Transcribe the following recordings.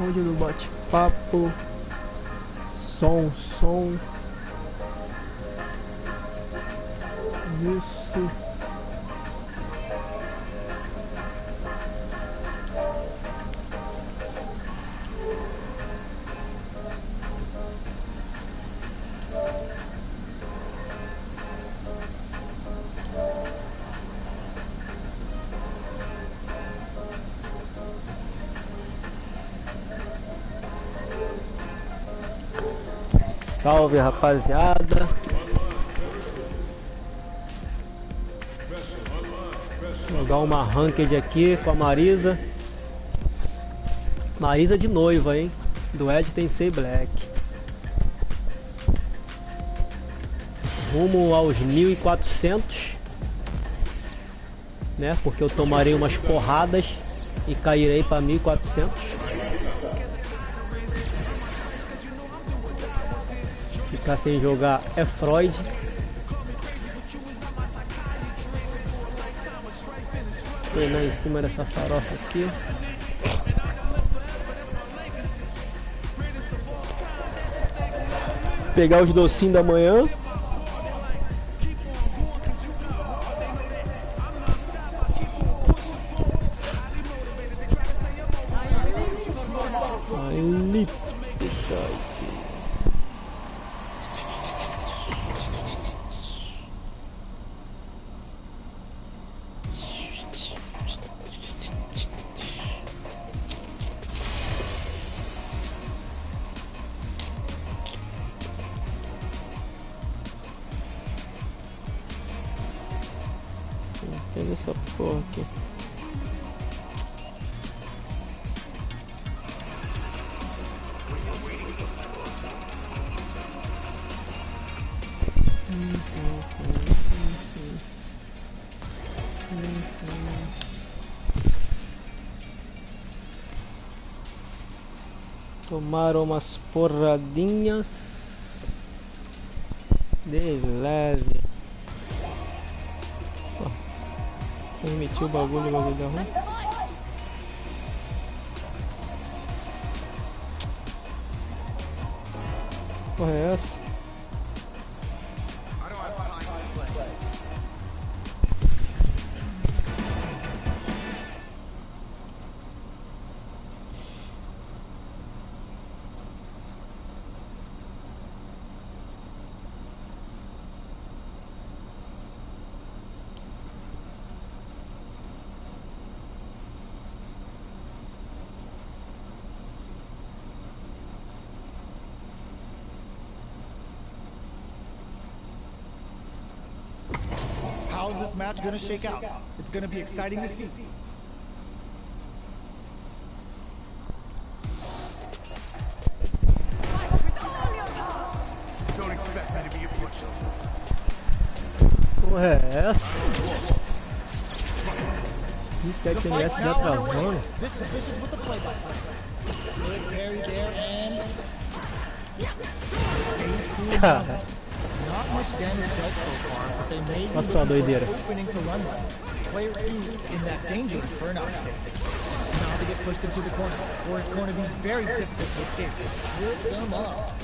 Áudio do bate-papo. Som. Isso. Salve, rapaziada. Vou jogar uma ranked aqui com a Marisa. Marisa de noiva, hein? Do Ed Tensei Black. Rumo aos 1400, né? Porque eu tomarei umas porradas e cairei para 1400. Ficar sem jogar é Freud. Treinar em cima dessa farofa aqui. Pegar os docinhos da manhã. Ali, pessoal. Pega essa porra aqui. Tomaram umas porradinhas de leve. Permitiu o bagulho da ruim. Porra é essa? How's this match gonna shake out? It's gonna be exciting to see. Don't expect me to be a pushover. Porra é essa? 27 ms já travando. This is vicious with the play-by-play. Good parry there and stays cool. Cara. Not much damage dealt so far, but they may be Nossa, doideira. opening to run one. Player 2 in that dangerous burnout state. Now they get pushed into the corner, where it's going to be very difficult to escape. Trips them up.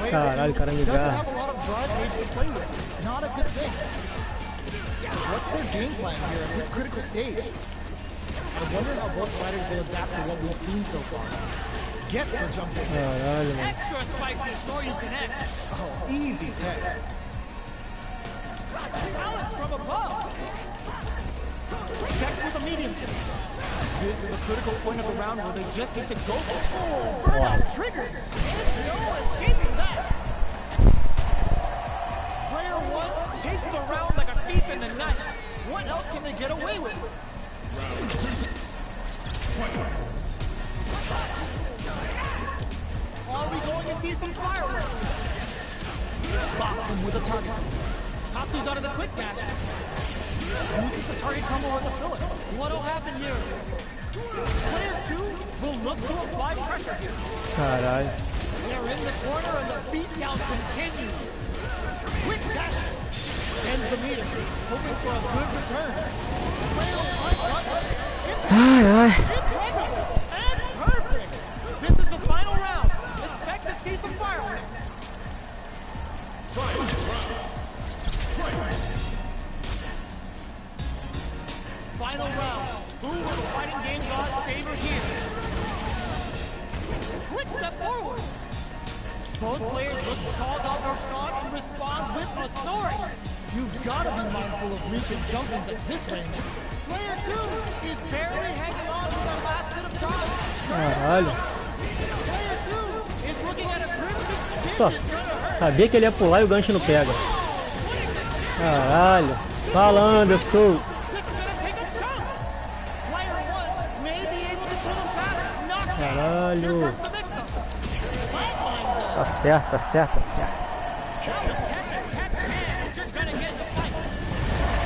Caralho, cara me Doesn't garra. have a lot of drive gauge to play with. Not a good thing. What's their game plan here at this critical stage? I wonder how both fighters will adapt to what we've seen so far. Gets the jump in. Caralho, mano. Extra spicy, sure you can X. Oh, easy tech. Balance from above. Checks with a medium kick. This is a critical point of the round where they just need to go for it. Oh, burnout triggered. There's no escaping that. Player 1 takes the round like a thief in the night. What else can they get away with? Round 2. Are we going to see some fireworks? Box him with a target. Topsy's out of the quick dash. Uses the target combo as a filler. What'll happen here? Player 2 will look to apply pressure here. Caralho. They're in the corner and the beatdown continues. Quick dash. Ends the meter. Hoping for a good return. Player 1 touch. Ai, ai. And perfect. final round. Who will the fighting game gods favor here? Quick step forward. Both players look to cause out their shot and respond with authority. You've got to be mindful of reach and jump-ins at this range. Player 2 is barely hanging on to the last bit of time. Caralho. Player 2 is looking at a crimson. Só sabia que ele ia pular e o gancho não pega. Caralho. Falando, eu sou. Caralho. Tá certo, tá certo, tá certo.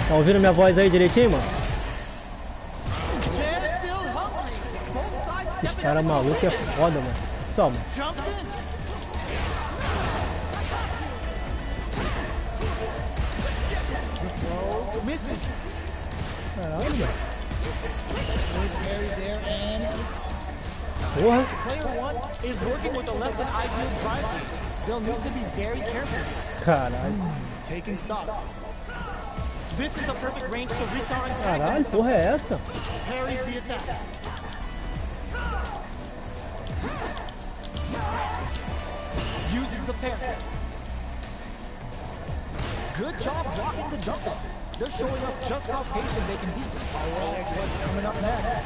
Tá ouvindo minha voz aí direitinho, mano? Esse cara maluco é foda, mano. Só, mano. Caralho, mano. Porra. Player 1 is working with a less than ideal drive gauge. They'll need to be very careful. Caralho. Taking stock. This is the perfect range to reach our attack. Caralho, porra é essa? Parries the attack. Uses the parry. Good job blocking the jump up. They're showing us just how patient they can be. Alright, what's coming up next?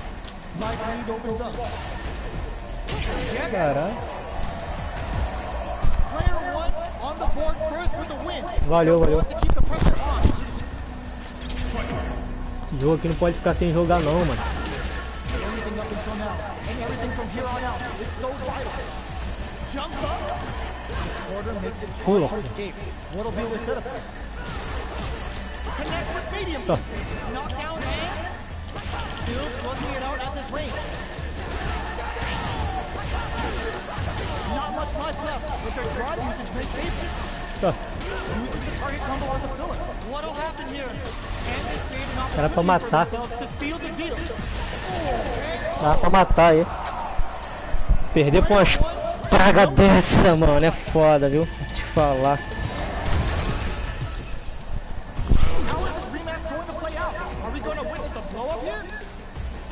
Life lead opens up. Caralho. Player 1 on the board first with a win. Valeu, valeu. To keep the pressure on. Esse jogo aqui não pode ficar sem jogar não, mano. Everything up until now, and everything from here on out is so vital. Jumps up. Order makes it hard to escape. What'll be the setup? Connects with medium. Knockdown and still slugging it out at this range. Not much life left, but their drive usage may save it. Uses the target combo as a filler. What'll happen here? Can they create an Era pra opportunity matar. for themselves to seal the deal? Dá pra matar aí. Perder com umas pragas dessa, mano, é foda, viu? Vou te falar. How is this rematch going to play out? Are we going to witness a blow up here?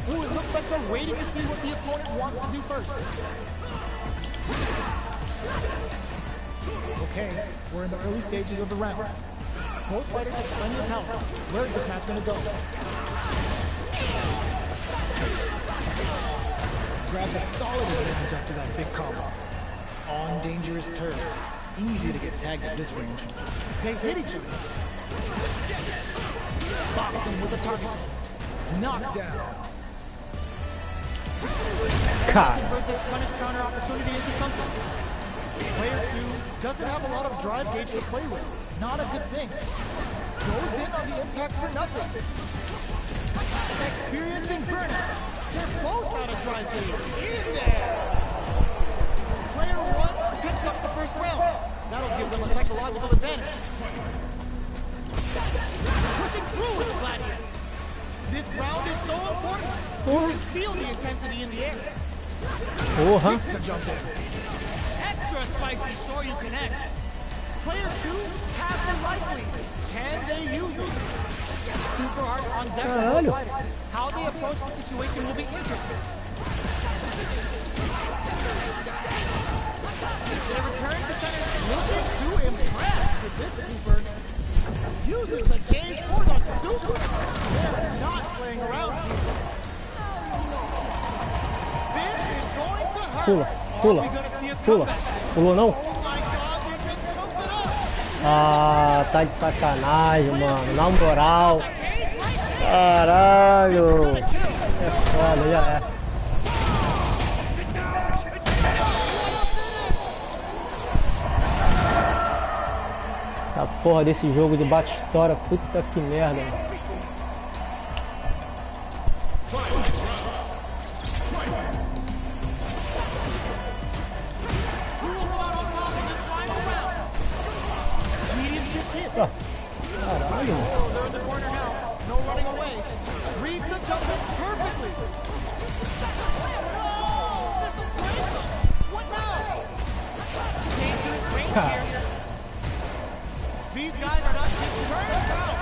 Ooh, it looks like they're waiting to see what the opponent wants to do first. Okay, we're in the early stages of the round. Both fighters have plenty of health. Where is this match going to go? Grabs a solid advantage after that big combo. On dangerous turf. Easy to get tagged at this range. They hit each other. Boxing with a target. Knockdown. Convert this punish counter opportunity into something. Player 2 doesn't have a lot of drive gauge to play with. Not a good thing. Goes in on the impact for nothing. Experiencing burnout. They're both out of drive gauge. In there. Player 1 picks up the first round. That'll give them a psychological advantage. Pushing through with the Gladius. This round is so important. You can feel the intensity in the air. Kicks the jump in. Extra spicy Shoryu connects. Player 2 has the life lead. Can they use it? Super hard on deck for both fighters. How they approach the situation will be interesting. They return to center, looking to impress with this super. Uses the gauge for the super. They're not playing around here. This is going to hurt. Pula, pula, pula. Pulou não? Ah, tá de sacanagem, mano. Na moral. Caralho. É foda, já é. Essa porra desse jogo de bate-história, puta que merda, mano. Caralho, mano.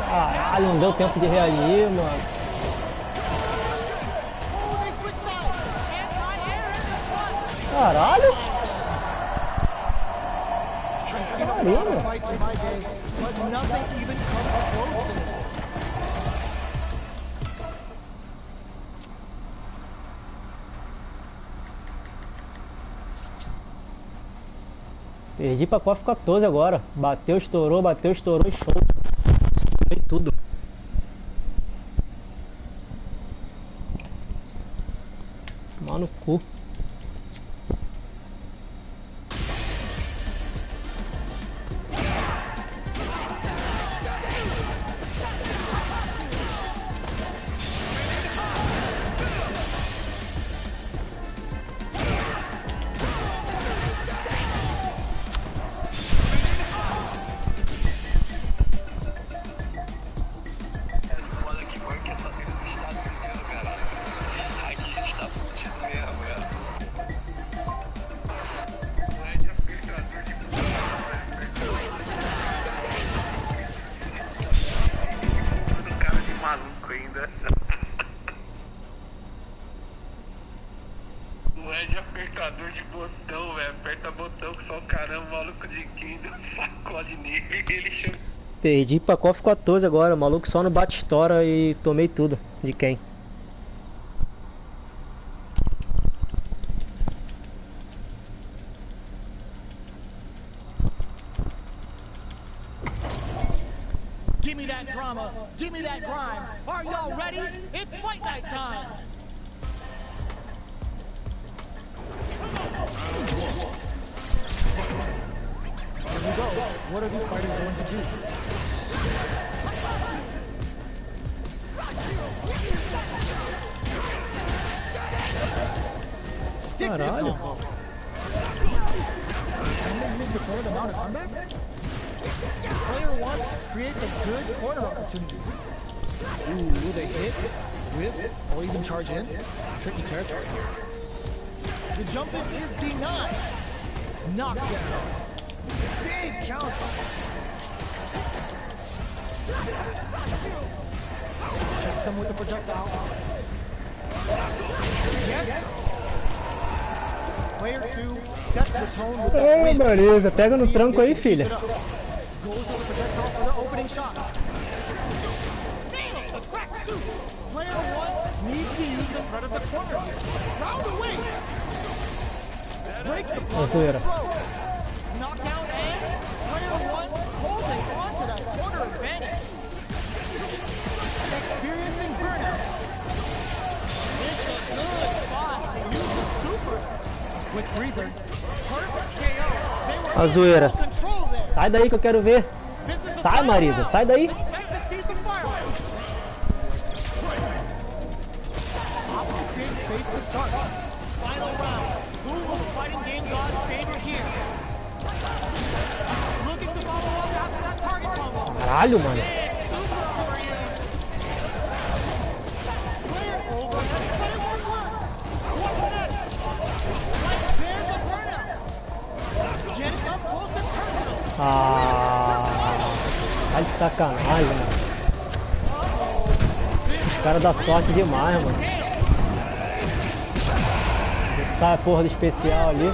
Caralho, não deu tempo de reagir, mano. Caralho! I've seen a lot of fights in my day, but nothing even comes close to this one. Perdi pra KOF 14 agora. Bateu, estourou e show. Destruí tudo. Tomar no cu. Não é de apertador de botão, velho. Aperta botão que só o caramba, maluco de Kindle, sacode nele, ele chama. Perdi pra KOF 14 agora. O maluco só no bate-estoura e tomei tudo. De quem? Give me that drama, give me that grime. Are y'all ready? It's fight night time. Here we go. What are these fighters going to do? Stick to the combo. And then use the corner to mount a comeback? Player 1 creates a good corner opportunity. Ooh, will they hit, whiff, or even charge in? Tricky territory. The jump in is denied. Knockdown. Big counter. Checks him with the projectile. Yes. Player 2 sets the tone with that win. Marisa, pega no tranco aí, filha. Goes with the projectile for the opening shot. Nails the crack shoot. Player 1 needs to use the front of the corner here. Round away. Breaks the block. Knockdown and player 1 holding on to that corner advantage. Experiencing burnout. It's a good spot to use the super. With breather. Perfect KO. They were A zoeira. able to control this. Sai daí que eu quero ver. Sai, Marisa, sai daí. Expect to see some fireworks. Top to create space to start. Final round. Who will the fighting game gods favor here? Looking to follow up after that target combo. Caralho, mano. Super overuse. Player over. Player 1 work. What's next? Like there's a burnout. Getting up close and personal. Tá de sacanagem, mano. Os caras dão sorte demais, mano. Sai a porra do especial ali.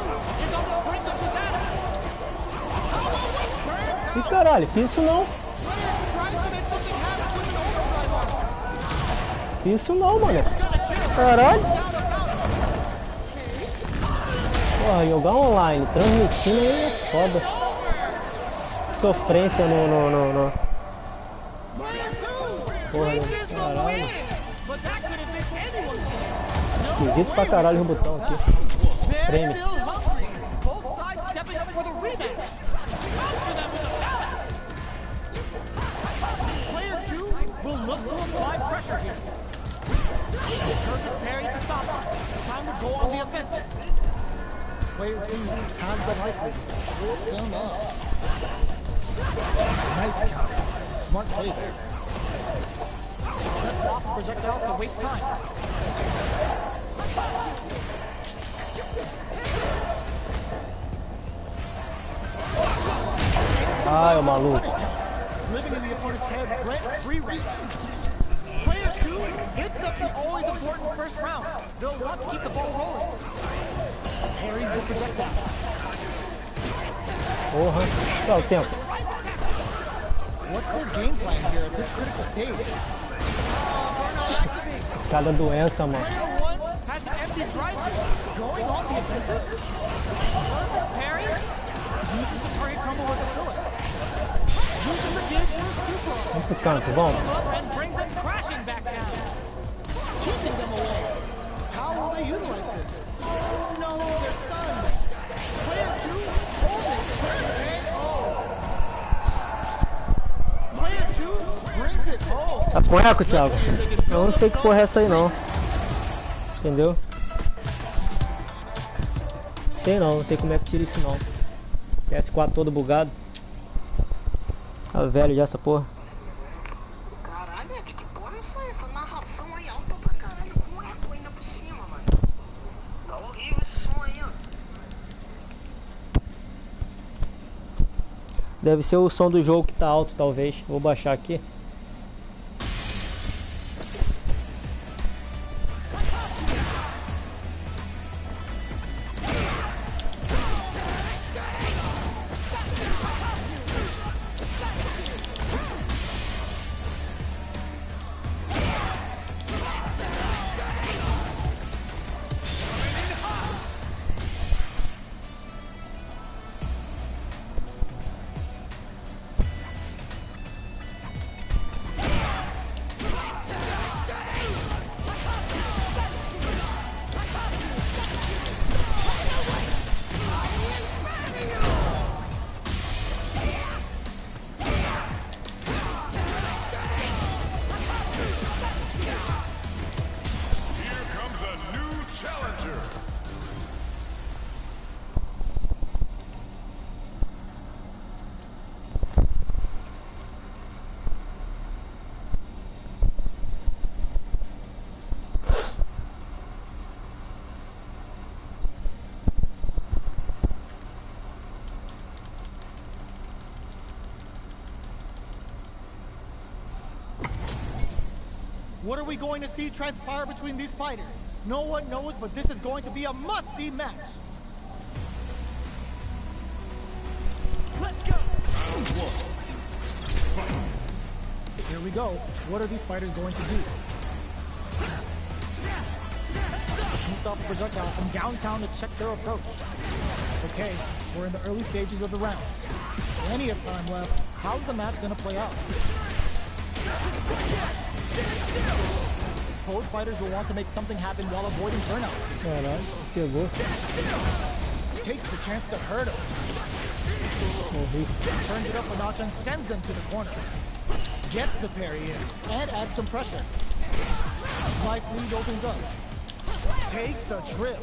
Ih, caralho, fiz isso não. Fiz isso não, mano. Caralho. Porra, jogar online, transmitindo aí é foda. Sofrência no... Porra, caralho. Esquisito pra caralho o botão aqui. Prêmio. Player 2 has the life lead. Trips him up. Nice counter. Smart play there. Left off a projectile to waste time. Ai, o maluco. Living in the opponent's head rent-free round. Player 2 hits up the always important first round. They'll want to keep the ball rolling. Parries the projectile. Porra, dá o tempo. What's their game plan here at this critical stage? Cada doença, mano. Player 1 has an empty drive going on the offensive. Parry uses the target combo with the fill it. Using the dig for a super. Vamos pro canto, vamos. And brings them crashing back down. Keeping them away. How will they utilize this? Oh no, they're stunned. Player 2 holding. Player 2 brings it home. Tá com eco, Thiago? Eu não sei que porra é essa aí não. Entendeu? Não sei como é que tira isso não. PS4 todo bugado. Tá velho já essa porra. Caralho, Ed, que porra é essa aí? Essa narração aí alta pra caralho, com eco ainda por cima, mano. Tá horrível esse som aí, ó. Deve ser o som do jogo que tá alto, talvez. Vou baixar aqui. What are we going to see transpire between these fighters? No one knows, but this is going to be a must-see match. Let's go! Here we go. What are these fighters going to do? Shoots off a projectile from downtown to check their approach. Okay, we're in the early stages of the round. Plenty of time left. How's the match going to play out? Both fighters will want to make something happen while avoiding burnout. Caralho, pegou. Takes the chance to hurt him. Morri. Turns it up a notch and sends them to the corner. Gets the parry in and adds some pressure. Life lead opens up. Takes a trip.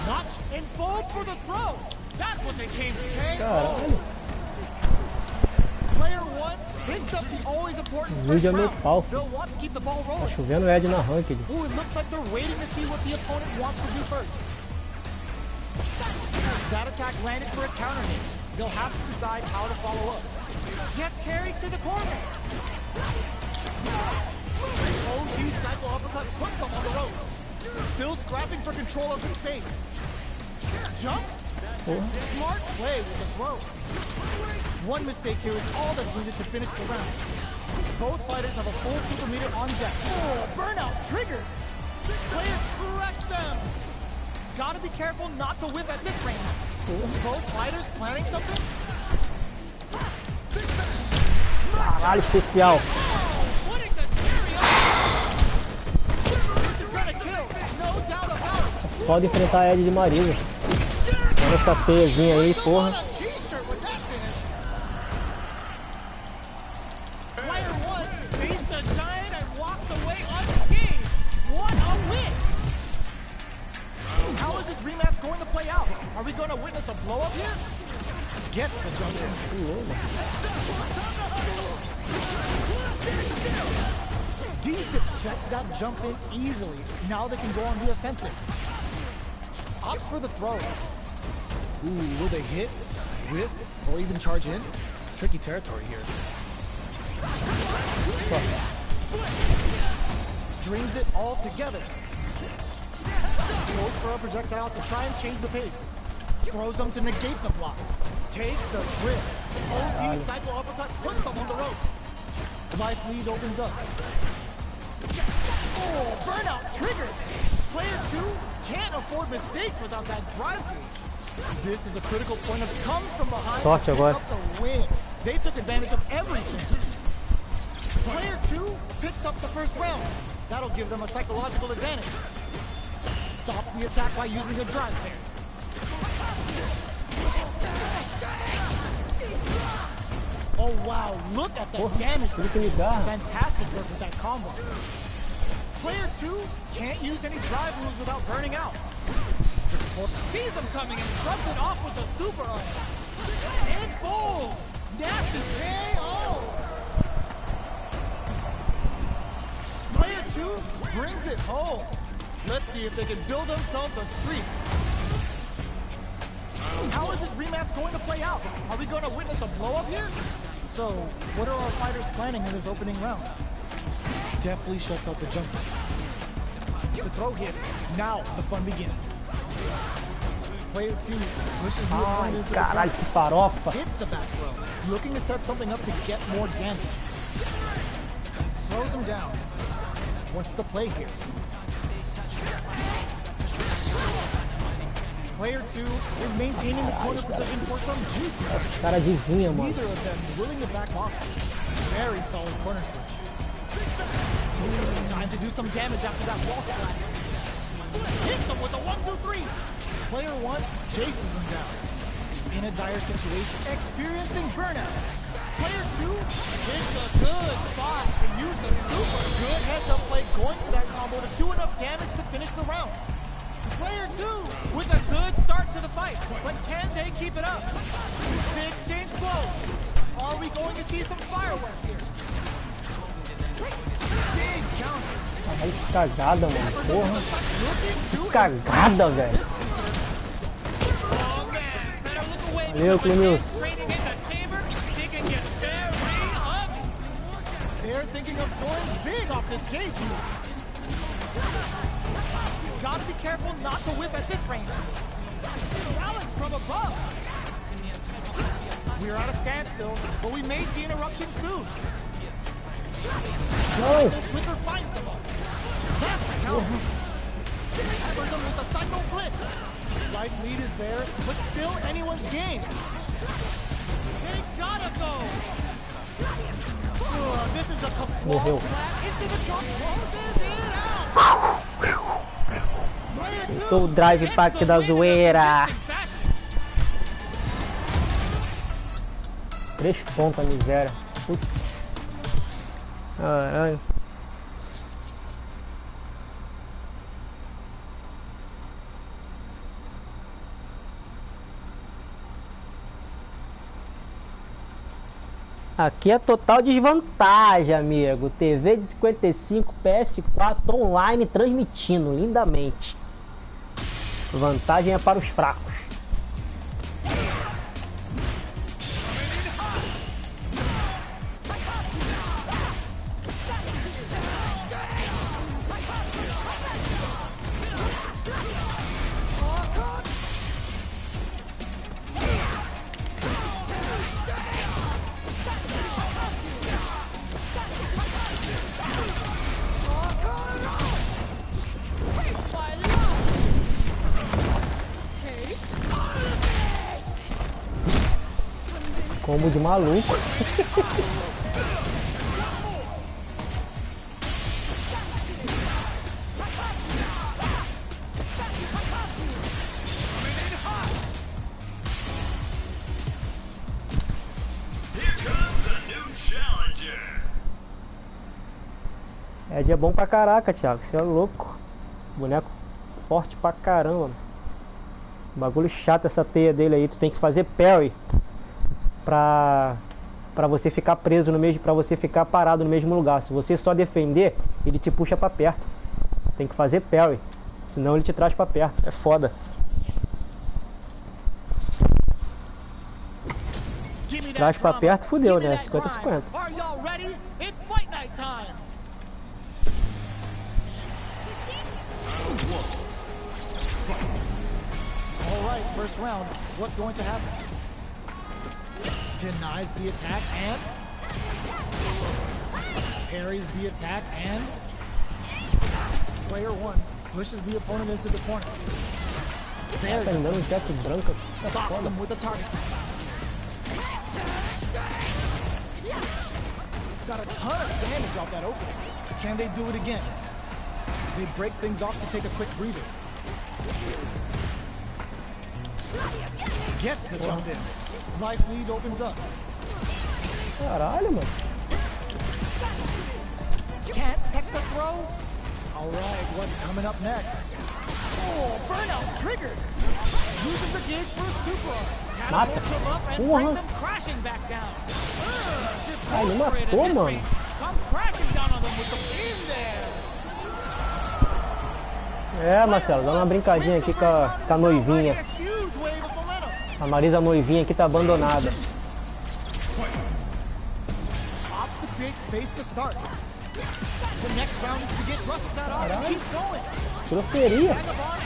Notch and fold for the throw. That's what they came to take. Caralho. Player 1 picks up the always important first Vídeo é meu pau. round. They'll want to keep the ball Tá rolling. chovendo Ed na ranked. Ooh, it looks like they're waiting to see what the opponent wants to do first. That attack landed for a counter hit. They'll have to decide how to follow up. Gets carried to the corner. OG cycle uppercut puts them on the ropes. Still scrapping for control of the space. Jumps. Smart play with the throw. One mistake here is all that's needed to finish the round. Both fighters have a full super meter on deck. Oh, burnout triggered. Player corrects them. Gotta be careful not to whiff at this range. Both fighters planning something? Caralho, especial. Putting the cherry on. This is gonna kill. No doubt about it. Pode enfrentar Ed de Marisa. Olha essa teiazinha aí, porra. T-shirt with that finish. Player 1 faced the giant and walks away unscathed. What a win! How is this rematch going to play out? Are we going to witness a blow up here? Gets the jump in. Decent checks that jump in easily. Now they can go on the offensive. Opts for the throw. Ooh, will they hit, whiff, or even charge in? Tricky territory here. Strings it all together. Goes for a projectile to try and change the pace. Throws them to negate the block. Takes a trip. OP cycle uppercut puts them on the ropes. Life lead opens up. Oh, burnout triggered. Player 2 can't afford mistakes without that drive gauge. This is a critical point of comes from behind to pick up the win. They took advantage of every chance. Player 2 picks up the first round. That'll give them a psychological advantage. Stops the attack by using a drive parry. Oh wow, look at the damage. Fantastic work with that combo. Player 2 can't use any drive moves without burning out. Sees him coming and shoves it off with a super arm. And boom! Nasty KO! Player 2 brings it home. Let's see if they can build themselves a streak. How is this rematch going to play out? Are we going to witness a blow-up here? So, what are our fighters planning in this opening round? Deftly shuts out the jump. The throw hits. Now the fun begins. Player 2 pushes the opponent into the ground. Hits the back throw, looking to set something up to get more damage. Throws him down. What's the play here? Player 2 is maintaining the corner position for some juicy. Neither of them willing to back off. Very solid corner switch. Time to do some damage after that wall splat. Hits them with a 1-2-3. Player 1 chases them down. In a dire situation, experiencing burnout. Player 2 hits a good spot to use the super good heads-up play going for that combo to do enough damage to finish the round. Player 2 with a good start to the fight, but can they keep it up? They exchange blows. Are we going to see some fireworks here? Big counter. Caralho, que cagada, mano. Porra. Que cagada, velho. Valeu, Clemilson. They're thinking of soaring big off this cage. Gotta be careful not to whip at this range. Alex from above. We're at a standstill, but we may see an eruption soon. No. Whipper finds the ball. That's the counter. Covers them with a cycle flip. Life lead is there, but still anyone's game. They gotta go. This is a wall flat into the trunk. Closes it out. O drive pack da zoeira. 3 pontos, a miséria. Putz. Caralho. Aqui é total desvantagem, amigo. TV de 55, PS4 online transmitindo lindamente. Vantagem é para os fracos. Combo de maluco. Ed é bom pra caraca, Thiago. Você é louco. Boneco forte pra caramba. Bagulho chato essa teia dele aí. Tu tem que fazer parry pra você ficar preso no mesmo, pra você ficar parado no mesmo lugar. Se você só defender, ele te puxa pra perto. Tem que fazer parry, senão ele te traz pra perto. É foda. Traz pra perto, fudeu, né? 50-50. first round, what's going to happen? Denies the attack and parries the attack and player one pushes the opponent into the corner. There's Tá dando um teto branco. box him with the target. Got a ton of damage off that opening. Can they do it again? They break things off to take a quick breather. Gets the jump in. Life lead opens up. Caralho, mano. Can't tech the throw. All right, what's coming up next? Oh, burnout triggered. Uses the gauge for a super. Mata. Catapults him up and brings him crashing back down. Just Ai, não frustrated matou, at this mano. range. Comes crashing down on them with the in there. É, Marcelo, dá uma brincadinha aqui com a noivinha. A Marisa noivinha aqui tá abandonada. Opts to create space to start. The next round is to get rushed that off and keep going. Grosseria.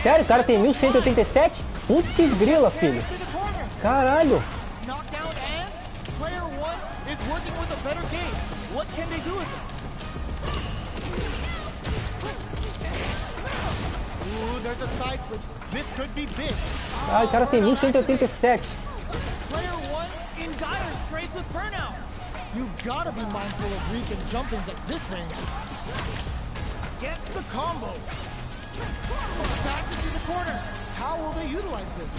Sério, o cara tem 1187? Putz grila, filho. Caralho. Knockdown and player one is working with a better game. What can they do with it? Ooh, there's a side switch. This could be big. Ah, o cara tem 1187. Player one in dire straits with burnout. You've got to be mindful of reach and jump-ins at this range. Gets the combo. Back into the corner. How will they utilize this?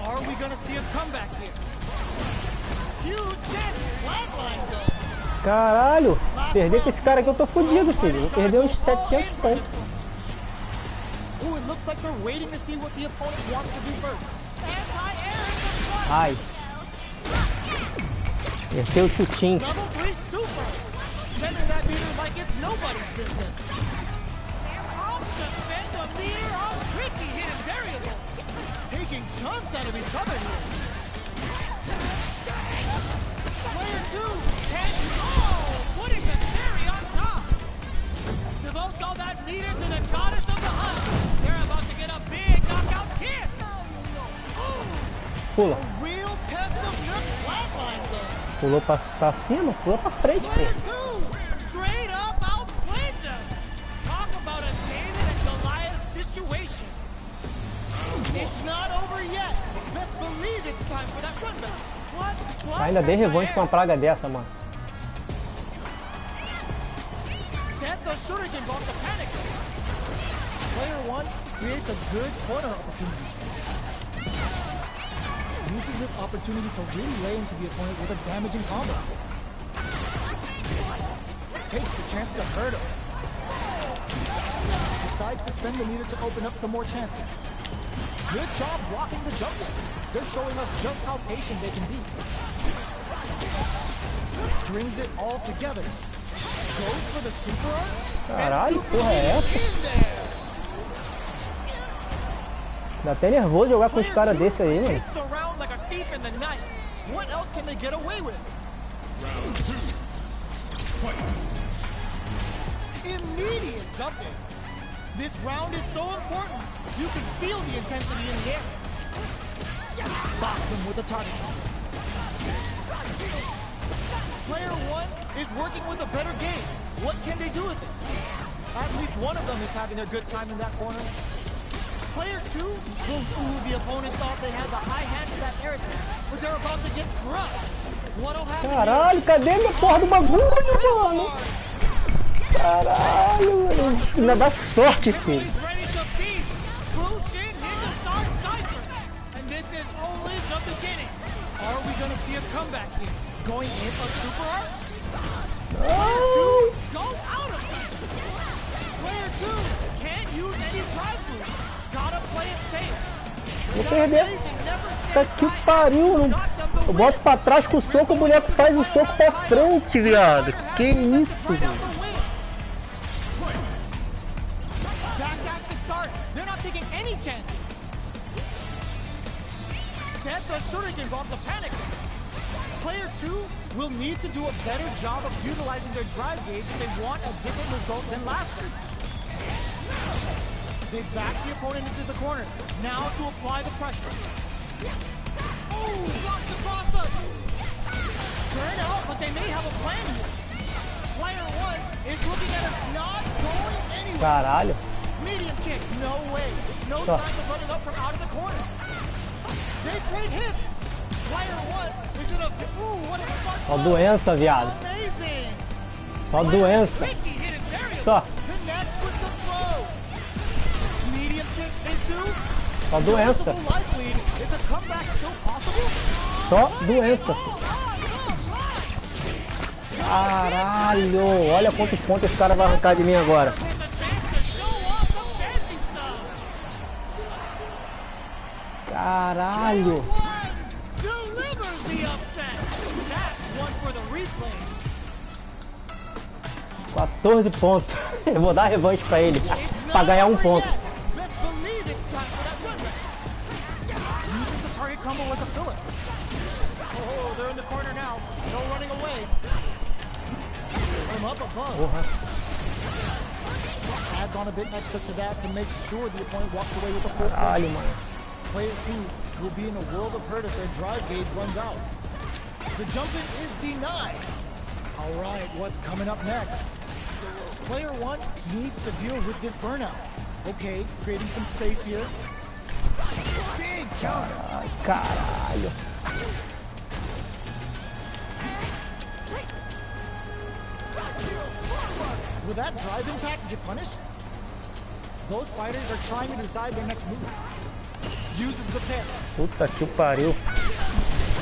Are we going to see a comeback here? Huge death. Flatline zone. Caralho. Perder com esse cara aqui eu tô fudido, filho. Vou perder uns 700 pontos. Ooh, it looks like they're waiting to see what the opponent wants to do first. Ai. Errei o chutinho. Double three super. Spending that meter like it's nobody's business. Off to spend the meter on tricky hidden variable. Taking chunks out of each other here. Player two and putting the cherry on top. Devotes all that meter to the goddess of the hunt. They're about to get a big knockout kiss. Pula. Real test of your flatline zone. Pulou pra cima, pulou pra frente, pô. Straight up outplayed them. Talk about a David and Goliath situation. It's not over yet. Best believe it's time for that run back. Ainda dei revanche com uma praga dessa, mano. Sets a shuriken off the panic. Player one creates a good corner opportunity. Uses this opportunity to really lay into the opponent with a damaging combo. Takes the chance to hurt him. Decides to spend the meter to open up some more chances. Good job blocking the jump in. They're showing us just how patient they can be. Strings it all together. Goes for the super art. Caralho, porra é essa? Dá até nervoso jogar com os caras desse aí, mano. What else can they get away with? Round two. Fight. Immediate jumping. This round is so important. You can feel the intensity in the air. Box him with a target. Player one is working with a better game. What can they do with it? At least one of them is having a good time in that corner. Player two, the opponent thought they had the high hand of that air attack, but they're about to get crushed. What'll happen? Caralho, cadê minha porra do bagulho, mano? Caralho, mano. Ainda dá sorte, filho. And this is only the beginning. Are we gonna see a comeback here? Going in a super art? Oh. Go out of sight. Player two can't use any drive boost. Gotta play it safe. Vou perder. Tá que pariu. Eu boto pra trás com o soco, o boneco faz o soco pra frente, viado. Que isso, velho. They're not taking any chances. Sets a shuriken off the panic. Player two will need to do a better job of utilizing their drive gauge if they want a different result than last week. They back the opponent into the corner. Now to apply the pressure. Oh, blocked the cross-up. Turn out, but they may have a plan here. Player 1 is looking at us not going anywhere. Caralho. Medium kick, no way. No signs of running up from out of the corner. They trade hits. Player 1 is in a... Ooh, what a smart... Só doença, viado. Amazing. Só doença. Só. Connects with the throw. Medium kick into... Só doença. Life lead. Is a comeback still possible? Só doença. Caralho. Olha quantos pontos esse cara vai arrancar de mim agora. Caralho. 14 pontos. Eu vou dar revanche pra ele. Pra ganhar um ponto. Porra. Adds on a bit extra to that to make sure the opponent walks away with a full. Caralho, mano. Player 2 will be in a world of hurt if their drive gauge runs out. The jump in is denied. Alright, what's coming up next? Player 1 needs to deal with this burnout. Okay, creating some space here. Big counter. Caralho. Will that drive impact get punished? Both fighters are trying to decide their next move. Uses the pair. Puta que pariu.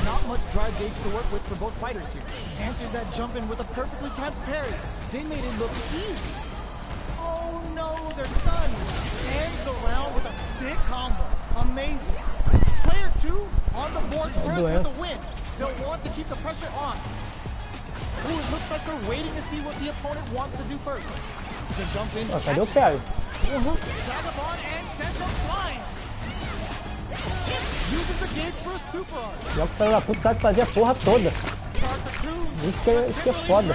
Not much drive gauge to work with for both fighters here. Answers that jump in with a perfectly timed parry. They made it look easy. Oh no, they're stunned. Ends the round with a sick combo. Amazing. Player 2 on the board first with the win. They'll want to keep the pressure on. Ooh, it looks like they're waiting to see what the opponent wants to do first. The jump in. Cadê o parry? Vagabond and sends them flying. Uses the gauge for a super arm. Já que o filho da puta sabe fazer a porra toda. Isso que é foda.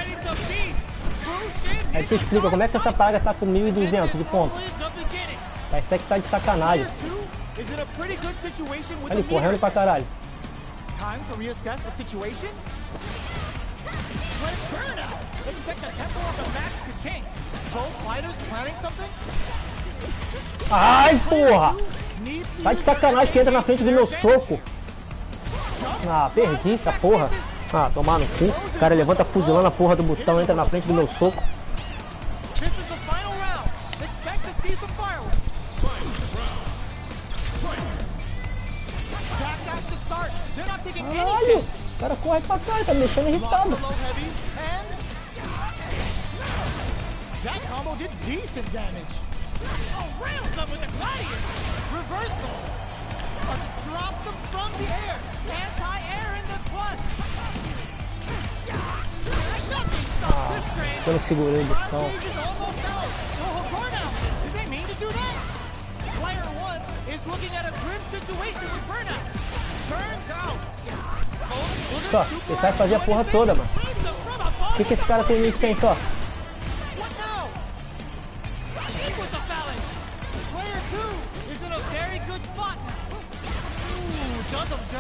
Aí tu explica como é que essa praga tá com 1.200 de ponto. Parece até que tá de sacanagem. Ali, correndo pra caralho. Time to reassess the situation. Expect the tempo of the match to change. Both fighters planning something? Ai, porra! Tá de sacanagem que entra na frente do meu soco. Ah, perdi essa porra. Ah, tomar no cu. O cara levanta fuzilando a porra do botão, entra na frente do meu soco. Caralho! O cara corre pra cá, tá me deixando irritado. That combo did decent damage. Oh, rails them with a gladiator. Reversal. Drops them from the air. Anti-air in the clutch. Nothing stops this train. Eu não segurei o botão. Almost out. Oh, burnout. Did they mean to do that? Player 1 is looking at a grim situation with burnout. Turns out. Só, ele sabe fazer a porra toda, mano. O que esse cara tem 1.100 só?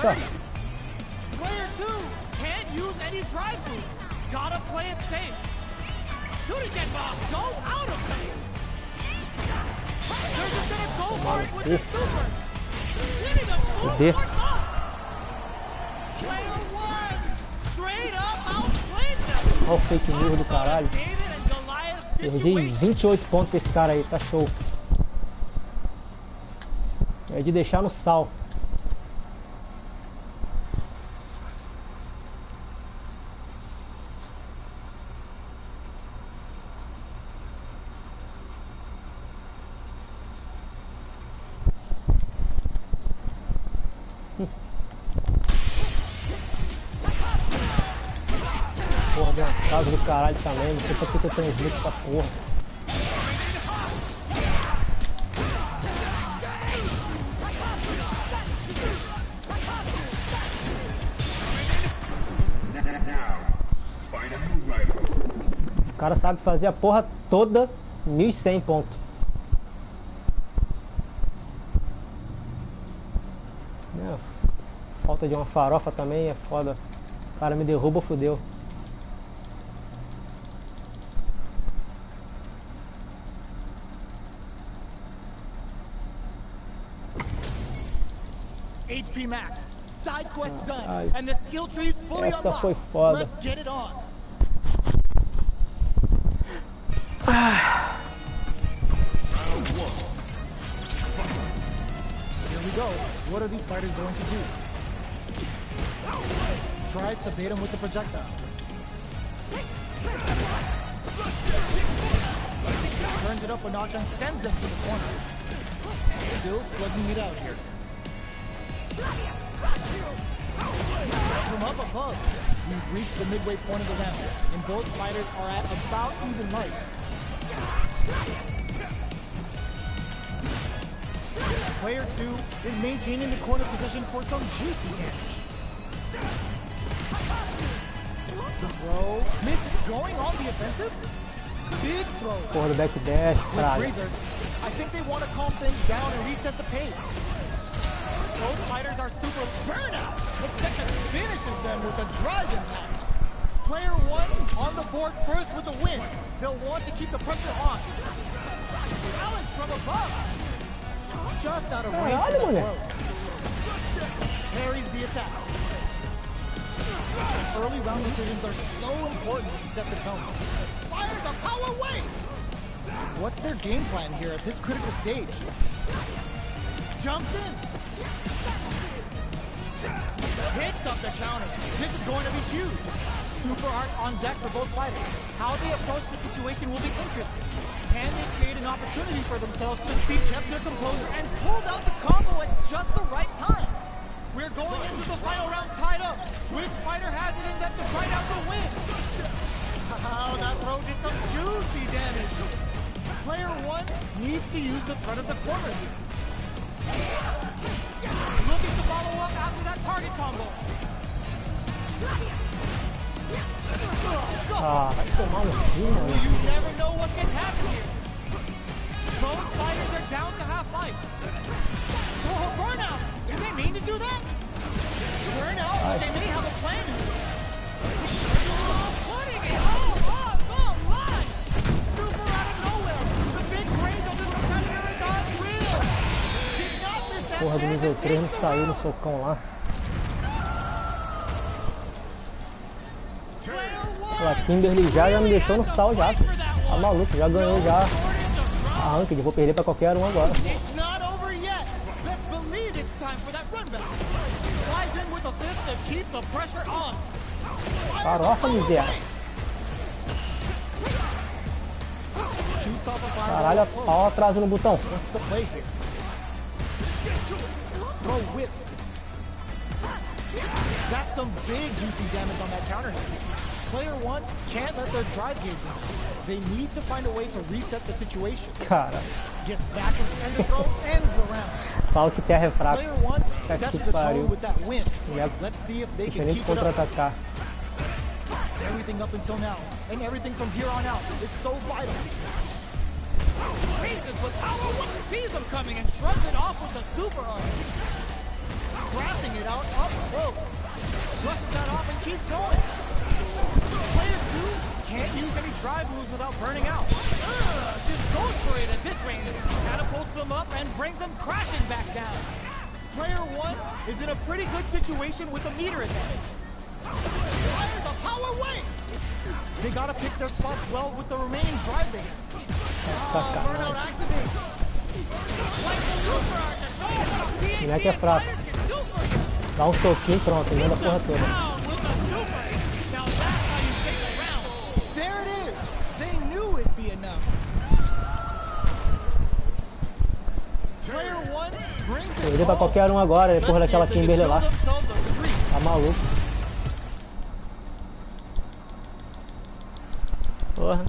Só. Player 2 can't use any drive moves. Gotta play it safe. Shooting dead box goes out of phase. They're just gonna go for it with the super. Hitting them full up. Player 1 straight up outplayed them. Olha o fake news do caralho. Perdi 28 pontos pra esse cara aí, tá show. É de deixar no sal. Porra, deu uma casa do caralho também. Não sei pra que eu transmito essa porra. O cara sabe fazer a porra toda 1.100 pontos. Não. Falta de uma farofa também é foda. O cara me derruba, fudeu. HP max. Side quest done. Ai. And the skill tree's fully Essa unlocked. foi foda. Let's get it on. Here we go. What are these fighters going to do? Tries to bait him with the projectile. Turns it up a notch and sends them to the corner. Still slugging it out here. From up above, we've reached the midway point of the round, and both fighters are at about even life. Player 2 is maintaining the corner position for some juicy damage. The throw, miss going on the offensive. Big throw. Porra do backdash, With praga. breather, I think they want to calm things down and reset the pace. Both fighters are super burnout. The second finishes them with a drive impact. Player 1 on the board first with the win. They'll want to keep the pressure on. Challenge from above. Just out of range for that throw. Parries the attack. Early round decisions are so important to set the tone. Fires a power wave. What's their game plan here at this critical stage? Jumps in. Picks up the counter. This is going to be huge. Super art on deck for both fighters. How they approach the situation will be interesting. Can they create an opportunity for themselves to see kept their composure and pulled out the combo at just the right time? We're going into the final round tied up. Which fighter has it in them to fight out the win? Oh, that throw did some juicy damage. Player 1 needs to use the front of the corner. Looking to follow up after that target combo. Ah, vai tomar no cu, mano. You never know what can happen here. Both fighters are down to half life. Oh, burnout! Did they mean to do that? Burnout? They may have a plan. Putting it all on the line. Super out of nowhere. The big brains of the competitor is unreal. Did not miss that Porra do nível 3 não saiu no socão lá. A Kimberly já me deixou no sal já. Tá maluco, já ganhou já a ranked. Vou perder pra qualquer um agora. It's not over yet. Best believe it's time for that run back. Flies in with a fist to keep the pressure on. Farofa, miséria. Shoots off a fire. Caralho, olha o atraso no botão. What's the play here? Throw whips. That's some big juicy damage on that counter hit. Player 1 can't let their drive gauge run. They need to find a way to reset the situation. Cara, Gets back and the throw ends the round. fala que terra é fraca. Player 1 Puta sets que the pariu. tone with that win. Não Let's see if they deixa can nem keep it up. contra-atacar. Everything up until now, and everything from here on out is so vital. Faces with power, one sees him coming and shrugs it off with a super arm. Scrapping it out up close. Brushes that off and keeps going. Player 2 can't use any drive moves without burning out. Just goes for it at this range. Catapults them up and brings them crashing back down. Player 1 is in a pretty good situation with a meter advantage. Fires a power wave! They gotta pick their spots well with the remaining drive there. Burnout activates. Like the super art to show what a PhD Moleque é fraco. fighters can do for you. Dá um soquinho, pronto, manda a porra toda. Down with the super. Now that's how you take a round. There it is. They knew it'd be enough. Player 1 brings it Perder pra qualquer um agora, porra daquela Kimberly lá. themselves a streak. Tá maluco. Porra.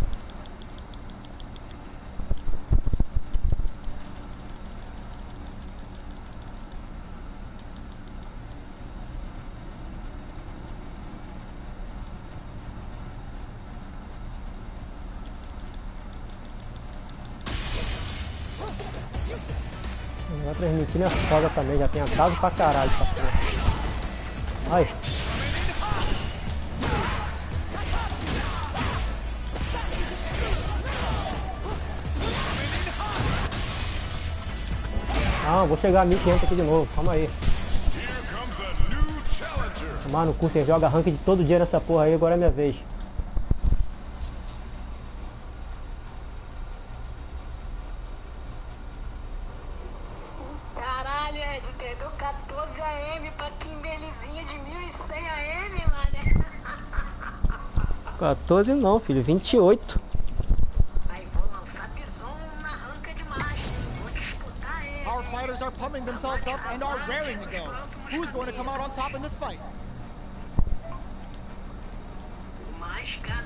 Vai transmitindo é foda também, já tem atraso pra caralho essa porra. Ai. Ah, vou chegar a 1500 aqui de novo, calma aí. Mano, você joga rank de todo dia nessa porra aí, agora é minha vez. Caralho, Ed, perdeu 14 AM pra Kimberlyzinha de 1100 AM, mano. 14 não, filho, 28. Aí vou lançar bison na ranca de macho. Vou disputar ele. Our fighters are pumping themselves up and are raring to go. Who's going to come out on top in this fight? Mais 14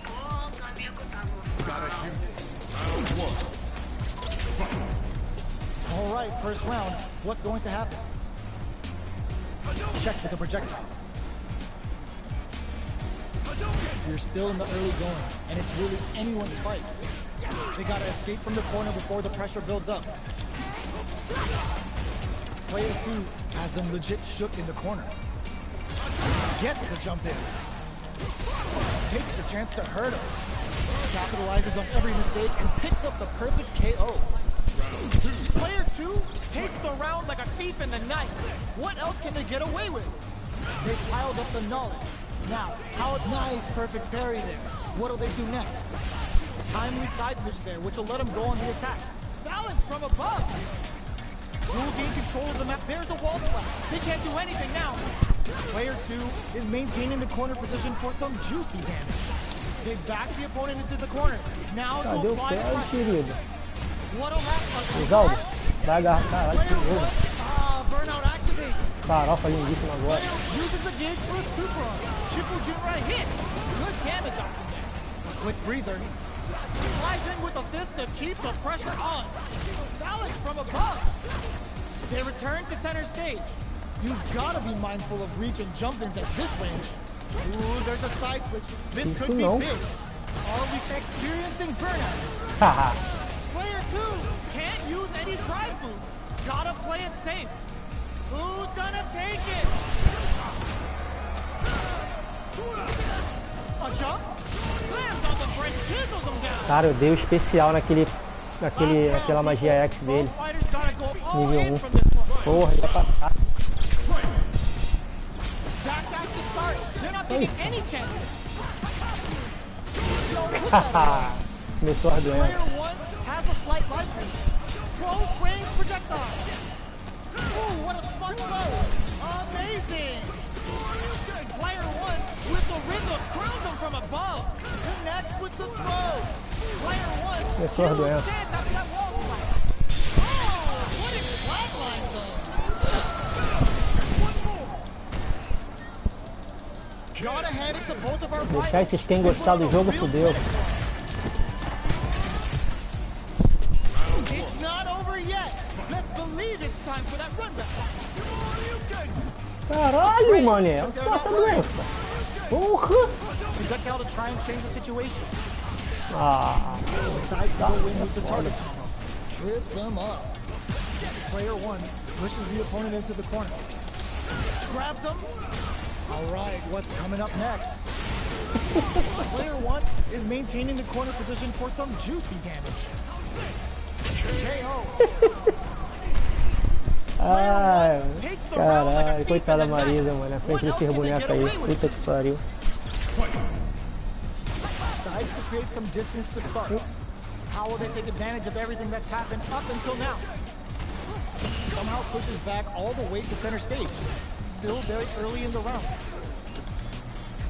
pontos, amigo, tá no salão. All right, first round. What's going to happen? Checks with the projectile. You're still in the early going, and it's really anyone's fight. They gotta escape from the corner before the pressure builds up. Player 2 has them legit shook in the corner. Gets the jump in. Takes the chance to hurt him. Capitalizes on every mistake and picks up the perfect KO. Player 2 takes the round like a thief in the night. What else can they get away with? They piled up the knowledge. Now, how nice, perfect parry there. What'll they do next? Timely side switch there, which will let them go on the attack. Balance from above. Will gain control of the map. There's a wall splash. They can't do anything now. Player 2 is maintaining the corner position for some juicy damage. They back the opponent into the corner. Now to Cadê o apply the pé, pressure. querido? What'll happen? Isaldo, vai agarrar. Caralho, que novo. Burnout activates. Farofa lindíssima agora. Uses the gauge for a super on. Triple Jinrai hit. Good damage option there. A quick breather. Flies in with a fist to keep the pressure on. Balance from above. They return to center stage. You've got to be mindful of reach and jump-ins at this range. Ooh, there's a side switch. This could be big. Are we experiencing burnout? Haha. Player 2 can't use any drive moves. Gotta play it safe. Who's gonna take it? A jump? Slams on the brake, chisels him down. Cara, eu dei o especial naquela magia X dele. Nível 1. Porra, ele vai passar. Começou a doença. Player 1 has a slight life lead. Close range projectile. Ooh, what a smart throw. Amazing. Player 1 with the rhythm crowns him from above. Connects with the throw. Player 1 Começou a doença. chance after that wall splash. Oh, what a flatline zone. One more. Gotta hand it to both of our Deixar esses quem gostar do jogo, fudeu. It's not over yet. Let's believe it's time for that run back. Caralho, mané. Olha essa doença. Porra. Projectile to try and change the situation. Ah. Decides to go in with the target combo. Trips him up. Player 1 pushes the opponent into the corner. Grabs him. All right, what's coming up next? Player 1 is maintaining the corner position for some juicy damage. KO. Ai, caralho, coitada da Marisa, mano, na frente desses bonecos aí, puta que pariu. Decides to create some distance to start. How will they take advantage of everything that's happened up until now? Somehow pushes back all the way to center stage. Still very early in the round.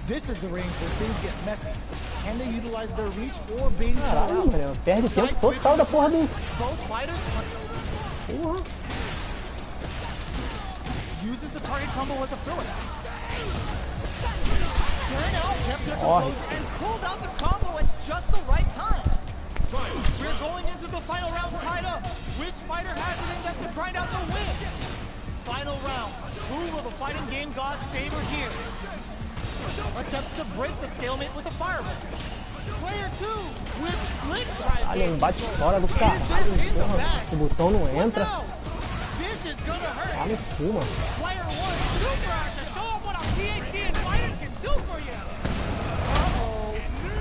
This is the range where things get messy. Can they utilize their reach or bait each other Caralho, out? mano, perde tempo total da porra do... Both fighters Porra. uses the target combo as a filler. Burnout kept their Oh. composure and pulled out the combo at just the right time. We're going into the final round tied up. Which fighter has it in them to grind out the win? Final round. Who will the fighting game gods favor here? Attempts to break the stalemate with a fireball. Player 2 with slick drive. Olha, bate fora do caralho, porra. O botão não entra. This is gonna hurt. Olha em cima. Player 1 super to show off THC and fighters can do for you. Uh-oh.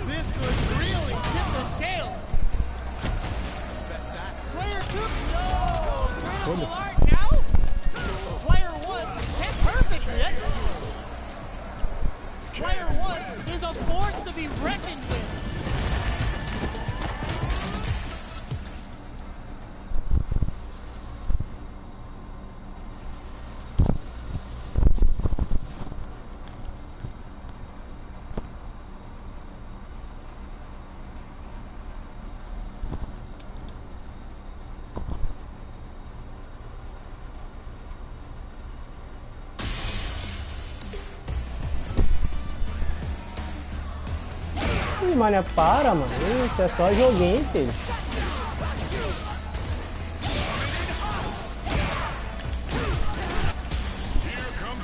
This could really tip the scales. Player 2, no! Critical art now? Player 1 can perfectly execute. Player 1 is a force to be reckoned with. Ih, mané, para, mano. Isso é só joguinho, filho.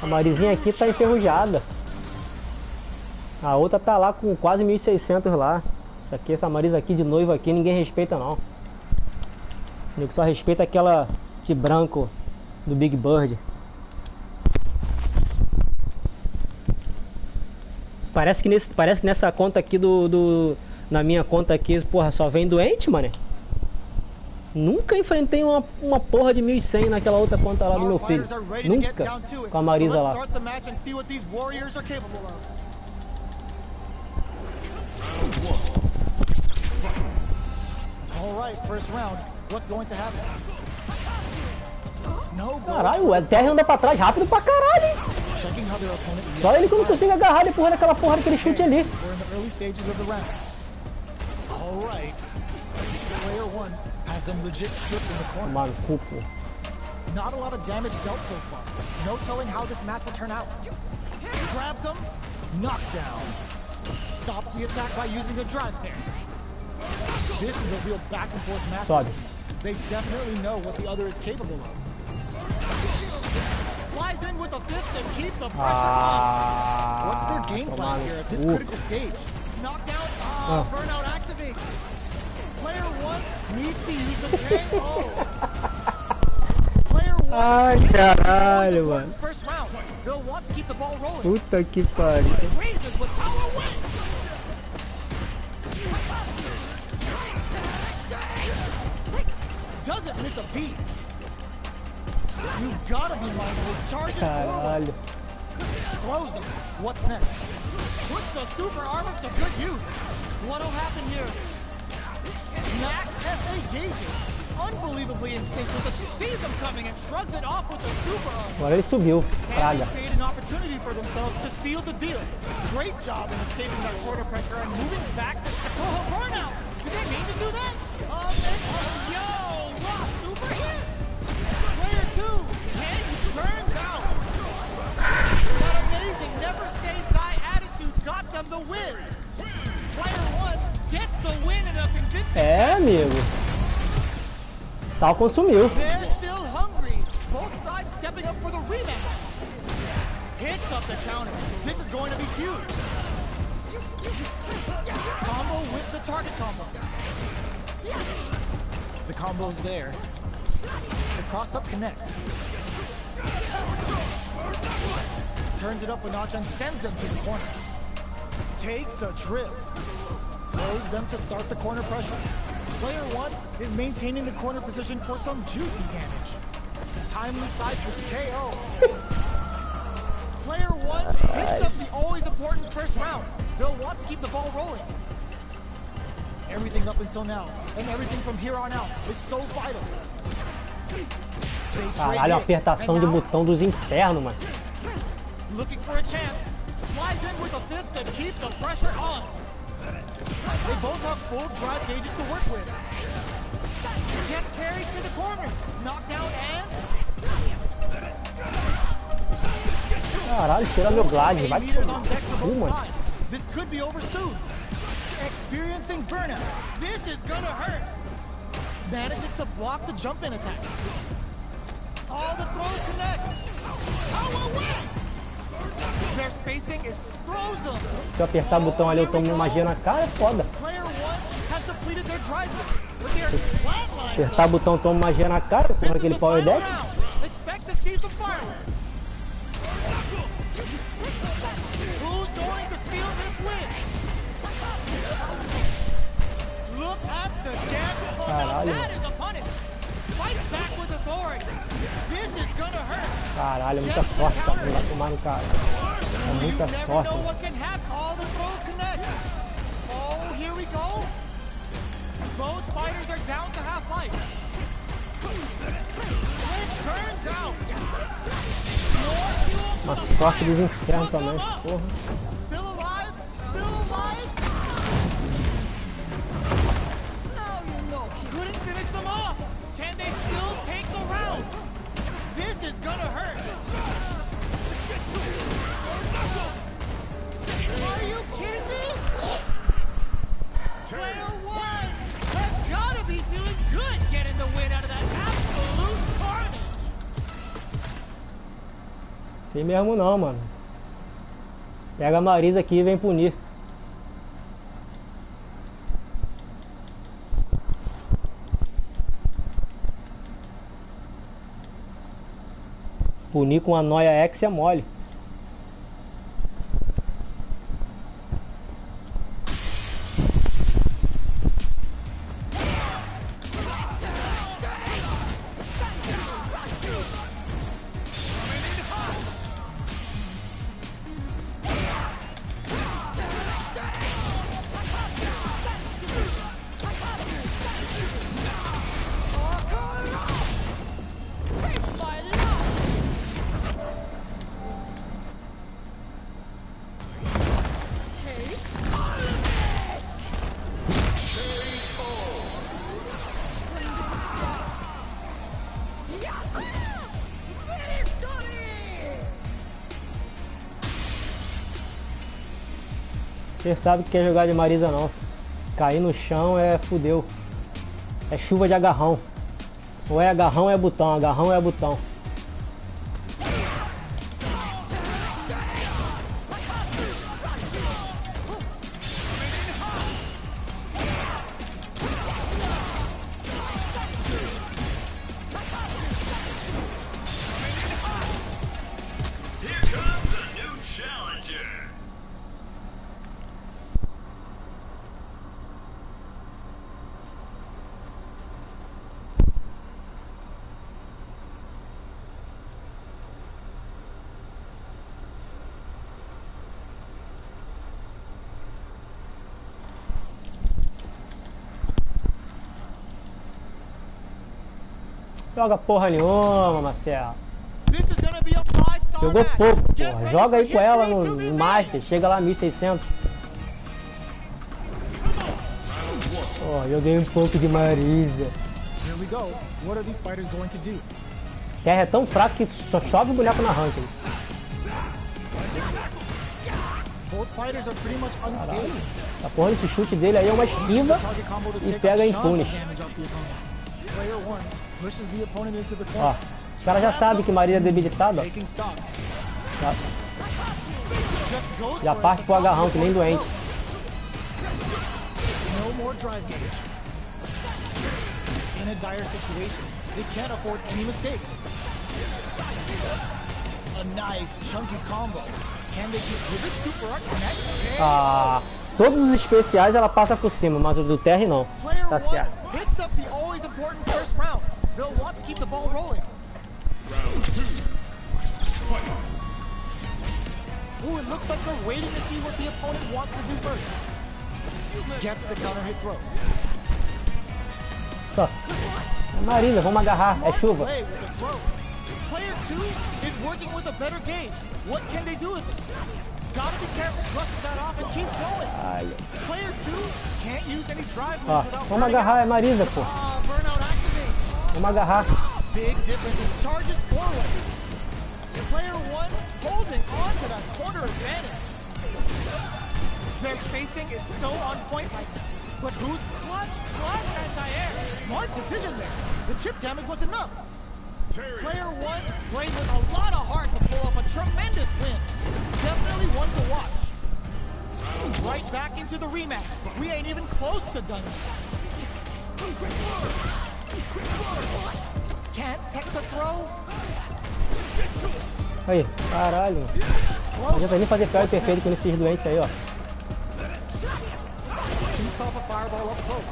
A marisinha aqui tá enferrujada. A outra tá lá com quase 1.600 lá. Isso aqui, essa marisa aqui de noiva aqui, ninguém respeita não. O nego só respeita aquela de branco do Big Bird. Parece que nessa conta aqui na minha conta aqui, porra, só vem doente, mano. Nunca enfrentei uma porra de 1.100 naquela outra conta lá do meu filho. Nunca. Com a Marisa lá. Caralho, o Terry anda pra trás rápido pra caralho, hein? Só ele que não consegue agarrar e empurrar aquela porra daquele chute ali. Mano, cupo. Not a lot of damage dealt so far. No telling how this match will turn out. Grabs him, knockdown. Stops the attack by using a drive there. This is a real back and forth match. Sobe. They definitely know what the other is capable of. Flies in with a fist to keep the pressure on. What's their game plan here at this critical stage? Knockdown, burnout activates. Player 1 needs to use the KO. Player 1 ai, caralho, mano. First round. They'll want to keep the ball rolling. Puta que pariu. Raises with power wins. Doesn't miss a beat. You gotta be mindful. Charges forward. Close him. What's next? Puts the super armor to good use. What'll happen here? Max SA gauges. Unbelievably in sync with the sees him coming and shrugs it off with the super armor. Agora ele subiu. Praga. They create an opportunity for themselves to seal the deal. Great job in escaping that quarter pressure and moving back to burnout. Did they mean to do that? Yo! Super hit! Player 2, Ken burns out. That amazing never say die attitude got them the win. Player 1 gets the win in a convincing É, amigo. Sal consumiu. They're still hungry. Both sides stepping up for the rematch. Hits up the counter. This is going to be huge. Combo with the target combo. The combo's there. The cross-up connects. Turns it up a notch and sends them to the corner. Takes a trip. Throws them to start the corner pressure. Player 1 is maintaining the corner position for some juicy damage. Timely sides with KO. Player 1 picks up the always important first round. They'll want to keep the ball rolling. Everything up until now, and everything from here on out, is so vital. Caralho, apertação de botão dos infernos, mano. Looking for a chance. Flies in with a fist to keep the pressure on. They both have full drive gauges to work with. Gets carried to the corner. Knockdown and... Caralho, tira meu glide, vai mano. This could be over soon. Experiencing burnout. This is gonna hurt. Manages to block the jump-in attack. All the throws connects. Their spacing is frozen. Se eu apertar o botão ali, eu tomo uma magia na cara, é foda. Player 1 has depleted their drive. But they are flatlined. Apertar o botão, toma magia na cara, com aquele power deck. Expect to see some fireworks. Look at the damage. Caralho. That is a punish. Fight back with authority. This is gonna hurt. Caralho, muita sorte, cara. Não vai tomar no cara. É muita You never sorte. know what can happen. All the throw connects. Oh, here we go. Both fighters are down to half life. It turns out. Uma sorte dos infernos também, porra. Still alive? Still alive? Couldn't finish them off. Can they still take the round? This is gonna hurt. Are you kidding me? Player one has gotta be feeling good getting the win out of that absolute carnage. Sei mesmo não, mano. Pega a Marisa aqui e vem punir. Punir com a noia X é mole. Você sabe que quer jogar de Marisa não. Cair no chão é fudeu. É chuva de agarrão. Ou é agarrão ou é botão. Agarrão ou é botão. Joga porra nenhuma, Marcelo. Jogou pouco, porra. Joga aí com ela no Master. Chega lá 1600. Ó, joguei um pouco de Marisa. Terra é tão fraco que só chove boneco na rank. Caralho. A porra desse chute dele aí é uma esquiva e pega em punish. Ó, os caras já sabem que Maria é debilitada. Já parte pro agarrão que nem doente. Ah, todos os especiais ela passa por cima, mas o do Terry não. Tá certo. They'll want to keep the ball rolling. Round 2. Fight. Ooh, it looks like they're waiting to see what the opponent wants to do first. Gets the counter hit throw. Só. É Marisa, vamos agarrar. É chuva. Player 2 is working with a better gauge. What can they do with it? Gotta be careful, brushes that off and keep going. Player 2 can't use any drive moves without vamos agarrar, é Marisa, pô. Burnout activates. Vamos agarrar. Big difference in charges forward. Player 1 holding on to that corner advantage. Their spacing is so on point right now. But who's clutch anti-air? Smart decision there. The chip damage was enough. Player 1 played with a lot of heart to pull off a tremendous win. Definitely one to watch. Right back into the rematch. We ain't even close to done. Can't take the throw. Aí, caralho. Não adianta nem fazer pior e perfeito com esses doentes aí, ó. fireball up close.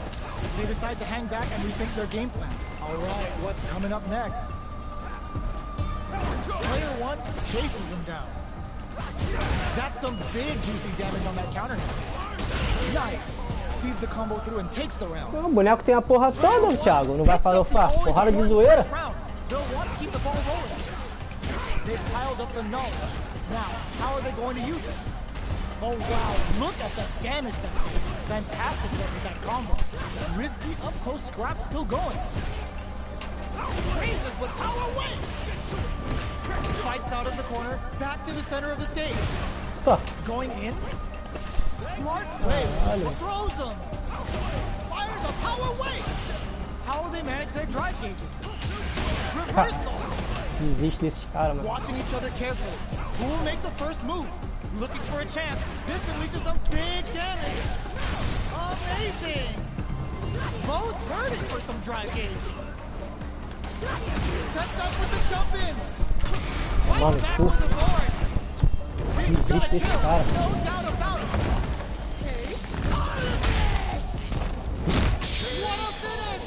They decide to hang back and rethink their game plan. All right, what's coming up next? Player 1 chases them down. That's some big juicy damage on that counter hit. Nice. Sees the combo through and takes the round. O boneco tem a porra toda, Thiago. Não vai farofar. Porrada de zoeira. They'll want to keep the ball rolling. They've piled up the knowledge. Now, how are they going to use it? Oh wow, look at the damage that's doing. Fantastic work with that combo. Risky up-close scrap still going. Raises with power wave. Fights out of the corner, back to the center of the stage. Só. Going in. Smart wave. Throws them. Fires a power wave. How will they manage their drive gauges? Reversal. Desiste desses caras, mano. Watching each other carefully. Who will make the first move? Looking for a chance. This can lead to some big damage. Amazing. Both hurting for some drive gauge. Sets up with the jump in. Right back with the board. He's got a kill. No doubt about it. What a finish.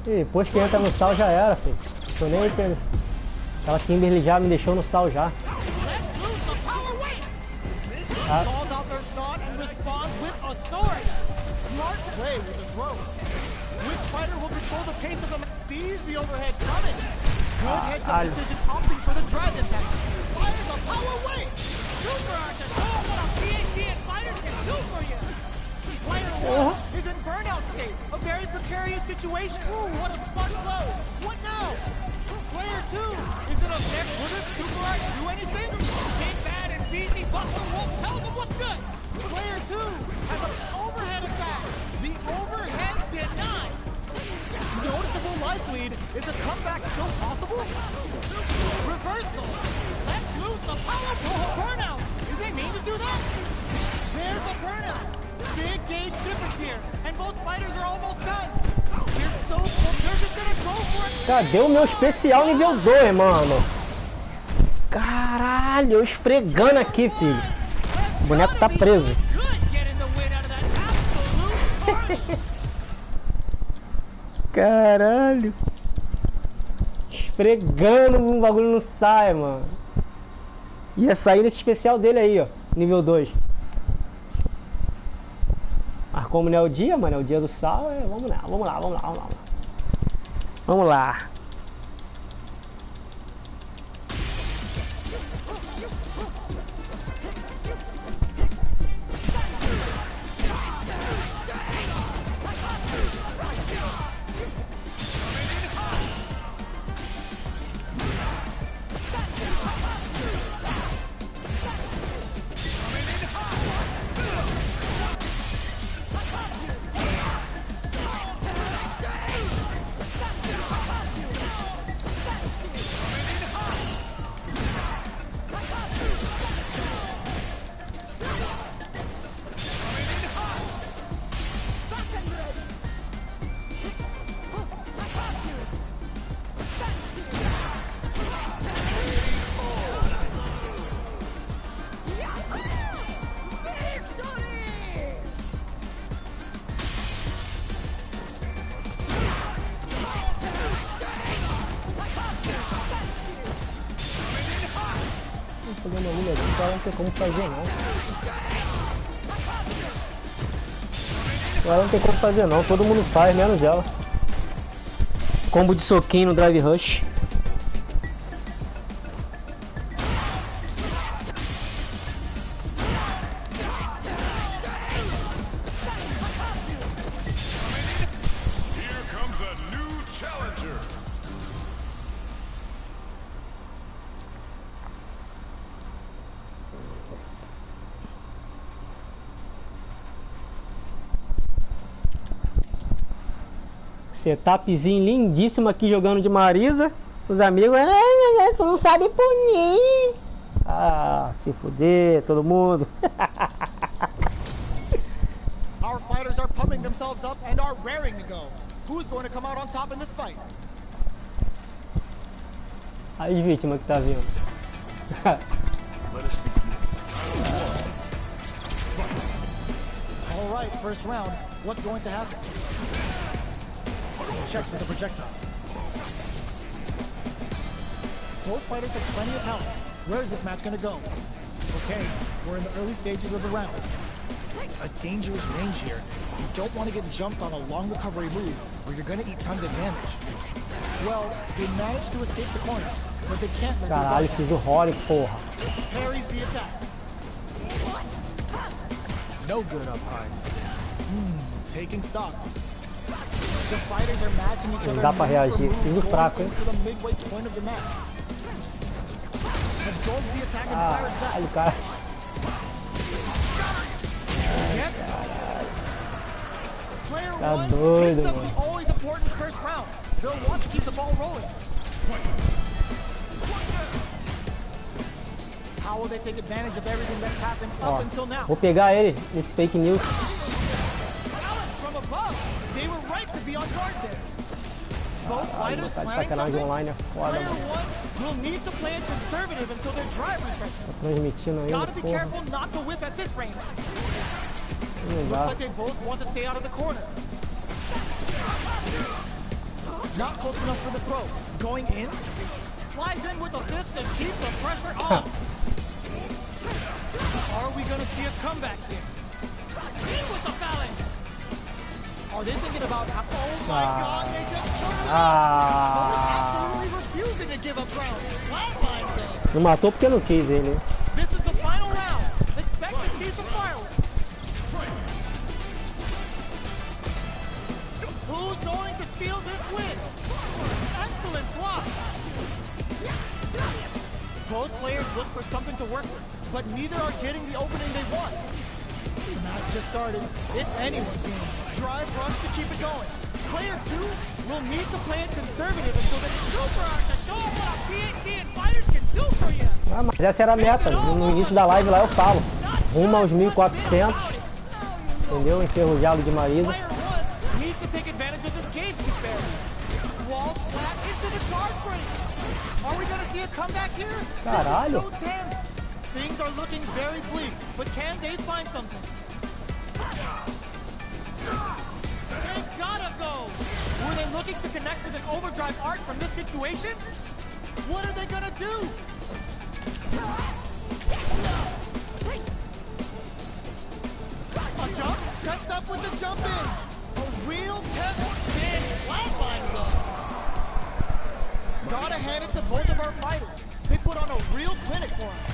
E depois que entra no sal já era, filho. Tô nem pensando. Aquela Kimberly já me deixou no sal já. Calls out their shot and responds with authority. Smart play with the throw. Which fighter will control the pace of the match? Sees the overhead coming. Good heads-up decision, opting for the drive impact. Fires a power wave. Super art to show what a PhD and fighters can do for you. Player 1 is in burnout state. A very precarious situation. Ooh, what a smart blow. What now? Player 2 is in a mess. Will this super art do anything? Big bad and beat me. Buster Wolf tells him what's good. Player 2 has an overhead attack. The overhead denied. Noticeable life lead. Is a comeback still possible? Reversal. Let's lose the power burnout. Did they mean to do that? There's a burnout. Big gauge difference here. And both fighters are almost done. They're so close. They're just gonna go for it. Cadê o meu especial nível 2, mano? Caralho, eu esfregando aqui, filho. O boneco tá preso. Caralho. Esfregando, o bagulho não sai, mano. Ia sair nesse especial dele aí, ó. Nível 2. Mas como não é o dia, mano, é o dia do sal, vamos lá, vamos lá, vamos lá, vamos lá. Vamos lá. Agora não tem como fazer não. Agora não tem como fazer não, todo mundo faz, menos ela. Combo de soquinho no drive rush. Setupzinho lindíssimo aqui jogando de Marisa. Os amigos, você não sabe punir. Ah, se fuder, todo mundo. Our fighters are pumping themselves up and are raring to go. Who's going to come out on top in this fight? As vítimas que tá vindo. Let us begin. All right, first round. What's going to happen? Checks with the projectile. Both fighters have plenty of health. Where is this match going to go? Okay, we're in the early stages of the round. A dangerous range here. You don't want to get jumped on a long recovery move or you're going to eat tons of damage. Well, they managed to escape the corner, but they can't let Caralho, fiz o Rory, porra. Parries the attack. No good up high. Taking stock. The fighters are matching each other. Não dá pra reagir. Fiz o fraco, hein? To the midway point of the match. Absorbs the attack and fires back. Caralho, cara. Player Tá one doido, picks up mano. the always important first round. They'll want to keep the ball rolling. How will they take advantage of everything that's happened up until now? Vou pegar ele nesse fake news. Balance from above. They were right to be on guard there. Both fighters Tá de planning sacanagem something. online, é foda, Player mano. one will need to play it conservative until their drive refreshes. Tá transmitindo ainda, Gotta be porra. careful not to whiff at this range. Não Looks dá. like they both want to stay out of the corner. Not close enough for the throw. Going in. Flies in with a fist to keep the pressure on. Are we going to see a comeback here? In with the phalanx. Are they thinking about... Oh my God, they just turned around. Absolutely refusing to give up ground. Flatline them. Não matou porque não quis ele, hein? This is the final round. Expect to see some fireworks. Who's going to steal this win? Excellent block. Both players look for something to work with, but neither are getting the opening they want. The match just started. It's anyone's game. Drive rush to keep it going. Player two will need to play it conservative until the super art to show what a PhD and fighters can do for you. Ah, mas essa era a meta. No início da live lá eu falo. Rumo aos 1400. Entendeu? Enferrujado de Marisa. Player one needs to take advantage of this gauge disparity. Walls flat into the guard frame. Are we gonna see a comeback here? Caralho. This is so tense. Things are looking very bleak, but can they find something? They gotta go. Were they looking to connect with an overdrive art from this situation? What are they gonna do? A jump sets up with the jump in. A real test. Big flatline zone. Gotta hand it to both of our fighters. They put on a real clinic for us.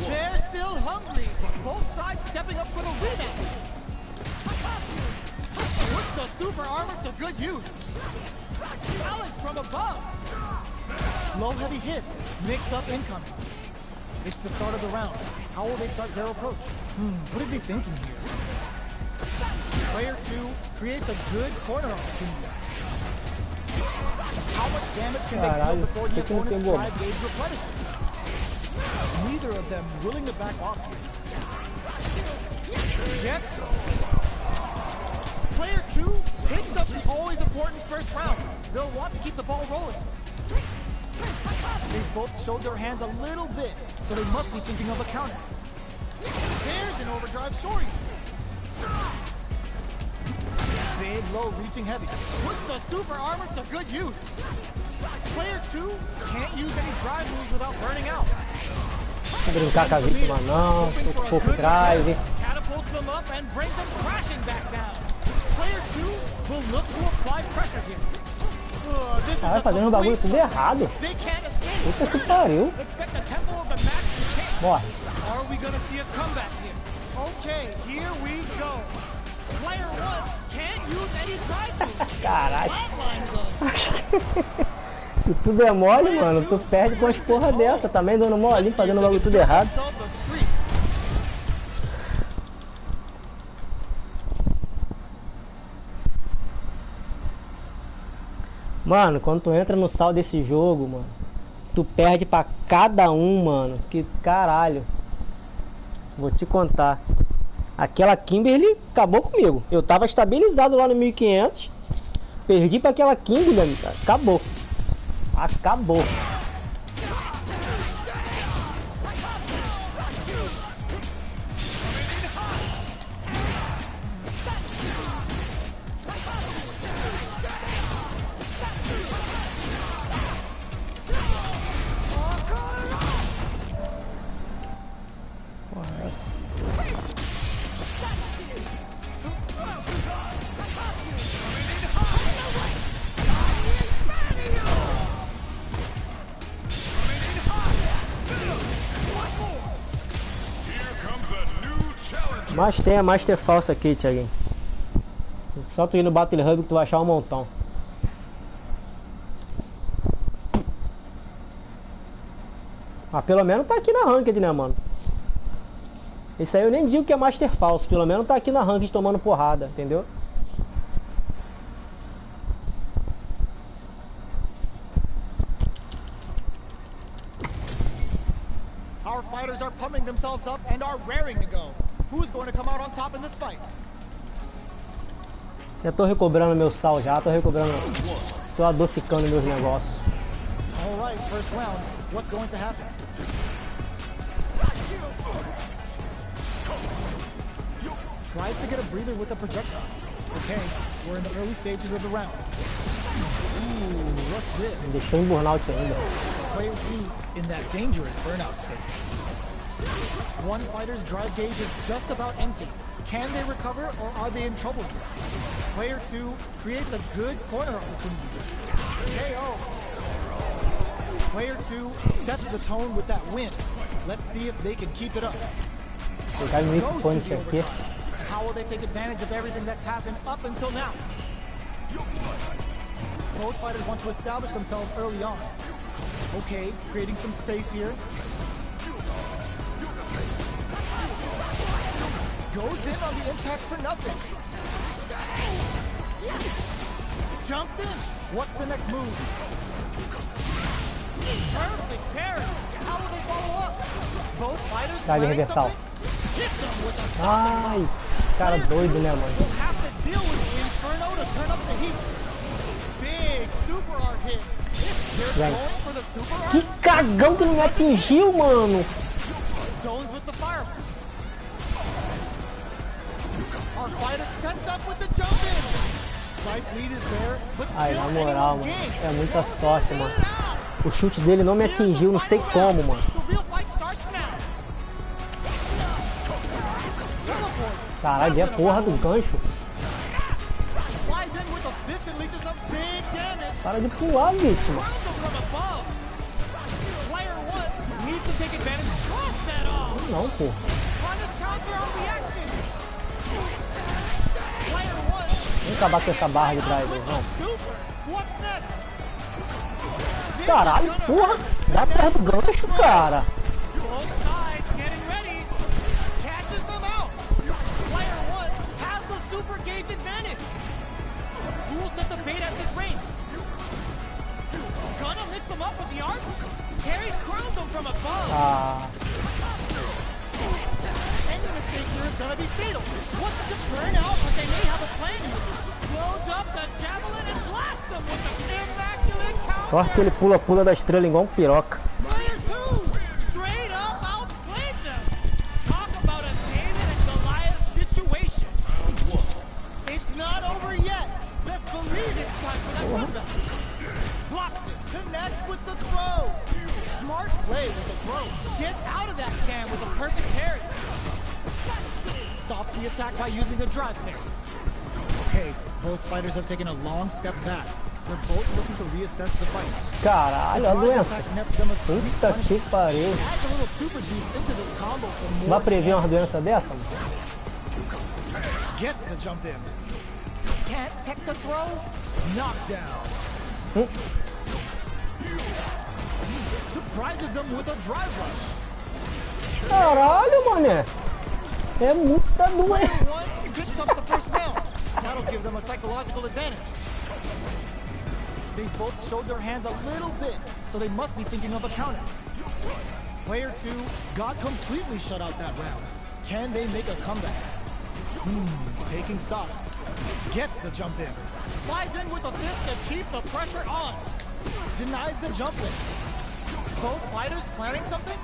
They're still hungry. Both sides stepping up for the rematch. Puts the super armor to good use. Balance from above. Low heavy hits. Mix up incoming. It's the start of the round. How will they start their approach? What are they thinking here? Player two creates a good corner opportunity. How much damage can they deal before the opponent's drive gauge replenishes? Neither of them willing to back off here. Yet, player two picks up the always important first round. They'll want to keep the ball rolling. They both showed their hands a little bit, so they must be thinking of a counter. There's an overdrive shorty. Big low reaching heavy. Puts the super armor to good use. Player two can't use any drive moves without burning out. Vou brincar com a vítima não, tô com pouco drive. Catapults them up and brings them crashing back down. Player two will look to apply pressure here. Caralho, fazendo um bagulho tudo errado. They can't escape. Puta que pariu. Expect the tempo of the match to change. Morre. Are we gonna see a comeback here? Okay, here we go. Player one can't use any drive moves. Caralho. Flatline zone. Se tudo é mole, mano, tu perde com as porra dessa. Também dando mole, fazendo o bagulho tudo errado. Mano, quando tu entra no sal desse jogo, mano, tu perde pra cada um, mano. Que caralho. Vou te contar. Aquela Kimberly acabou comigo. Eu tava estabilizado lá no 1500. Perdi pra aquela Kimberly, cara. Acabou. Acabou. Mas tem a Master falsa aqui, Thiaguinho. Só tu ir no Battle Hub que tu vai achar um montão. Ah, pelo menos tá aqui na Ranked, né, mano? Esse aí eu nem digo que é Master falso. Pelo menos tá aqui na Ranked tomando porrada, entendeu? Our fighters are pumping themselves up and are raring to go. Who's going to come out on top in this fight? Já tô recobrando meu sal já, tô recobrando. Tô adocicando meus negócios. All right, first round. What's going to happen? Tries to get a breather with a projectile. Okay, we're in the early stages of the round. Ooh, what's this? Me deixou em burnout ainda. Player 2 in that dangerous burnout state. One fighter's drive gauge is just about empty. Can they recover or are they in trouble here? Player 2 creates a good corner opportunity. KO. Player 2 sets the tone with that win. Let's see if they can keep it up. Pegar no Weak Punch aqui. How will they take advantage of everything that's happened up until now? Both fighters want to establish themselves early on. Okay, creating some space here. Goes in on the impact for nothing. Jumps in. What's the next move? Perfect parry. How will they follow up? Both fighters Tá de reversal. Ai, cara doido, né, mano? Have to deal with the inferno to turn up the heat. Big super art hit. They're going for the super art. Que cagão que não me atingiu, mano. Zones with the fire. Our fighter sets up with the jump in. Life lead is there, but Ai, na moral, mano, é muita sorte, mano. O chute dele não me atingiu, não sei como, mano. Caralho, é a porra do gancho. Para de pular, vítima. Não, porra. Vamos acabar com essa barra de trás aí, vamos. Caralho, porra. Dá perto do gancho, cara. Ah. Sorte que ele pula da estrela igual um piroca. Stops the attack by using a drive kick. Okay, both fighters have taken a long step back. They're both looking to reassess the fight. Caralho, a doença. Puta que pariu. Vai prever uma doença dessa, mano? Gets the jump in. Can't take the throw. Knockdown. Surprises him with a drive rush. Caralho, mané. É muita doença. That'll give them a psychological advantage. They both showed their hands a little bit, so they must be thinking of a counter. Player 2 got completely shut out that round. Can they make a comeback? Taking stock. Gets the jump in. Flies in with a fist to keep the pressure on. Denies the jump in. Both fighters planning something?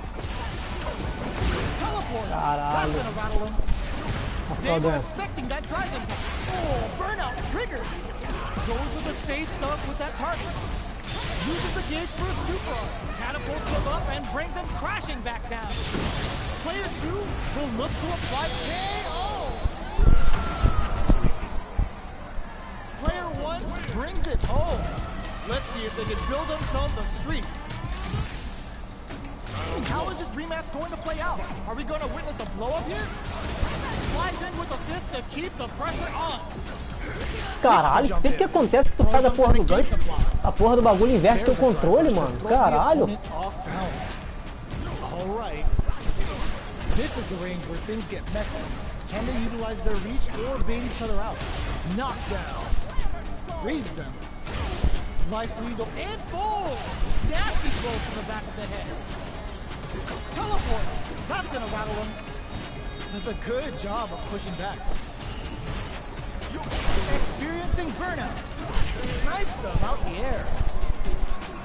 Teleport. That's gonna rattle him. They were expecting that drive impact. Oh, burnout triggered. Goes with the safe stuff with that target. Uses the gauge for a super art. Catapults him up and brings him crashing back down. Player 2 will look to apply KO. Player 1 brings it home. Let's see if they can build themselves a streak. How is this rematch going to play out? Are we going to witness a blow-up here? Flies in with a fist to keep the pressure on. Caralho, o que acontece que tu faz a porra do gancho? A porra do bagulho inverte teu controle, mano. Caralho. Alright. This is the range where things get messy. Can they utilize their reach or bait each other out? Knockdown. Reads them. Life lead and fold. Nasty blow from the back of the head. Teleport. That's gonna rattle him. Does a good job of pushing back. Experiencing burnout. Snipes him out the air.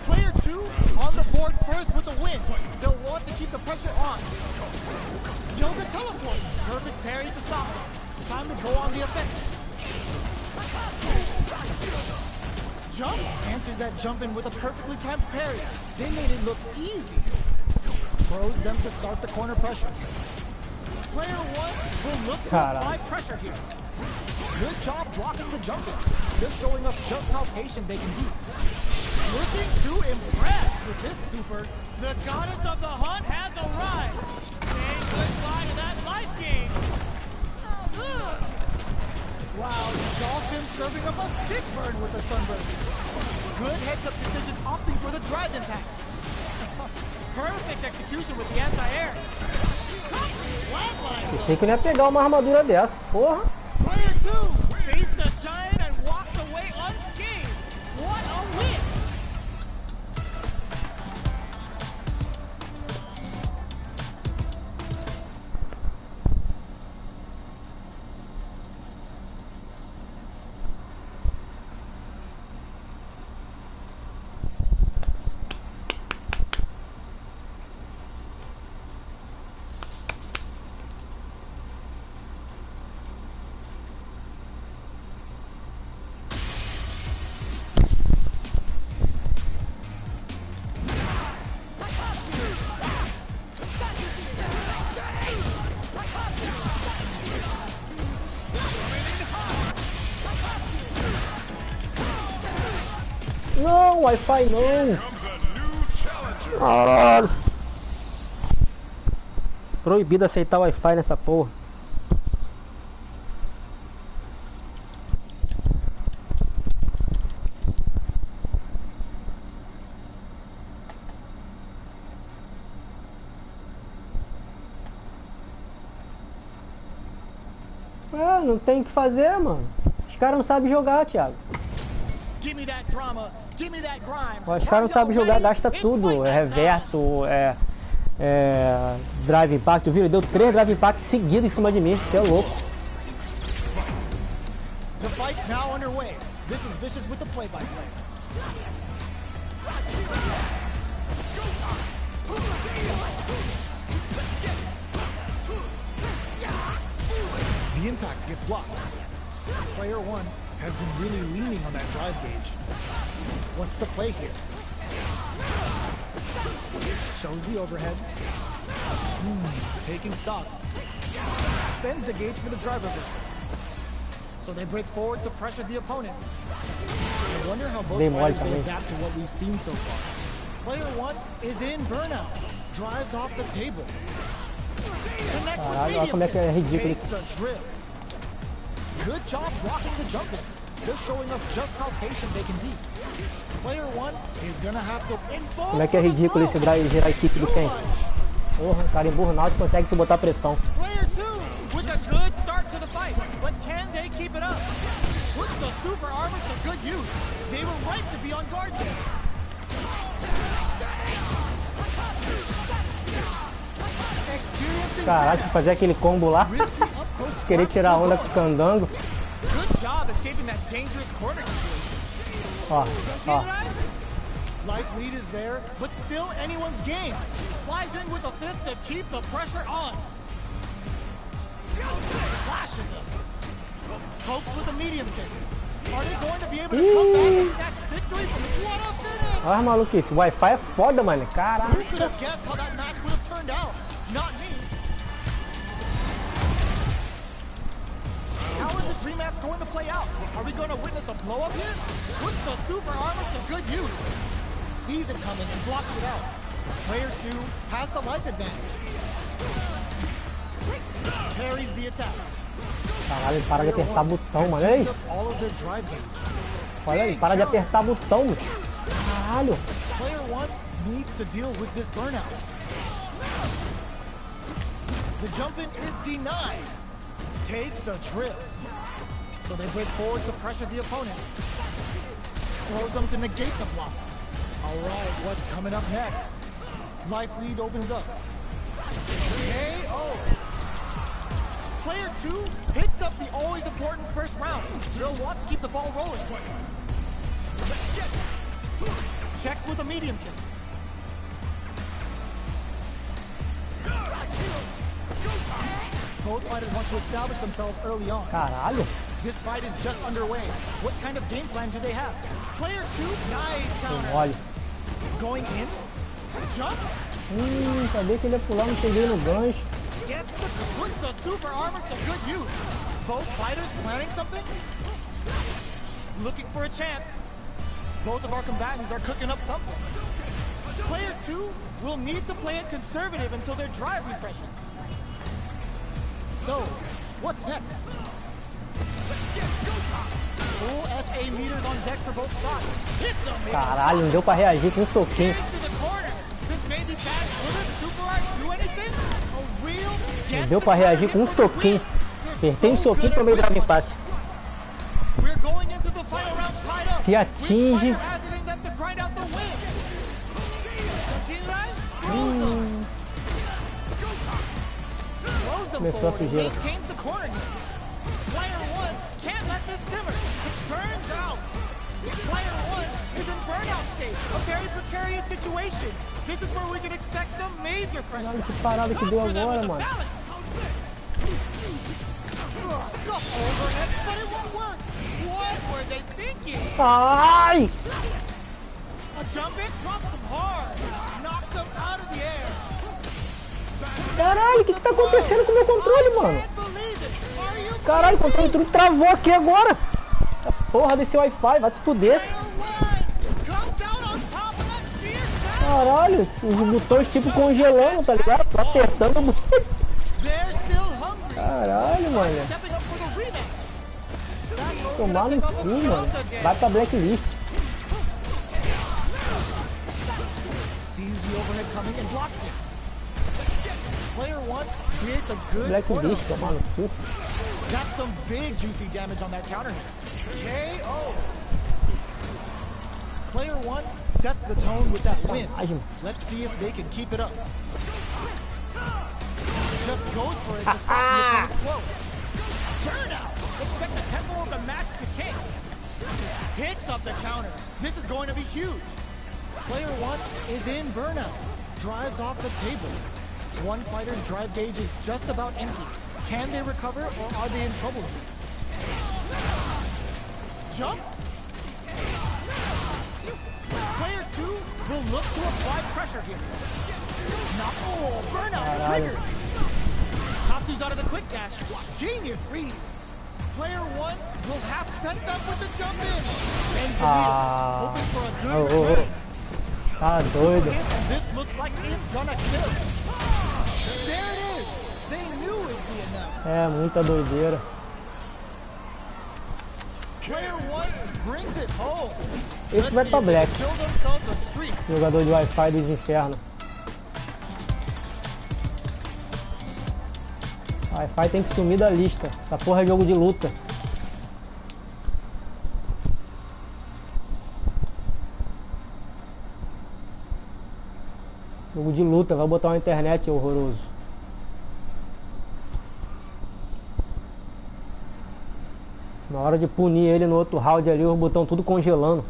Player 2 on the board first with the win. They'll want to keep the pressure on. Yoga teleport. Perfect parry to stop them. Time to go on the offensive. Jump answers that jump in with a perfectly timed parry. They made it look easy. Throws them to start the corner pressure. Player 1 will look to apply pressure here. Good job blocking the jump in. They're showing us just how patient they can be. Looking to impress with this super. The goddess of the hunt has arrived. Say goodbye to that life gain. Wow, Dolphin serving up a sick burn with the sunburn. Good heads-up decisions opting for the drive impact. Perfect execution with the anti-air. Pensei que eu ia pegar uma armadura dessa, porra. Player 2 faced the giant and walks away unscathed. What a win! Não, Wi-Fi não. Caralho. Proibido aceitar Wi-Fi nessa porra. Não tem o que fazer, mano. Os caras não sabem jogar, Thiago. Os caras não sabem jogar, gasta tudo. É reverso, drive impact. Viu? Ele deu 3 drive impact seguidos em cima de mim. Você é louco. The fight's now underway. This is Vicious with the play-by-play. The impact gets blocked. Player 1 has been really leaning on that drive gauge. What's the play here? Shows the overhead. Taking stock. Spends the gauge for the drive reversal. So they break forward to pressure the opponent. I wonder how both fighters will adapt to what we've seen so far. Player 1 is in burnout. Drives off the table. Caralho, olha como é que é ridículo isso. Good job blocking the jump in. They're showing us just how patient they can be. Player 1 is gonna have to enfold. Como é que é ridículo esse gerar equipe do Ken? Porra, cara em burnout consegue te botar pressão. Player 2 with a good start to the fight, but can they keep it up? Puts the super armor to good use. They were right to be on guard there. Caraca, fazer aquele combo lá. Querer tirar a onda com o candango. Ó, ó. Life lead is there, but still anyone's game. Flies in with a fist to keep the pressure on. Flashes him. Pokes with a medium kick. Are they going to be able to come back and snatch victory from what a finish? Olha, maluquice, o Wi-Fi é foda, mano. Caraca. Who could have guessed how that match would have turned out? Not me. How is this rematch going to play out? Are we going to witness a blow up here? Puts the super armor to good use. Sees it coming and blocks it out. Player 2 has the life advantage. Parries the attack. Caralho, para de apertar botão, mano. Ei! All of their drive gauge. Olha aí, para de apertar botão. Caralho. Player 1 needs to deal with this burnout. The jump-in is denied. Takes a trip. So they break forward to pressure the opponent. Throws them to negate the block. Alright, what's coming up next? Life lead opens up. KO! Player 2 picks up the always important first round. They'll want to keep the ball rolling. Checks with a medium kick. Both fighters want to establish themselves early on. Caralho. This fight is just underway. What kind of game plan do they have? Player 2, nice counter. Olha. Going in, jump, Sabia que ele ia pular, não peguei no gancho. puts the super armor to good use. Both fighters planning something? Looking for a chance. Both of our combatants are cooking up something. Player 2 will need to play it conservative until their drive refreshes. So, what's next? Full SA meters on deck for both sides. Hits them. Caralho, não deu pra reagir com um soquinho. Into the corner. This may be bad. Will this super art do anything? A real Não deu pra reagir com um soquinho. Apertei um soquinho pra meio do empate. We're going into the final round tied up. Se atinge. Which fighter has it in them to grind out the win? Shinrai throws them Começou a forward and sujeira. maintains the corner here. Player 1 can't let this simmer. It burns out. Player 1 is in burnout state. A very precarious situation. This is where we can expect some major pressure. Olha que parada que deu agora, mano. Scuff overhead, but it won't work. What were they thinking? Ai! A jump in drops them hard. Knocked them out of the air. Caralho, o que tá acontecendo com o meu controle, mano? Can't believe it. Are you Caralho, o controle tudo travou aqui agora. A porra desse Wi-Fi, vai se fuder. comes out on top of that fierce battle? Caralho, os botões tipo congelando, tá ligado? Tô apertando o botão. They're still hungry. Caralho, mano. Stepping up for the rematch. Tomar no cu, mano. Vai pra blacklist. Sees the overhead coming and blocks it. Player 1 creates a good Blacklist, tomar no cu. Got some big juicy damage on that counter hit. KO. Player 1 sets the tone with that win. Let's see if they can keep it up. Just goes for it to stop the opponent's flow. Burnout. Expect the tempo of the match to change. Hits up the counter. This is going to be huge. Player 1 is in burnout. Drives off the table. One fighter's drive gauge is just about empty. Can they recover or are they in trouble? Jumps. Player 2 will look to apply pressure here. Not burnout triggered. Tatsu's out of the quick dash. Genius read. Player 1 will have set up with the jump in. And hoping for a good return. Tá doido. This looks like it's gonna kill. There it is. They knew it'd be enough. É, muita doideira. Player 1 brings it home. Esse vai pra black. Build themselves a streak. Jogador de Wi-Fi dos infernos. Wi-Fi tem que sumir da lista. Essa porra é jogo de luta. Jogo de luta, vai botar uma internet horroroso. Na hora de punir ele no outro round ali, o botão tudo congelando.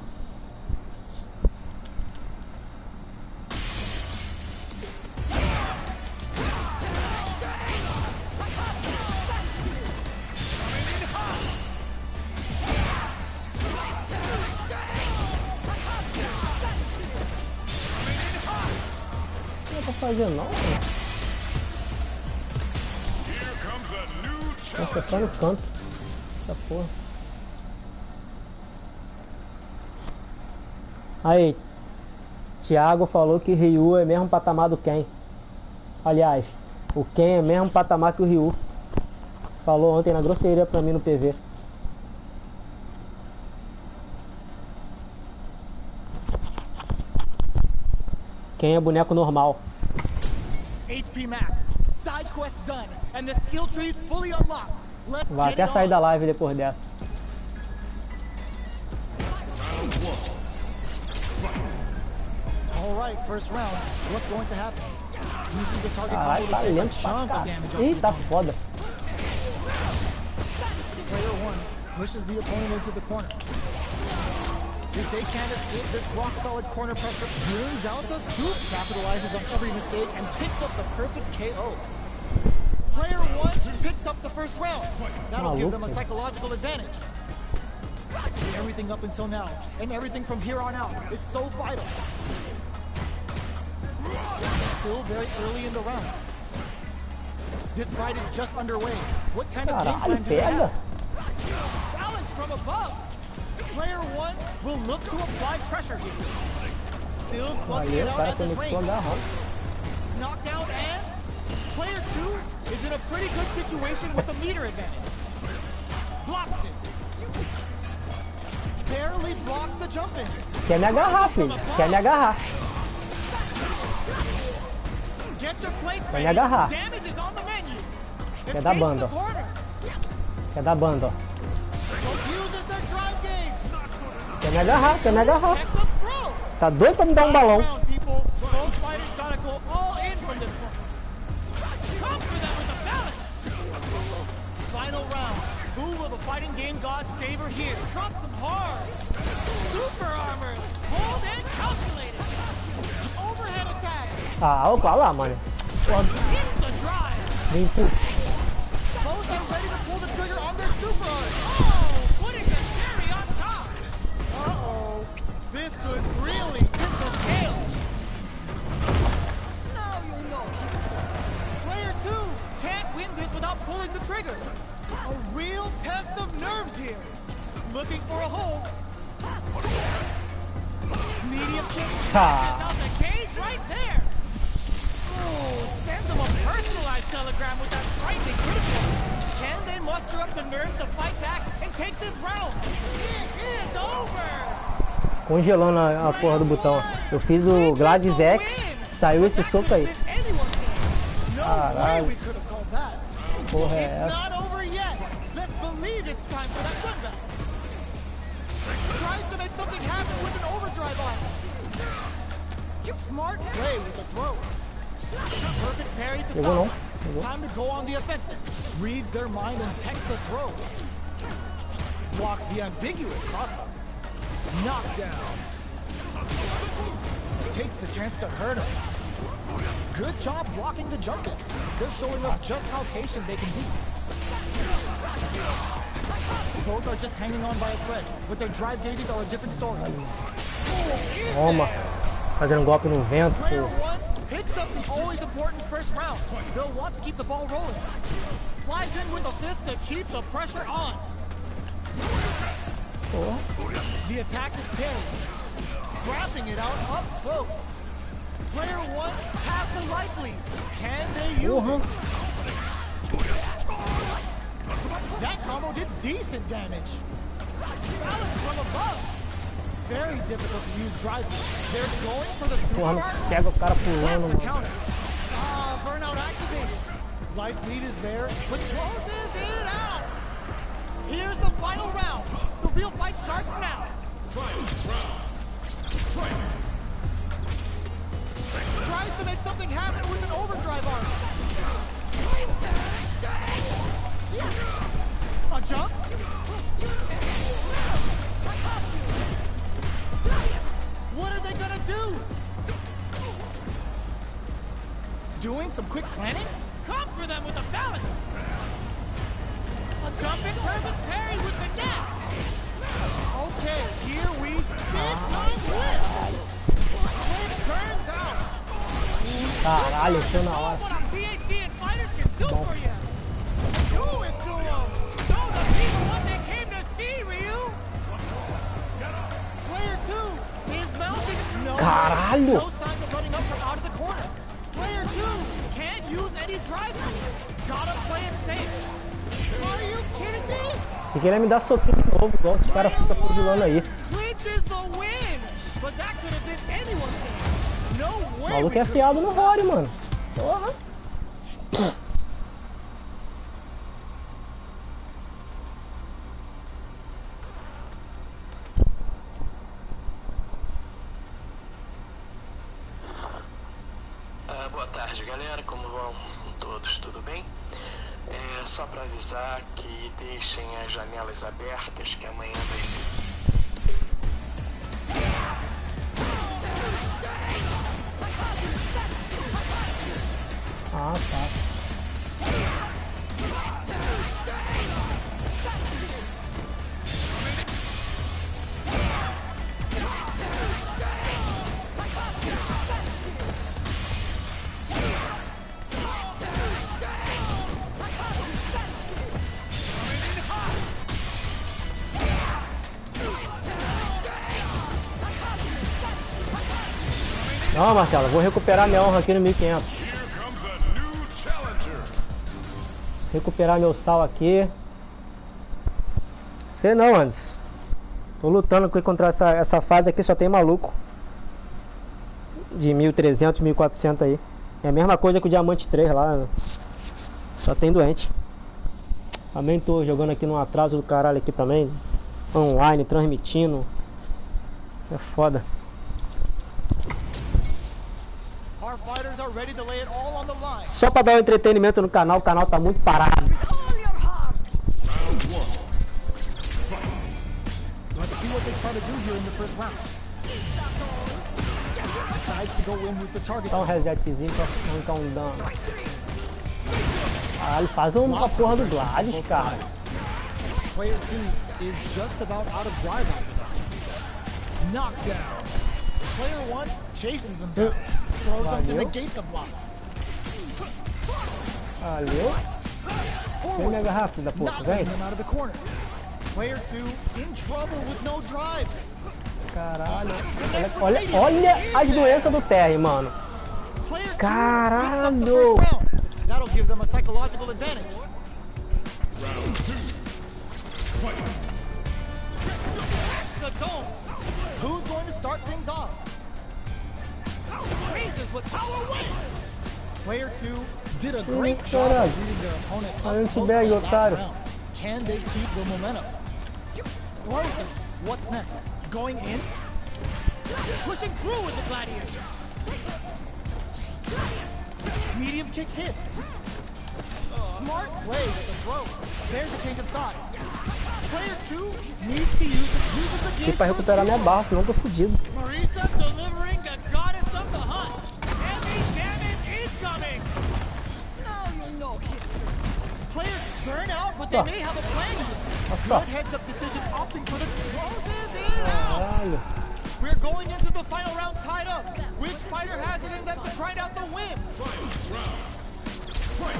Não tá fazendo não, cara. Nossa, só no canto. Essa porra. Aí, Thiago falou que Ryu é mesmo patamar do Ken. Aliás, o Ken é mesmo patamar que o Ryu. Falou ontem na grosseria pra mim no PV. Quem é boneco normal? HP maxed, side quest done, and the skill trees fully unlocked. Let's Vai get até it sair on. da live depois dessa. All right, first round. What's going to happen? Using the target Caralho, combo tá to take a lento pra chunk of cá. damage off Ih, the tá opponent. foda. Player 1 pushes the opponent into the corner. If they can't escape this rock-solid corner pressure, brings out the soup, capitalizes on every mistake, and picks up the perfect KO. Player 1 picks up the first round. That'll give them a psychological advantage. Everything up until now, and everything from here on out, is so vital. Still very early in the round. This fight is just underway. What kind of game Caralho, plan do they pega. have? Balance from above. Player 1 will look to apply pressure here. Still slugging Valeu, it o out cara at this conectou range. agarrão. Knockdown and player 2 is in a pretty good situation with a meter advantage. Blocks it. Barely blocks the jump in. Quer me agarrar, filho. Quer me agarrar. Get your plates Quer me ready. agarrar. Damage is on the menu. Quer dar Escape banda, the ó. corner. Quer dar banda, ó. Uses their drive gauge. Quer me agarrar, quer me agarrar. Check the throw. Tá doido pra me dar um balão. Last round, people. Both fighters gotta go all in from this one. Come for them with the balance. Final round. Who will the fighting game gods favor here? Drops them hard. Super armor. Hold and calculated. Overhead attack. Ah, olha lá, mano. Hit the drive. Vem tu. Both are ready to pull the trigger on their super arm. Oh, putting the cherry on top. Uh-oh. This could really tip the scale. Now you know. Player 2 can't win this without pulling the trigger. A real test of nerves here. Looking for a hold. Medium kick. Ah. Out the cage right there. Oh, sends them a personalized telegram with that frightening critical. Can they muster up the nerve to fight back and take this round? It is over. Congelando a porra do botão. Eu fiz o Gladys X. Saiu esse soco aí. Caralho. Porra é essa? Not over yet. Let's believe it's time for that run back. Tries to make something happen with an overdrive on. Smart play with the throw. Perfect parry to Pegou não. stop. Pegou. Time to go on the offensive. Reads their mind and takes the throw. Blocks the ambiguous crossover. Knockdown. Takes the chance to hurt him. Good job blocking the jump in. They're showing us just how patient they can be. Both are just hanging on by a thread, but their drive gauges are a different story. Toma. Fazendo golpe no vento, Player porra. 1 picks up the always important first round. They'll want to keep the ball rolling. Flies in with a fist to keep the pressure on. Porra. The attack is parried. Scrapping it out up close. Player 1 has the life lead. Can they use Porra. it? That combo did decent damage. Balance from above. Very difficult to use drive. They're going for the Porra, super não pega o cara pulando, That's a mano. counter. Burnout activated. Life lead is there, but closes it out. Here's the final round. The real fight starts now. Final round. Fight. Tries to make something happen with an overdrive arm. A jump? What are they gonna do? Doing some quick planning? Come for them with a balance! A jumping perfect parry with the net! Okay, here we big time win! It turns out! Caralho, encheu na hora. What a PhD in fighters can do for you! Do it to them! Show the people what they came to see, Ryu! Player 2 is mounting. No, Caralho! no signs of running up from out of the corner. Player 2 can't use any drive moves. Gotta play it safe. Se querer me dar soquinho de novo, igual os caras ficam fuzilando aí. O maluco é afiado no Rory, mano. Porra. Boa tarde, galera. Como vão todos? Tudo bem? Só para avisar que deixem as janelas abertas, que amanhã vai ser. Ah, tá. Não, Marcelo, vou recuperar minha honra aqui no 1500. Recuperar meu sal aqui. Sei não, Anderson. Tô lutando contra essa fase aqui, só tem maluco. De 1300, 1400 aí. É a mesma coisa que o Diamante 3 lá. Só tem doente. Também tô jogando aqui num atraso do caralho aqui também. Online, transmitindo. É foda. Só pra dar um entretenimento no canal, o canal tá muito parado. Dá um resetzinho pra arrancar um dano. Caralho, faz uma porra do Gladys, cara. Player 2 is just about out of drive after that. Knockdown. Player 1 chases them down. Throws them to negate the block. Valeu. Vem mega rápido da porra, vem. Player 2 in trouble with no drive. Caralho. Olha as doenças do Terry, mano. Caralho. That'll give them a psychological advantage. Round 2. Fight. The dome. Who's going to start things off? Raises with power win. Player 2 did a great job of reading their opponent up close to the last round. Can they keep the momentum? Closing. What's next? Going in? Pushing through with the gladiator. Medium kick hits. Smart play with the throw. There's a change of sides. Player 2 needs to use the Aqui pra recuperar minha barra, senão tô fudido. Marisa delivering the goddess of the hunt. Heavy damage incoming. Now you know history. Players burn out, but they may have a plan here. Good heads up decision opting for the closes in out. We're going into the final round tied up. Which fighter has it in them to grind out the win? Final round. Fight.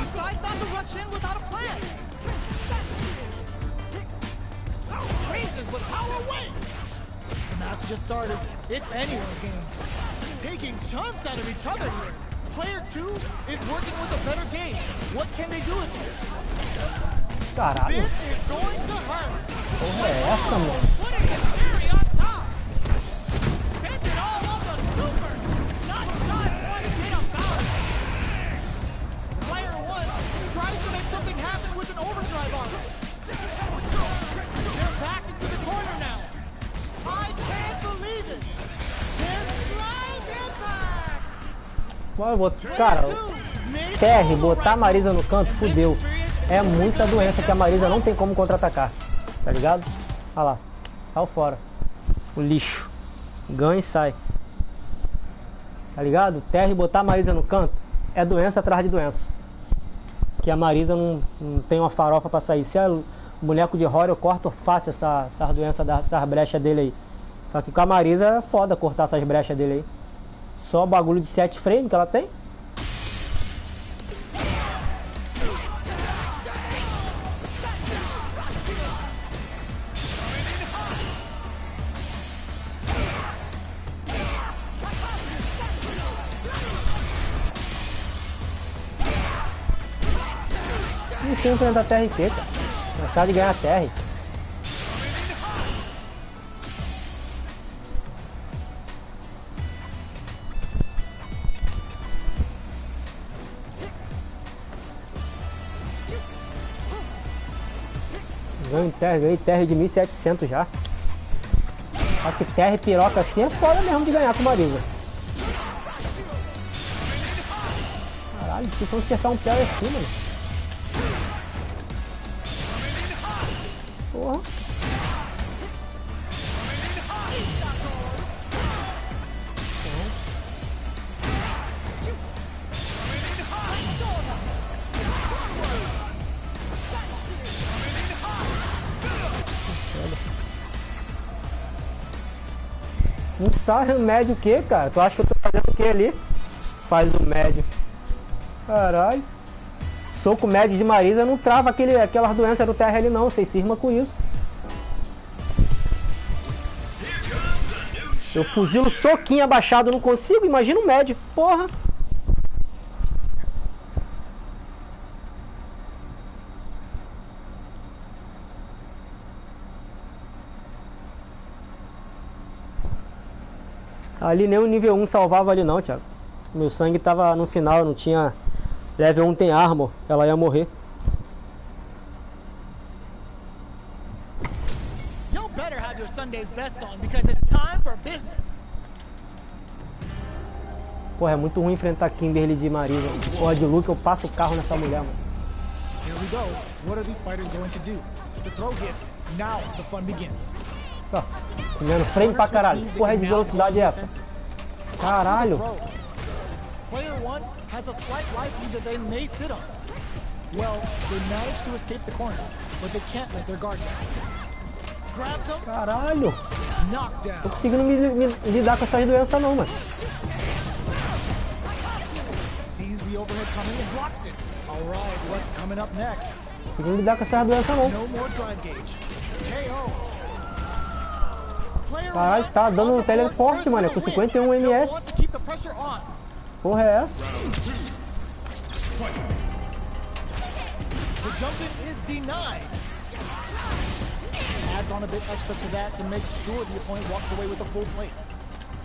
Decides not to rush in without a plan. Raises with power win. The match just started. It's anyone's game. Taking chunks out of each other here. Player 2 is working with a better game. What can they do with it? Caralho. This is going to hurt. Porra é essa, mano? Putting the cherry on top. Spends it all on the super. Not shy of one hit of power. Player 1 tries to make something happen with an overdrive on it. They're back into the corner now. I can't believe it. There's live impact. Cara, Terry, botar a Marisa no canto, fudeu. É muita doença que a Marisa não tem como contra-atacar. Tá ligado? Olha lá. Saiu fora. O lixo. Ganha e sai. Tá ligado? Terry, botar a Marisa no canto é doença atrás de doença. Que a Marisa não tem uma farofa pra sair. Se é o boneco de horror, eu corto fácil essas doenças, essas brechas dele aí. Só que com a Marisa é foda cortar essas brechas dele aí. Só bagulho de 7 frames que ela tem. Não tem enfrentar TRT, cara. Cansado de ganhar TR. Ganhei TR de 1700 já. Só que TR piroca assim é foda mesmo de ganhar com Marisa. Caralho, precisam acertar um pé aqui, mano. Porra. Não sabe o médio o que, cara? Tu acha que eu tô fazendo o que ali? Faz o médio. Caralho. Soco médio de Marisa não trava aquelas doenças do TR ali não. Vocês cismam com isso. Eu fuzilo soquinho abaixado, não consigo. Imagina o médio. Porra. Ali nem o nível 1 salvava ali não, Thiago. Meu sangue tava no final, não tinha... Level 1 tem armor, ela ia morrer. You better have your Sunday's best on because it's time for business. Porra, é muito ruim enfrentar Kimberly de Marisa. Porra, de Luke eu passo o carro nessa mulher, mano. Here we go. What are these fighters going to do? The throw hits. Now the fun begins. Só, comendo frame pra caralho. Que porra de velocidade é essa? Caralho. Player 1 has a slight likelihood that they may sit on. Well, they managed to escape the corner, but they can't let their guard down. Grabs him. Caralho. Knockdown. Tô conseguindo me lidar com essas doenças não, mano. Sees the overhead coming and blocks it. All right, what's coming up next? Tô conseguindo lidar com essas doenças não. No more drive gauge. KO. Caralho, tá dando tele forte, mano. É com 51 ms. Porra é essa? The jump in is denied. Adds on a bit extra to that to make sure the opponent walks away with a full plate.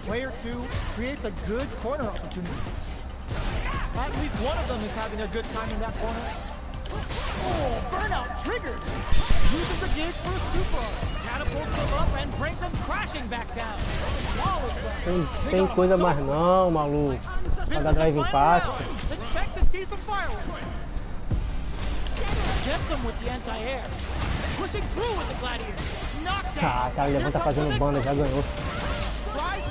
Player 2 creates a good corner opportunity. At least one of them is having a good time in that corner. Oh, burnout triggered. Uses the gauge for a super. Catapults them up and brings them crashing back down. Tem coisa mais não, maluco. Pra dar drive impact. Expect to see some fireworks. Gets them with the anti-air. Pushing through with the gladiator. Knockdown. Ah, cara, levanta fazendo banda, já ganhou.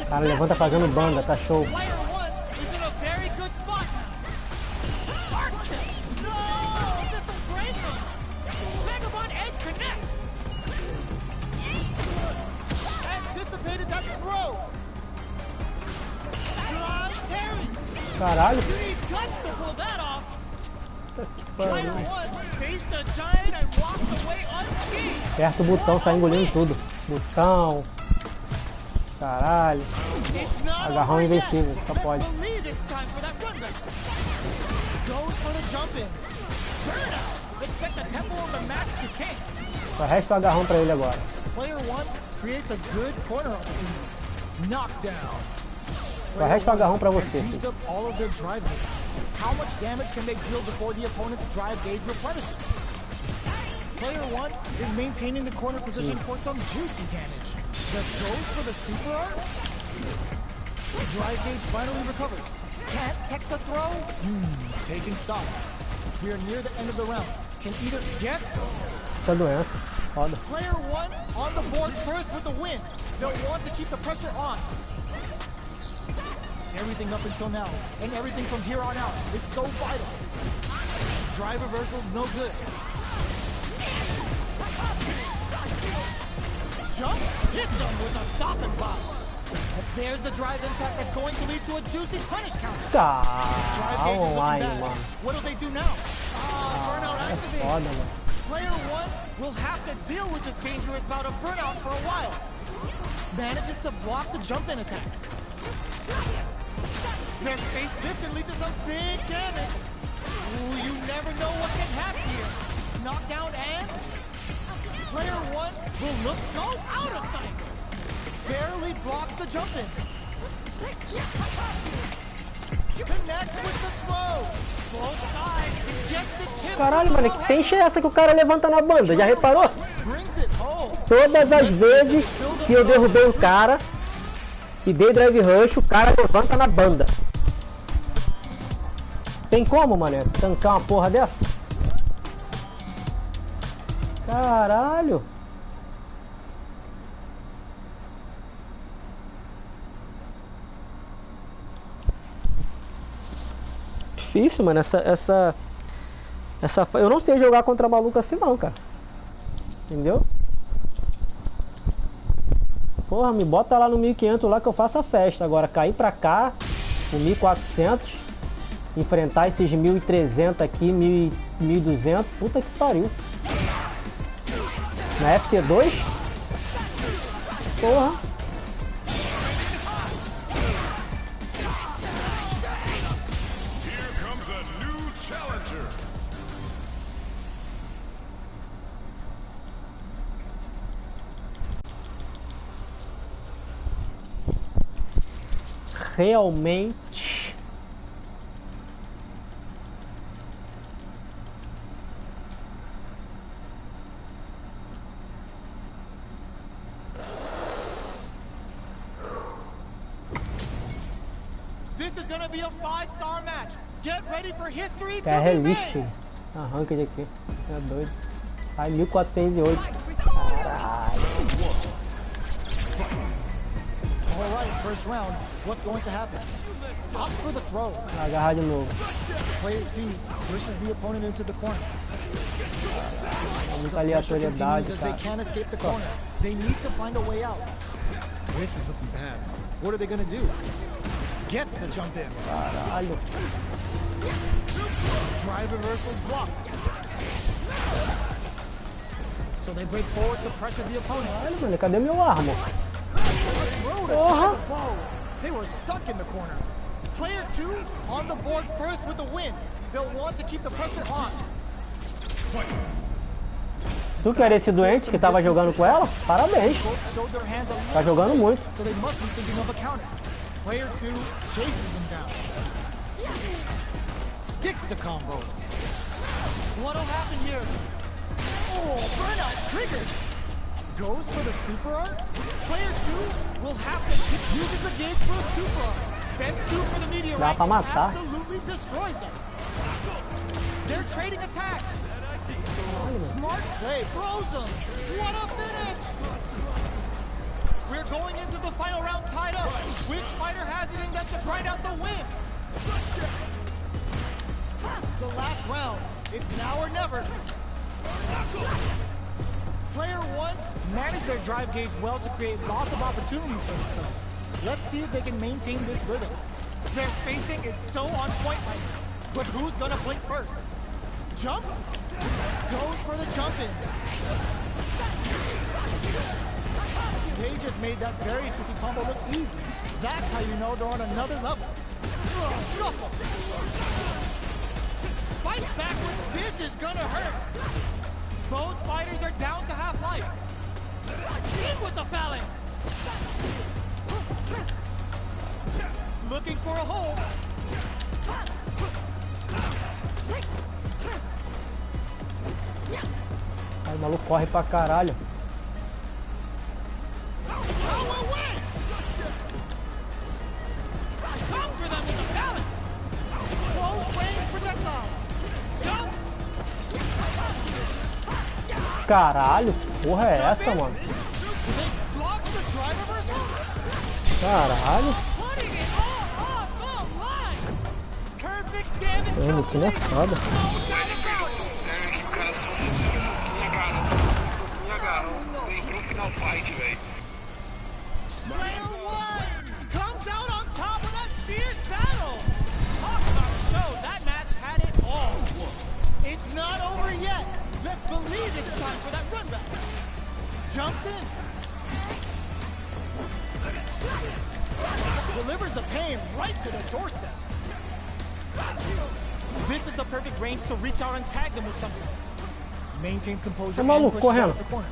Cara, levanta fazendo banda, tá show. Player 1 is in a very good spot now. Arcs him. No! This is great. Vagabond Edge connects. Anticipated that throw. Drive parry. Caralho. You need guts to pull that off. Player 1 faced a giant and walked away unscathed. Aperta o botão, sai engolindo tudo. Botão. Caralho. Agarrão invencível, só pode. Só resta o agarrão pra ele agora. Só resta o agarrão pra você. Filho. How much damage can they deal before the opponent's drive gauge replenishes? Player 1 is maintaining the corner position for some juicy damage. That goes for the super art. The drive gauge finally recovers. Can't tech the throw? Taking stock. We are near the end of the round. Can either get Essa doença, foda. Player 1 on the board first with the win. They'll want to keep the pressure on. Everything up until now, and everything from here on out, is so vital. Drive reversals, no good. Jump, hit them with a stop and block. But there's the drive impact that's going to lead to a juicy punish counter. Drive gauge is looking bad. What do they do now? Burnout activated. Foda, mano. Player 1 will have to deal with this dangerous bout of burnout for a while. Manages to block the jump-in attack. Their space lift can lead to some big damage. Ooh, you never know what can happen here. knockdown and player one will look so out of sight. Barely blocks the jump in. Connects with the throw. Both sides can get the tip. Caralho, mano, que peixe é essa que o cara levanta na banda? Já reparou? Brings it home. Todas as vezes que eu derrubei o cara e dei drive rush, o cara levanta na banda. Tem como, mané, tancar uma porra dessa? Caralho. Difícil, mano, essa eu não sei jogar contra maluco assim não, cara. Entendeu? Porra, me bota lá no 1500 lá que eu faço a festa. Agora cair pra cá, o 1400, enfrentar esses 1300 aqui, 1200, puta que pariu. Na FT2? Porra. Here comes a new challenger. Realmente. This is gonna be a 5-star match. Get ready for history to É be relixo. made. Arranca de aqui. É doido. Ai, 1408. Caralho. All right, first round. What's going to happen? Opts for the throw. Vai agarrar de novo. Player 2 pushes the opponent into the corner. Muita Pressure aleatoriedade, continues as they cara. can't escape the corner. They need to find a way out. This is looking bad. What are they gonna do? Gets the jump in. Caralho. Drive reversals blocked. So they break forward to pressure the opponent. Caralho, mano, cadê meu arma? Throw to tie the bow. They were stuck in the corner. Player 2 on the board first with the win. They'll want to keep the pressure on. Tu que era esse doente que tava jogando com ela? Parabéns. Both showed their hands a Tá little, jogando muito. so they must be thinking of a counter. Player 2 chases them down. Sticks the combo. What'll happen here? Oh, burnout triggered. Goes for the super art. Player 2 will have to use the gauge for a super art. Spends 2 for the meteorite. Dá pra matar. Absolutely destroys them. They're trading attacks. Smart play, throws them. What a finish! We're going into the final round tied up. Which fighter has it in them to grind out the win? The last round. It's now or never. Player 1 managed their drive gauge well to create lots of opportunities for themselves. Let's see if they can maintain this rhythm. Their spacing is so on point right now. But who's gonna blink first? Jumps? Goes for the jump in. They just made that very tricky combo look easy. That's how you know they're on another level. Scuffle. Fight backward. This is gonna hurt. Both fighters are down to half life. In with the phalanx. Looking for a hold. Aí o maluco corre pra caralho. Caralho, que porra é essa, mano? Caralho. Mano, que não é foda. Fight, velho. Player 1 comes out on top of that fierce battle. Talk about a show. That match had it all. It's not over yet. Let's believe it's time for that run back. Jumps in. Delivers the pain right to the doorstep. This is the perfect range to reach out and tag them with something. Maintains composure Tá and maluco, pushes correndo. out the corner.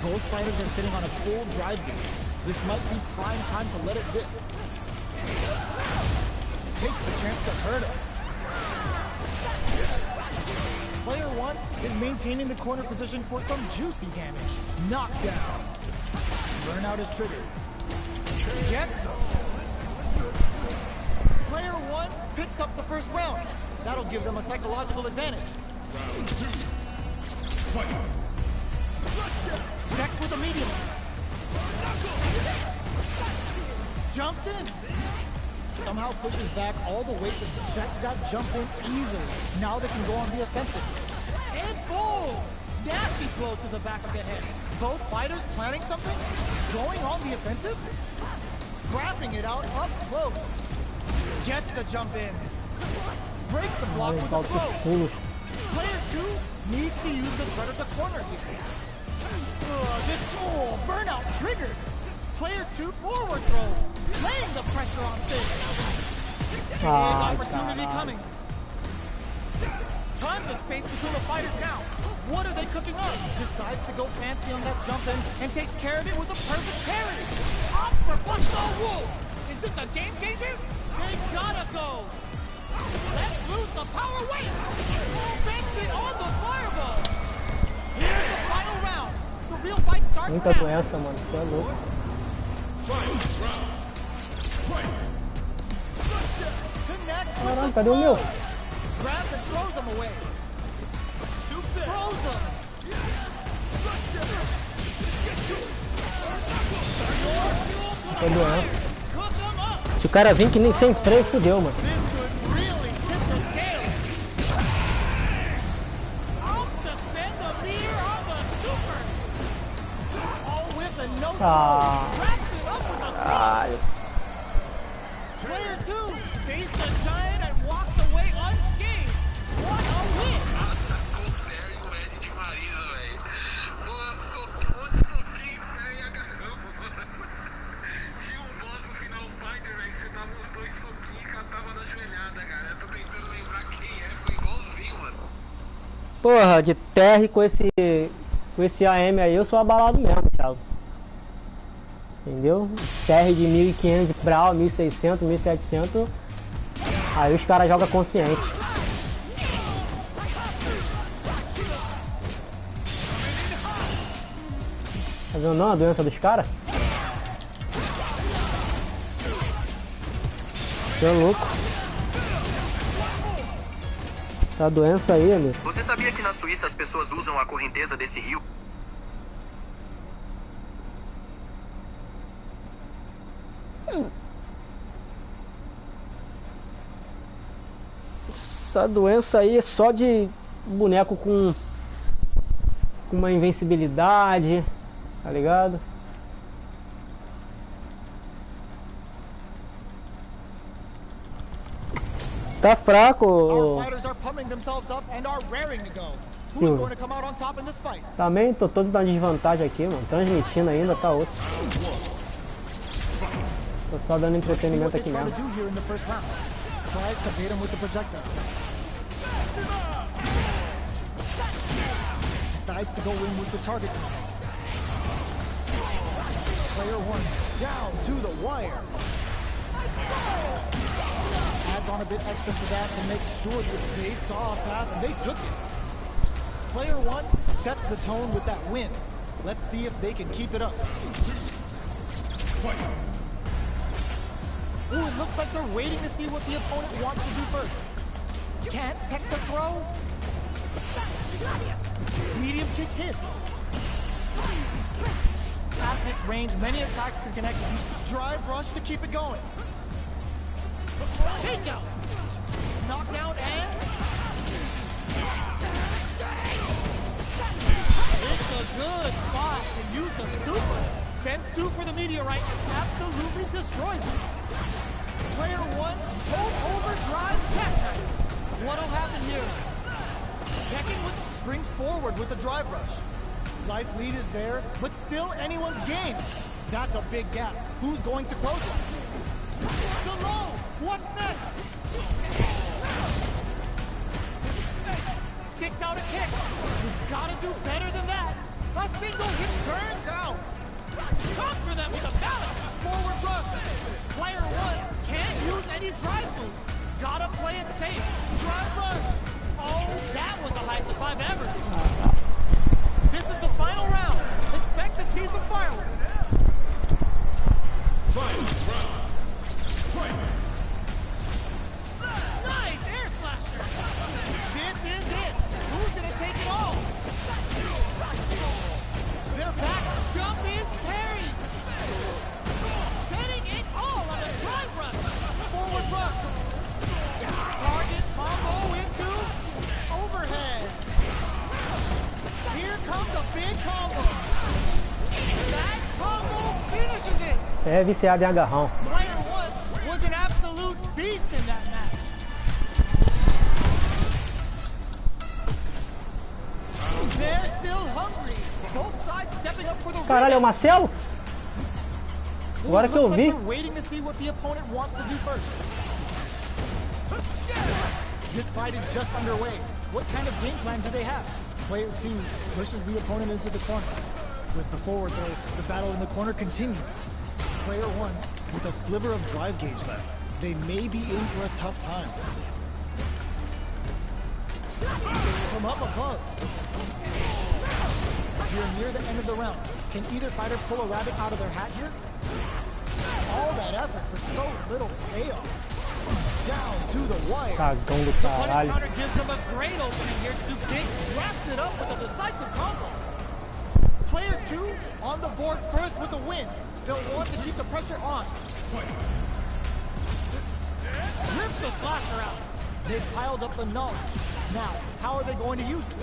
Both fighters are sitting on a full drive beat. This might be prime time to let it rip. Takes the chance to hurt him. Player 1 is maintaining the corner position for some juicy damage. Knockdown. Burnout is triggered. Gets him. Player 1 picks up the first round. That'll give them a psychological advantage. Round 2. Fight. Checks with a medium. Jumps in. Somehow pushes back all the weight, just checks that jump in easily. Now they can go on the offensive. And boom! Nasty blow to the back of the head. Both fighters planning something? Going on the offensive? Scrapping it out up close. Gets the jump in. Breaks the block with a throw. Player 2 needs to use the threat of the corner here. Burnout triggered. Player 2 forward throw. Laying the pressure on Finn. Big opportunity coming. Tons of space between the fighters now. What are they cooking up? Decides to go fancy on that jump in and takes care of it with a perfect parry. Up for Busto Wolf. Is this a game changer? They gotta go. Let's lose the power weight. Banks it on the fireball. Here's the final round. The real fight starts Muita now. doença, mano. Você é louco. Connects with Caralho, the cadê o meu? throw. Grabs and throws him away. Throws him. Tô doendo. Cook him up. Se o cara vir que nem sem freio, fudeu, mano. This could really tip the scale. I'll suspend the meter on the super. All with a no Ah. wraps it up with a Caralho. Player 2 faced the giant and walks away unscathed. What a win! Sério, o Ed de Marisa, velho. Pô, soltou de soquinho, velho, agarramos, mano. Tinha um boss no final fighter, velho, que você dava uns 2 soquinhos e catava na joelhada, cara. Eu tô tentando lembrar quem é, foi igualzinho, mano. Porra, de TR com esse AM aí, eu sou abalado mesmo, Thiago. Entendeu? TR de 1500 pra 1600, 1700. Aí os caras jogam consciente. Tá vendo não a doença dos caras? Você é louco. Essa doença aí, amigo. Você sabia que na Suíça as pessoas usam a correnteza desse rio? Essa doença aí é só de boneco com uma invencibilidade, tá ligado? Tá fraco. Our fighters are pumping themselves up and are raring to go. Who's Sim. going to come out on top in this fight? Também tô todo na desvantagem aqui, mano. Transmitindo ainda, tá osso. Tô só dando See entretenimento what aqui they try to mesmo. do here in the first round. Tries to bait him with the projectile. Decides to go in with the target combo. Player 1 down to the wire. Adds on a bit extra for that to make sure that they saw a path and they took it. Player 1 sets the tone with that win. Let's see if they can keep it up. Ooh, it looks like they're waiting to see what the opponent wants to do first. Can't tech the throw. Medium kick hits. At this range, many attacks can connect. Use the drive rush to keep it going. Takeout. Knockdown and... It's a good spot to use the super. Spends 2 for the meteorite and absolutely destroys it. Player 1, hold overdrive check. What'll happen here? Checking with springs forward with the drive rush. Life lead is there, but still anyone's game. That's a big gap. Who's going to close it? The low. What's next? Sticks out a kick. With Gotta do better than that. A single hit burns out. Come for them with a balance. Forward rush. Player 1 can't use any drive moves. Gotta play it safe. Drive rush. Oh, that was the highest I've ever seen. This is the final round. Expect to see some fireworks. Final round. Fight! Nice air slasher. This is it. Who's gonna take it all? Their back jump is parry. Betting it all on the drive rush. Forward rush. Target combo into overhead. Here comes a big combo. That combo finishes it. Você é viciado em agarrão. Player 1 was an absolute beast in that match. They're still hungry. Both sides stepping up for the Caralho, é o Marcelo? Agora que eu Looks like vi. they're waiting to see what the opponent wants to do first. This fight is just underway. What kind of game plan do they have? Player 2 pushes the opponent into the corner. With the forward throw, the battle in the corner continues. Player 1 with a sliver of drive gauge left. They may be in for a tough time. From up above. We're near the end of the round. Can either fighter pull a rabbit out of their hat here? All that effort for so little payoff. Down to the wire. Cagão do Punish caralho. counter gives them a great opening here to do big, wraps it up with a decisive combo. Player 2 on the board first with the win. They'll want to keep the pressure on. Rips the slasher out. They've piled up the knowledge. Now, how are they going to use it?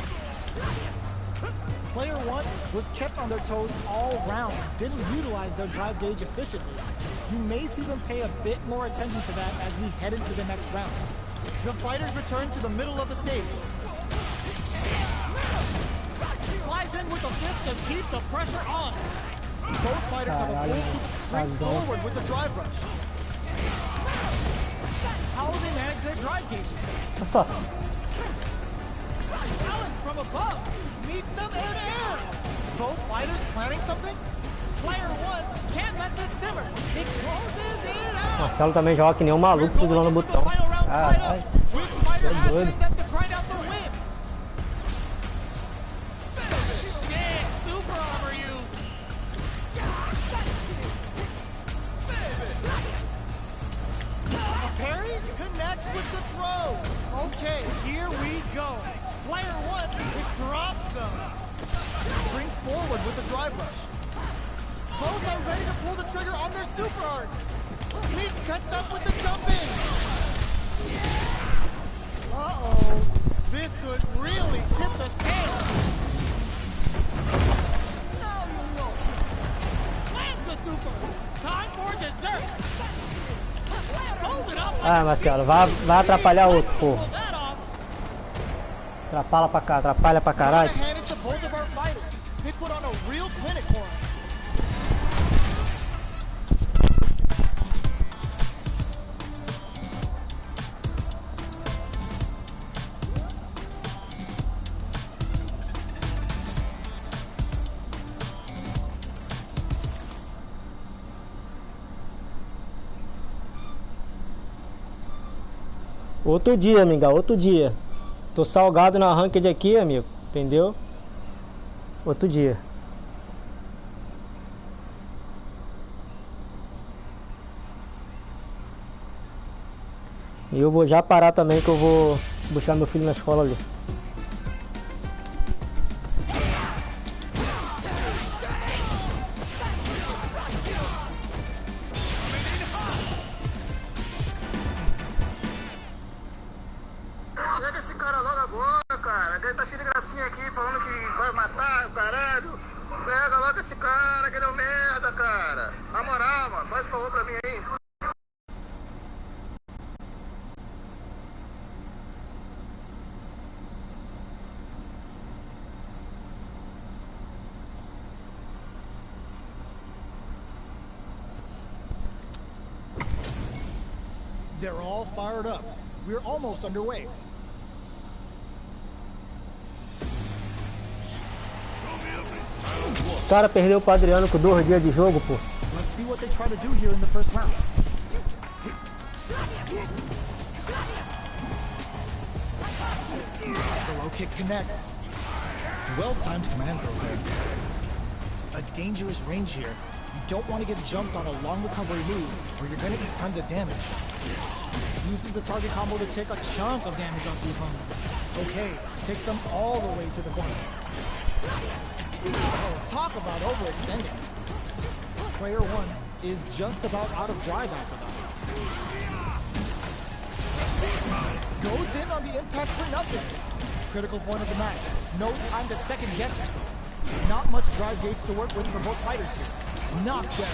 Player 1 was kept on their toes all round, didn't utilize their drive gauge efficiently. You may see them pay a bit more attention to that as we head into the next round. The fighters return to the middle of the stage. Flies in with a fist to keep the pressure on. Both fighters have a full kick, springs forward with the drive rush. How will they manage their drive gauge? Olha só. Challenge from above. Meets them air to air. Both fighters planning something? Player 1 can't let this simmer. It closes it out. Marcelo também joga que nem um maluco fuzilando o botão. Caralho. Which fighter É has doido. them to grind out the win? Big super armor use. A parry connects with the throw. Okay, here we go. Player 1, it drops them. Springs forward with the drive rush. Both are ready to pull the trigger on their super art. He sets up with the jumping. Uh-oh. This could really tip the scale. Now you know. Lands the super. Time for dessert. Hold it up. Ah, Marcelo, vai atrapalhar outro, porra. Pull that off. Atrapalha pra caralho. Gotta hand it to both of our fighters. They put on a real clinic for us. Outro dia, amiga, outro dia. Tô salgado na ranked aqui, amigo. Entendeu? Outro dia. E eu vou já parar também, que eu vou buscar meu filho na escola ali. Pega esse cara logo agora, cara. Que ele tá cheio de gracinha aqui, falando que vai matar o caralho. Pega logo esse cara, que ele é um merda, cara. Na moral, mano, faz favor pra mim aí. They're all fired up. We're almost underway. cara perdeu pro Adriano com 2 dias de jogo, pô. Let's see what they try to do here in the first round. The low kick connects. Well-timed command throw there. A dangerous range here. You don't want to get jumped on a long recovery move, or you're going to eat tons of damage. Uses the target combo to take a chunk of damage off the opponent. Okay, takes them all the way to the corner. Oh, talk about overextending. Player 1 is just about out of drive after that. Goes in on the impact for nothing. Critical point of the match. No time to second guess yourself. Not much drive gauge to work with for both fighters here. Knockdown.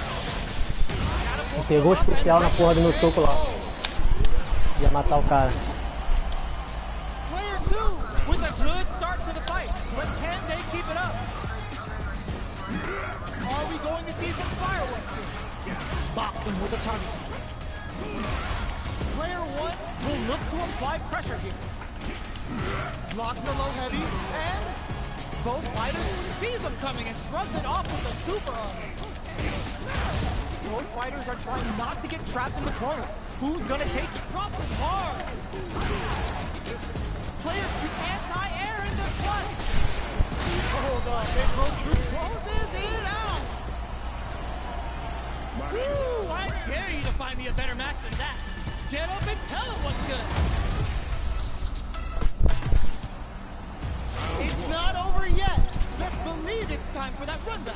Pegou o especial na porra do meu soco lá. Ia matar o cara. Player 2 with a good start to the fight, but can they keep it up? Are we going to see some fireworks here? Boxing with a target. Player 1 will look to apply pressure here. Blocks the low heavy, and both fighters sees him coming and shrugs it off with a super arm. Both fighters are trying not to get trapped in the corner. Who's gonna take it? Drops it hard. Player 2 anti-air in this one. Hold on, they broke through, closes it out. Woo, I dare you to find me a better match than that. Get up and tell him what's good. It's not over yet. Best believe it's time for that run back.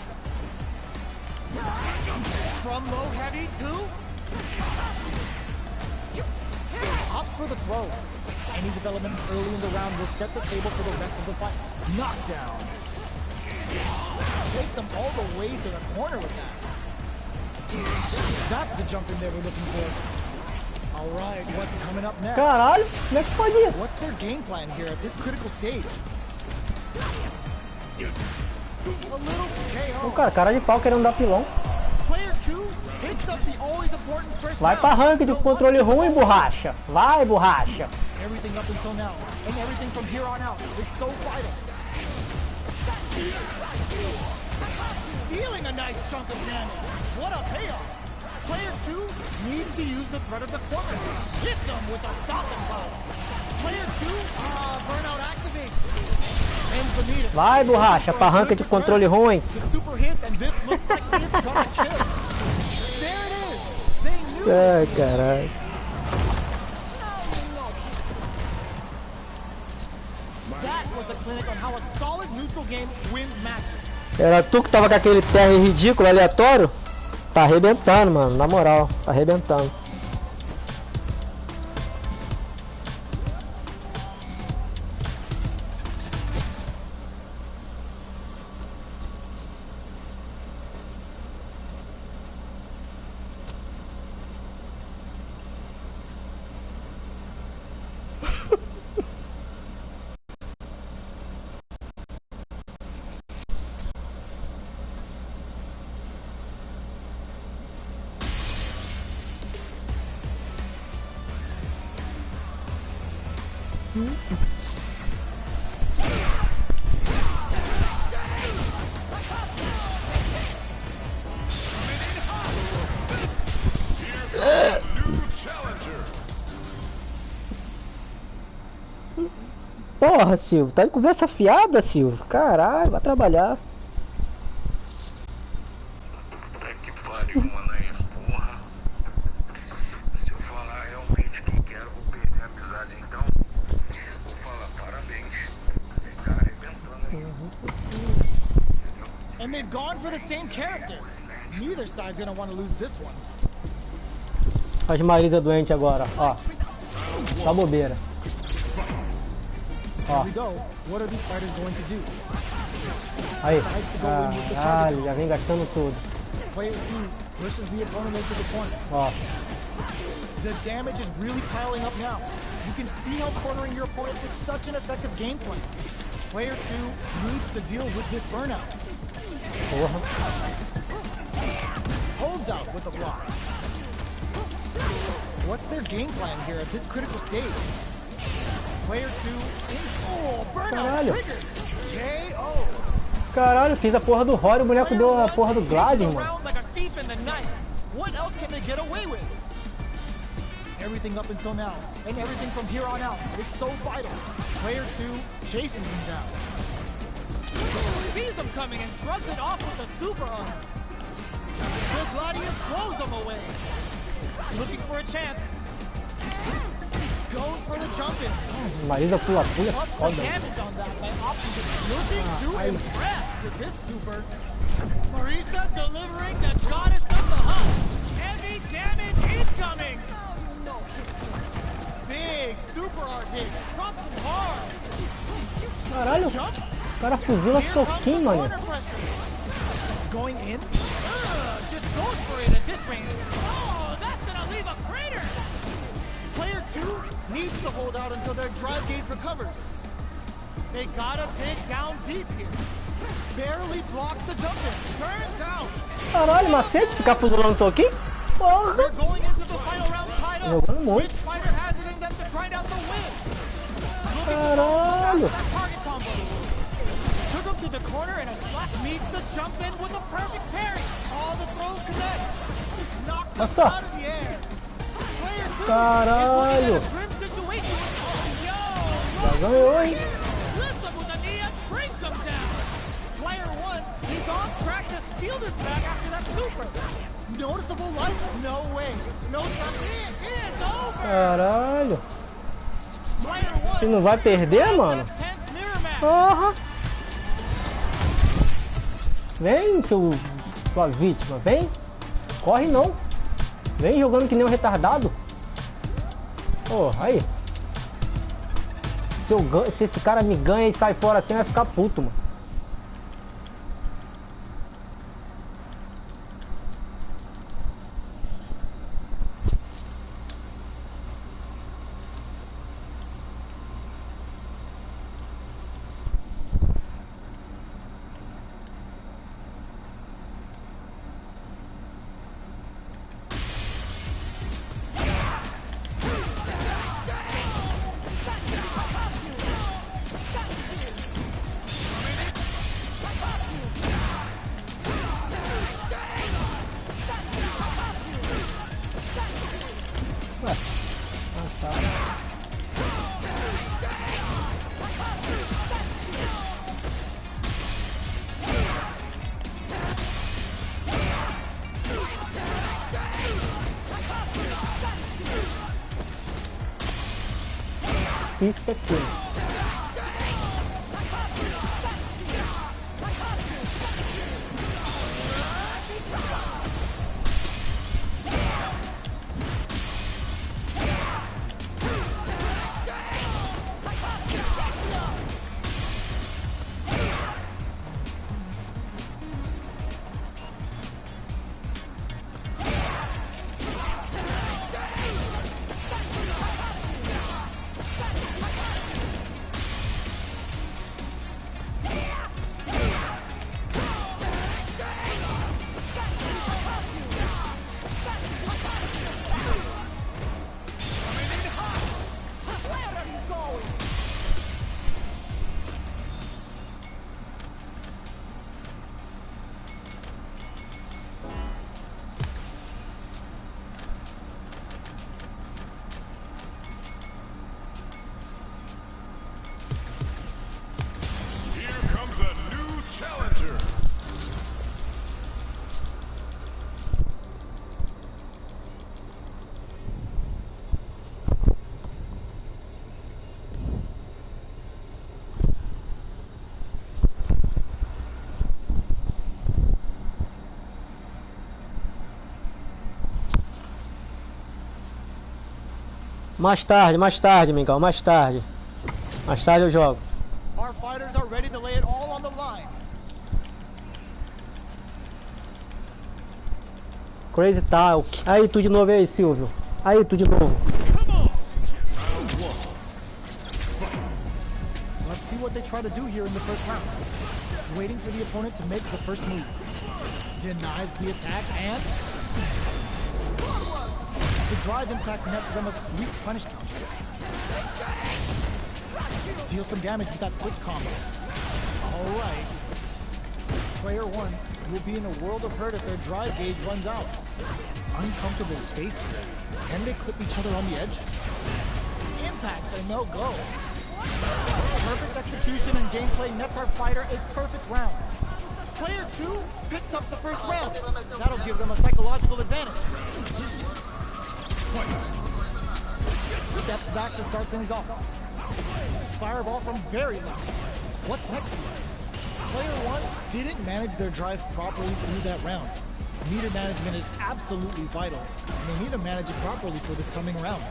From low heavy to opts for the throw. Any developments early in the round will set the table for the rest of the fight. Knockdown. Takes him all the way to the corner with that. That's the jump in they were looking for. All right, what's coming up next? Caralho, como é que pode isso? What's their game plan here at this critical stage? A little KO. Cara de pau querendo dar pilão. Player 2 hits up the always important first Vai pra rank de controle ruim, borracha. Vai, borracha. Everything up until now, and everything from here on out is so vital. Dealing a nice chunk of damage. What a payoff. Player 2 needs to use the threat of the corner. Hits him with a stopping power. Player 2, burnout activates. Ends the meter. Vai, borracha, pra rank de controle ruim. The super hits, and this looks like it's gonna chill. There it is. They knew. Ai, caralho. That was a clinic on how a solid neutral game wins matches. Era tu que tava com aquele TR ridículo, aleatório? Tá arrebentando, mano, na moral, tá arrebentando. Porra, Silvio, tá de conversa fiada, Silvio. Caralho, vai trabalhar. Puta que pariu, mano, aí, porra. Se eu falar realmente quem quero, vou perder a amizade, então vou falar parabéns. Ele tá arrebentando aí. And they've gone for the same character. Neither side's gonna want to lose this one. Faz Marisa doente agora, ó. Só bobeira. Here we go. What are these fighters going to do? Aí. Caralho, já vem gastando tudo. Player 2 pushes the opponent into the corner. Ó. The damage is really piling up now. You can see how cornering your opponent is such an effective game plan. Player 2 needs to deal with this burnout. Porra. Holds out with the block. What's their game plan here at this critical stage? Player 2 in burnout Caralho. triggered. KO. Caralho, fiz a porra do Rory, o boneco deu a porra do Glad, mano. What else can they get away with? Everything up until now, and everything from here on out is so vital. Player 2 chases him down. Sees him coming and shrugs it off with a super arm. The Gladius throws him away. Looking for a chance. Goes for the jump in. Marisa pula, Ups the foda. damage on that by opting to looking too impressed with this super. Marisa delivering the goddess of the hunt. Heavy damage incoming. Big super art hit. Drops him hard. Caralho, o cara fuzila soquinho, mano. Going in? Just goes for it at this range. Oh, that's gonna leave a crater. Player 2 needs to hold out until their drive gauge recovers. They gotta dig down deep here. Barely blocks the jump in. Burns out. Caralho, macete, ficar fuzilando soquinho? Porra. They're going into the final round tied up. Jogando muito. Which fighter has it in them to grind out the win? Caralho. That target combo. Took him to the corner and a slap meets the jump in with a perfect parry. All the throws connects. Knocked him Nossa. out of the air. Player 2 Caralho. is looking at a grim situation. Já ganhou, hein? Lifts him with a knee and brings him down. Player 1, he's on track to steal this back after that super. Noticeable life? No way. No something. It is over. Caralho. Player 1. Você não vai perder, mano? That tense mirror match. Porra. Vem, sua vítima, vem. Corre não. Vem jogando que nem um retardado. Porra, aí. Se esse cara me ganha e sai fora assim, vai ficar puto, mano. Isso aqui. Mais tarde, Mingau, mais tarde. Mais tarde eu jogo. Our fighters are ready to lay it all on the line. Crazy Talk. Aí tu de novo aí, Silvio. Aí tu de novo. Let's see what they try to do here in the first round. Waiting for the opponent to make the first move. Denies the attack and the drive impact nets them a sweet punish counter. Deal some damage with that quick combo. Alright. Player 1 will be in a world of hurt if their drive gauge runs out. Uncomfortable space. Can they clip each other on the edge? Impacts a no-go. Perfect execution and gameplay nets our fighter a perfect round. Player 2 picks up the first round. That'll give them a psychological advantage. Steps back to start things off. Fireball from very low. What's next here? Player 1 didn't manage their drive properly through that round. Meter management is absolutely vital, and they need to manage it properly for this coming round.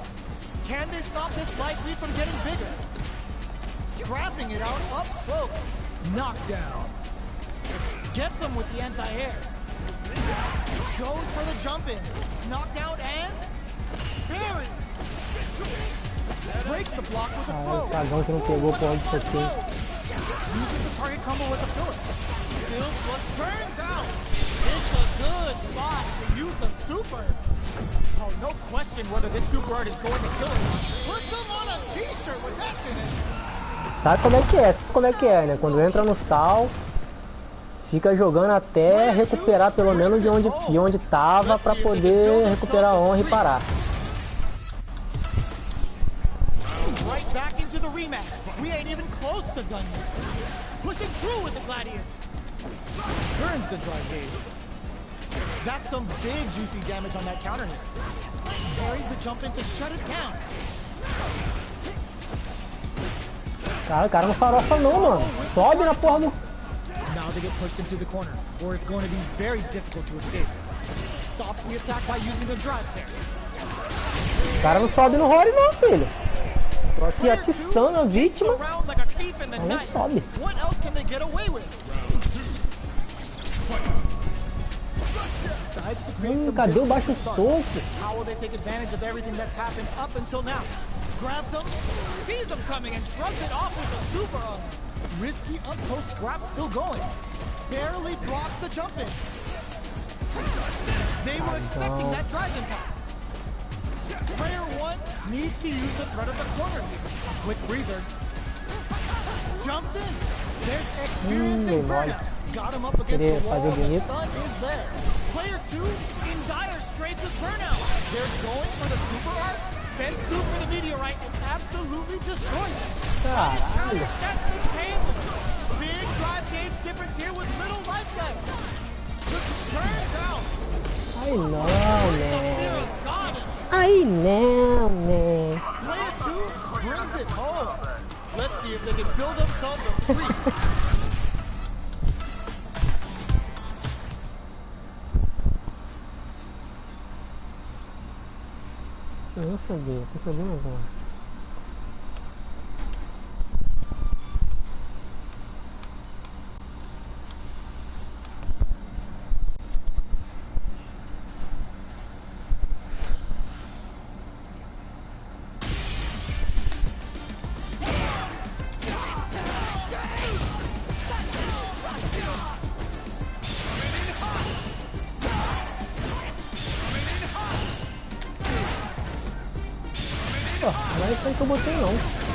Can they stop this light lead from getting bigger? Scrapping it out up close. Knockdown. Gets them with the anti-air. Goes for the jump in. Knockdown and... Barry! Breaks the block with a throw. Cagão que não pegou ponto isso aqui. Uses the target combo with a filler. Still burns out. It's a good spot to use the super. Oh, no question whether this super art is going to kill him. Put them on a t-shirt with that finish. Sabe como é que é? Sabe como é que é, né? Quando entra no sal, fica jogando até recuperar pelo menos de onde tava pra poder recuperar a honra e parar. Right back into the rematch. We ain't even close to done yet. Pushing through with the Gladius. Burns the drive gauge. That's some big juicy damage on that counter hit. Carries the jump in to shut it down. Cara, o cara não farofa não, mano. Sobe na porra do... Now they get pushed into the corner, or it's going to be very difficult to escape. Stops the attack by using the drive there. O cara não sobe no Rory não, filho. Tô aqui atiçando a vítima. Não sobe. Cadê o baixo soco? How will they take advantage of everything that's happened up until now? Grabs him, sees him coming, and shrugs it off with a super arm. Risky up-close scrap still going. Barely blocks the jump in. They were expecting that drive impact. Player 1 needs to use the threat of the corner here. Quick breather. Jumps in. There's experiencing burnout. Got him up against the wall. The stun is there. Player 2 in dire straits with burnout. They're going for the super art. Spends 2 for the meteorite and absolutely destroys it. Caralho. Big drive gauge difference here with little life left. Burns out. Ai não, né? Ai não, né? Player 2 brings it home. Let's see if they can build themselves a streak. Eu não sabia, tô sabendo agora. Não é isso aí que eu botei não.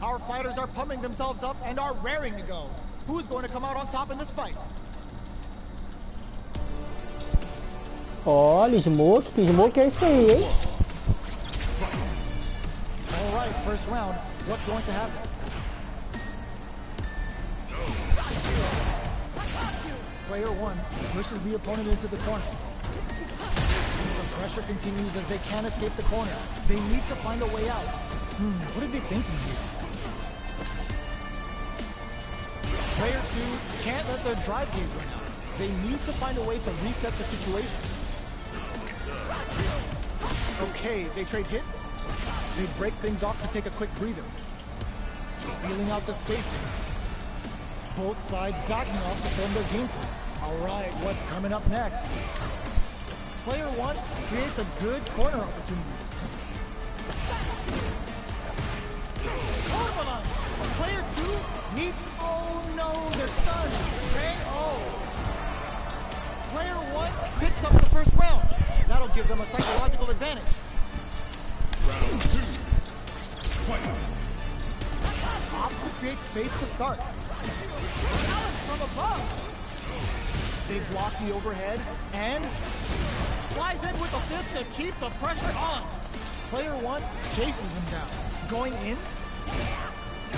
Our fighters are pumping themselves up and are raring to go. Who's going to come out on top in this fight? Olha, Smoke, que Smoke é isso aí, hein? All right, first round. What's going to happen? Player 1 pushes the opponent into the corner. The pressure continues as they can't escape the corner. They need to find a way out. What are they thinking here? Player 2 can't let their drive gauge run out. They need to find a way to reset the situation. Okay, they trade hits. They break things off to take a quick breather. Feeling out the spacing. Both sides backing off to film their game plan. Alright, what's coming up next? Player 1 creates a good corner opportunity. Player 2 needs to... Oh no, they're stunned. KO. Player 1 picks up the first round. That'll give them a psychological advantage. Round 2. Fight. Opts to create space to start. Challenge from above. They block the overhead and flies in with a fist to keep the pressure on. Player 1 chases them down. Going in.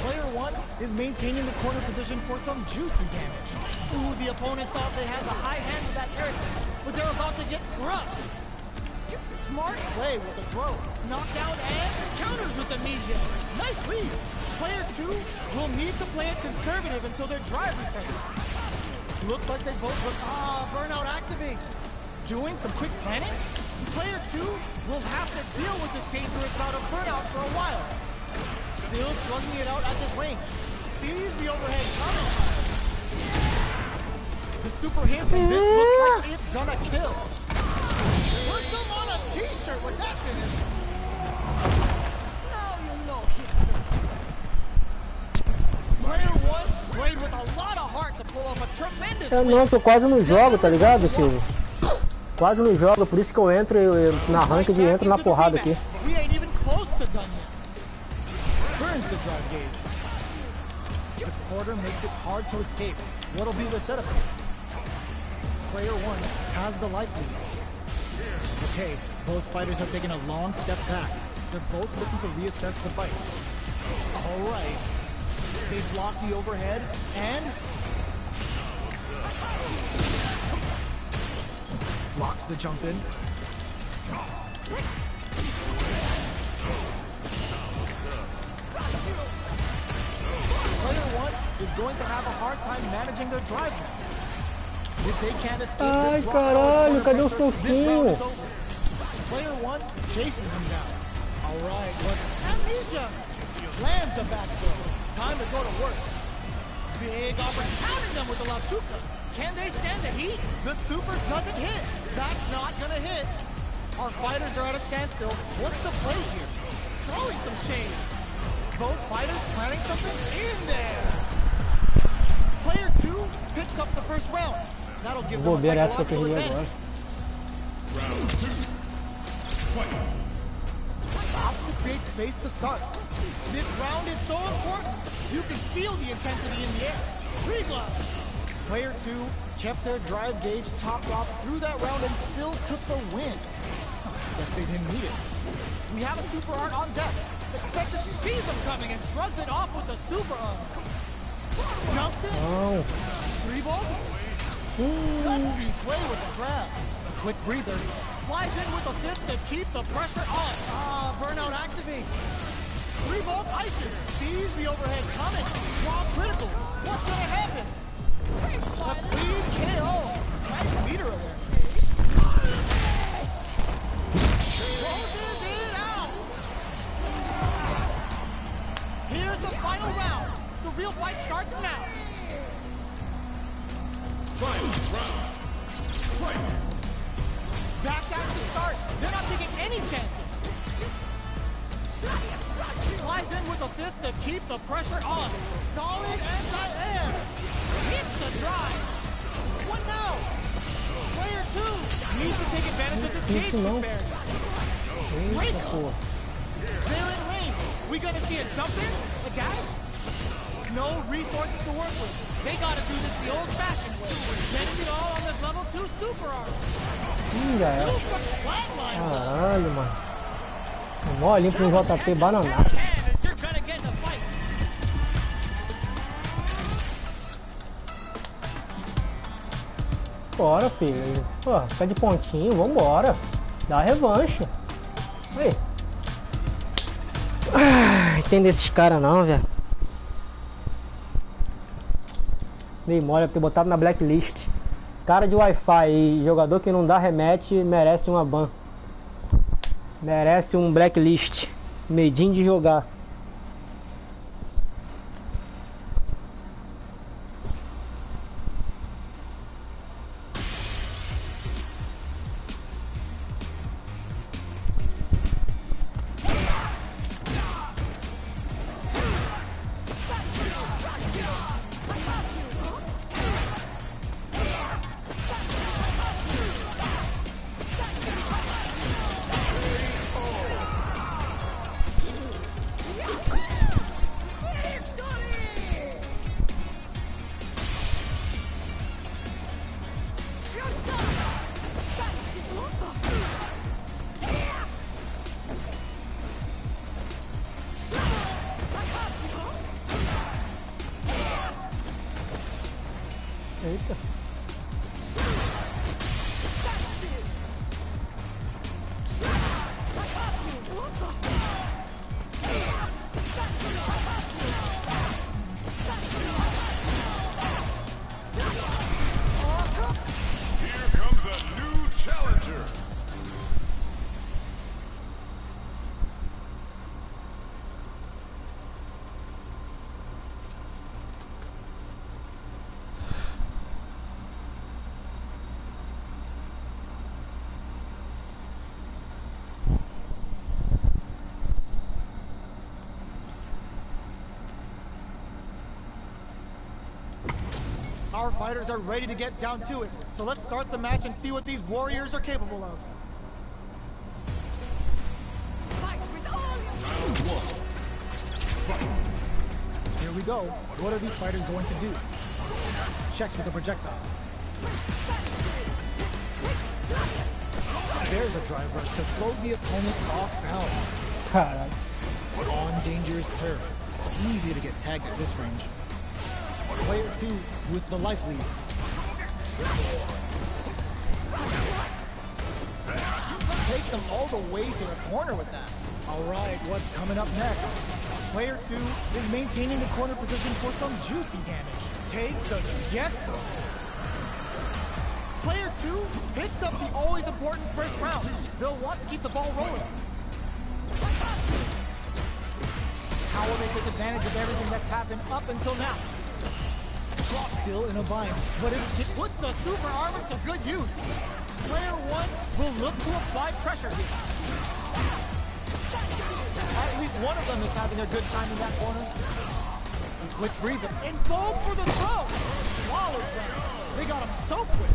Player 1 is maintaining the corner position for some juicy damage. Ooh, the opponent thought they had the high hand of that character, but they're about to get crushed. Smart play with the throw. Knockdown and counters with the Amnesia. Nice lead. Player 2 will need to play it conservative until their drive returns. Looks like they both look... burnout activates. Doing some quick planning? Player 2 will have to deal with this dangerous bout of burnout for a while. Still slugging it out at this range. Sees the overhead coming. The super handsome, this looks like it's gonna kill. Put them on a t-shirt with that finish. Now you know history. Player 1 played with a lot of heart to pull off a tremendous Eu não, tô quase no jogo, tá ligado, Silvio? Quase no jogo, por isso que eu entro na ranked e entro na porrada aqui. We ain't even close to done yet. Burns the drive gauge. The quarter makes it hard to escape. What'll be the setup? Player 1 has the life lead. Okay, both fighters have taken a long step back. They're both looking to reassess the fight. Alright. They block the overhead and... blocks the jump in. Player 1 is going to have a hard time managing their drive now. If they can't escape this caralho, cadê o soquinho? Player 1 chases them down. Alright, what's Amnesia? Lands the back throw. Time to go to work. Big opportunity, pounding them with the La Chuca. Can they stand the heat? The super doesn't hit. That's not gonna hit. Our fighters are at a standstill. What's the play here? Throwing some shade. Both fighters planning something in there. Player 2 picks up the first round. That'll give them a psychological advantage. Round 2. Fight. Opts to create space to start. This round is so important. You can feel the intensity in the air. Pre-glove. Player 2 kept their drive gauge topped off through that round and still took the win. Guess they didn't need it. We have a super art on deck. Expected sees him coming and shrugs it off with the super arm. Jumps in. Oh. Three ball. Cuts each way with the grab. A quick breather. Flies in with a fist to keep the pressure on. Burnout activates. Three bolt ices. Sees the overhead coming. Draw critical. What's gonna happen? A clean KO. Nice meter alert. Closes it out. Here's the final round. The real fight starts now. Final round. Fight. Back at the start. They're not taking any chances. Flies in with a fist to keep the pressure on. Solid anti-air. Hits the drive. What now? Player 2 needs to take advantage of the cage disparity. Break up. They're in range. We gonna see a jump in? A dash? No resources to work with. They gotta do this the old-fashioned way. Getting it all on this level 2 super arm. Já era. Super flatlines up. Caralho, mano. Mó limpo no JP bananato. Bora, filho. Pô, fica de pontinho, vambora. Dá revanche. Aí. Ah, entendo esses caras não, velho. Dei mole ter botado na blacklist. Cara de Wi-Fi e jogador que não dá rematch merece uma ban. Merece um blacklist. Medinho de jogar. Eita. Here comes a new challenger. Our fighters are ready to get down to it, so let's start the match and see what these warriors are capable of. Round one. Fight. Here we go. What are these fighters going to do? Checks with a projectile. There's a drive rush to throw the opponent off balance. Caralho. On dangerous turf. Easy to get tagged at this range. Player 2 with the life lead. Takes them all the way to the corner with that. Alright, what's coming up next? Player 2 is maintaining the corner position for some juicy damage. Takes a Jugetsu. Player 2 picks up the always important first round. They'll want to keep the ball rolling. How will they take advantage of everything that's happened up until now? Still in a bind, but it puts the super armor to good use. Player 1 will look to apply pressure here. At least one of them is having a good time in that corner. A quick breather. And fold for the throw. Flawless round. They got him so quick.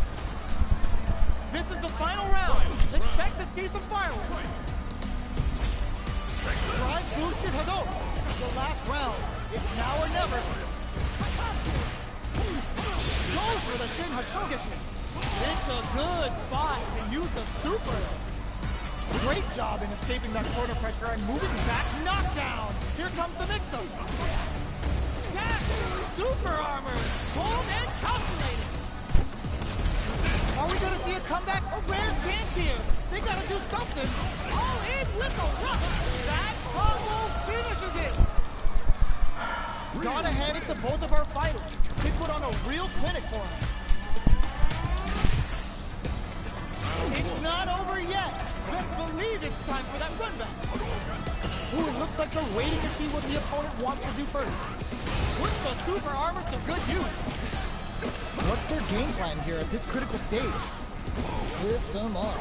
This is the final round. Expect to see some fireworks. Drive boosted Hadouken. The last round. It's now or never. Goes for the Shin Hashogetsu. It's a good spot to use the super. Great job in escaping that corner pressure and moving back. Knockdown. Here comes the mix-up. Dash. Super armor. Cold and calculated. Are we going to see a comeback? A rare chance here. They got to do something. All in with a rush. That combo finishes it. Gotta hand it to both of our fighters. They put on a real clinic for us. It's not over yet. Best believe it's time for that run back. Ooh, it looks like they're waiting to see what the opponent wants to do first. Puts the super armor to good use. What's their game plan here at this critical stage? Trips them up.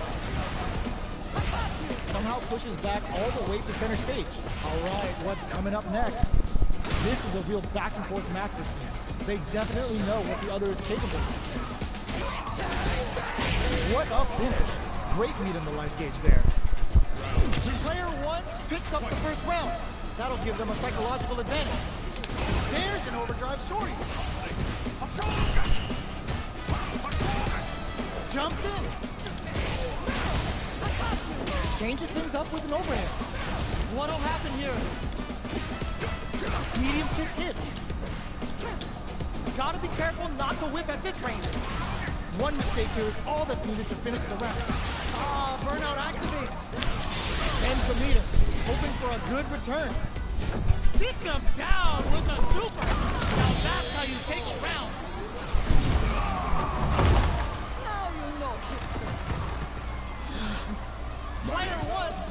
Somehow pushes back all the way to center stage. All right, what's coming up next? This is a real back and forth match we're seeing. They definitely know what the other is capable of. What a finish. Great meat in the life gauge there. Player 1 picks up the first round. That'll give them a psychological advantage. There's an overdrive shorty. Jumps in. Changes things up with an overhand. What'll happen here? Medium kick hit. Gotta be careful not to whiff at this range. One mistake here is all that's needed to finish the round. Burnout active. for a good return. Sit him down with a super. Now that's how you take a round. Now you know history. Player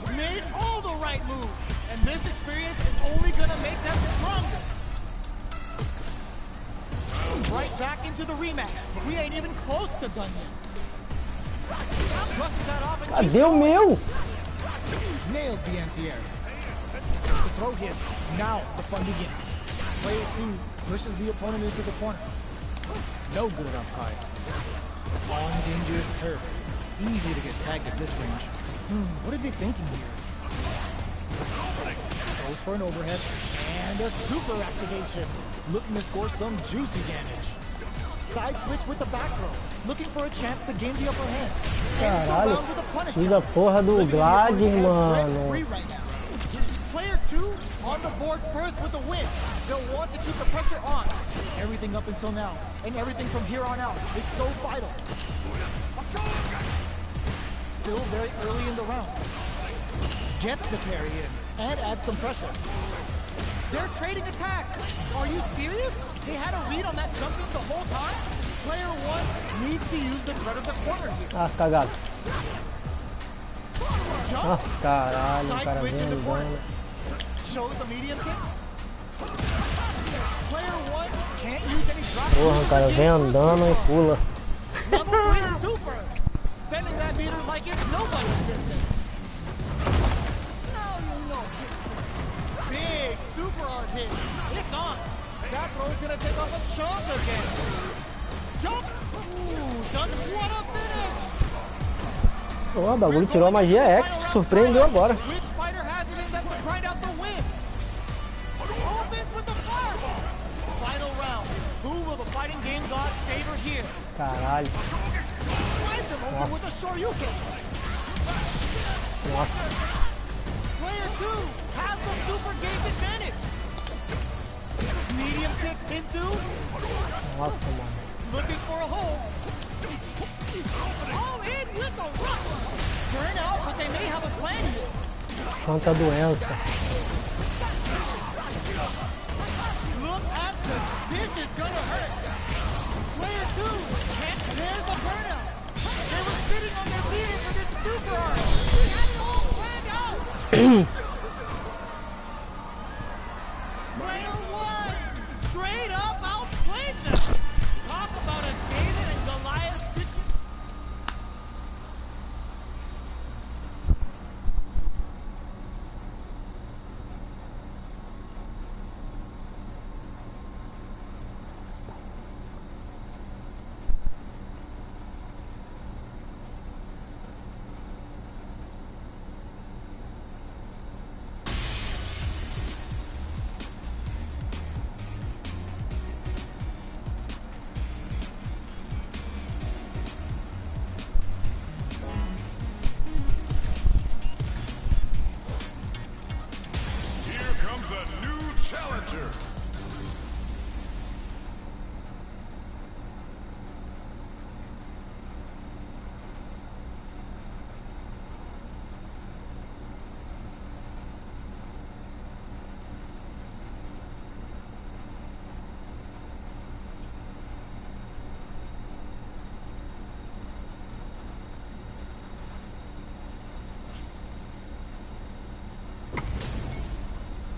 1 made all the right moves, and this experience is only gonna make them stronger. Right back into the rematch. We ain't even close to done yet. Brushes that off and Cadê o meu? nails the anti-air. The throw hits. Now the fun begins. Player 2 pushes the opponent into the corner. No good enough high. On dangerous turf. Easy to get tagged at this range. What are they thinking here? Goes for an overhead. And a super activation. Looking to score some juicy damage. Side switch with the back throw. Looking for a chance to gain the upper hand. Caralho, fiz a porra do Glad, mano. Player 2 on the board first with a win. They'll want to keep the pressure on. Everything up until now and everything from here on out is so vital. Still very early in the round. Gets the parry in and adds some pressure. They're trading attacks. Are you serious? They had a read on that jump in the whole time? Player 1 needs to use the threat of the corner here. Ah, cagado. Jump. Ah, caralho, o Side cara switch in the vem corner. andando. Shows the medium kick. Player 1 can't use any drop. Porra, o cara vem andando e pula. Level 3 super. Spending that meter like it's nobody's business. Now you know history. Big super art hit. It's on. That throw's gonna take off a chunk again. Jump. Ooh, doesn't want to finish. Pô, o bagulho tirou a magia X, que surpreendeu agora. Which fighter has it in them to grind out the win? Opens with the fireball. Final round. Who will the fighting game gods favor here? Caralho. Tries him over with a Shoryuken. Nossa. Player 2 has the super game advantage. Medium kick into. Nossa, mano. Looking for a hole. All in with the rock. Burn out, but they may have a plan here. Quanta doença. Look at this. This is gonna hurt. Player 2 can't. There's the burnout. They were sitting on their feet for this super art. That's all planned out. Player 1 straight up outplayed them. Talk about a David and Goliath situation. Here comes a new challenger.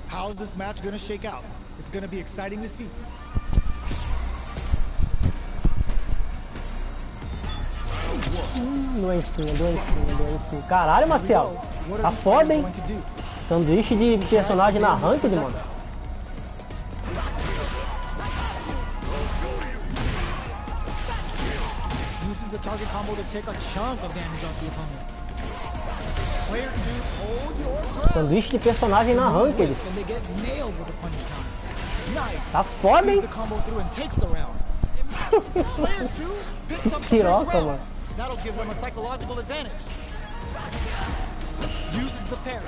How's this match gonna shake out? It's gonna be exciting to see. Doencinha, doencinha, doencinha. Caralho, Marcelo. Tá foda, hein? Sanduíche de personagem na ranked, mano. Uses the target combo to take a chunk of damage off the opponent. Player 2, hold your ground. Sanduíche de personagem na ranked. And they get nailed with the punch time. Nice. Tá foda, Sees hein? the combo through and takes the round. Player 2 picks up the first Piroca, round. mano. That'll give them a psychological advantage. Uses the parry.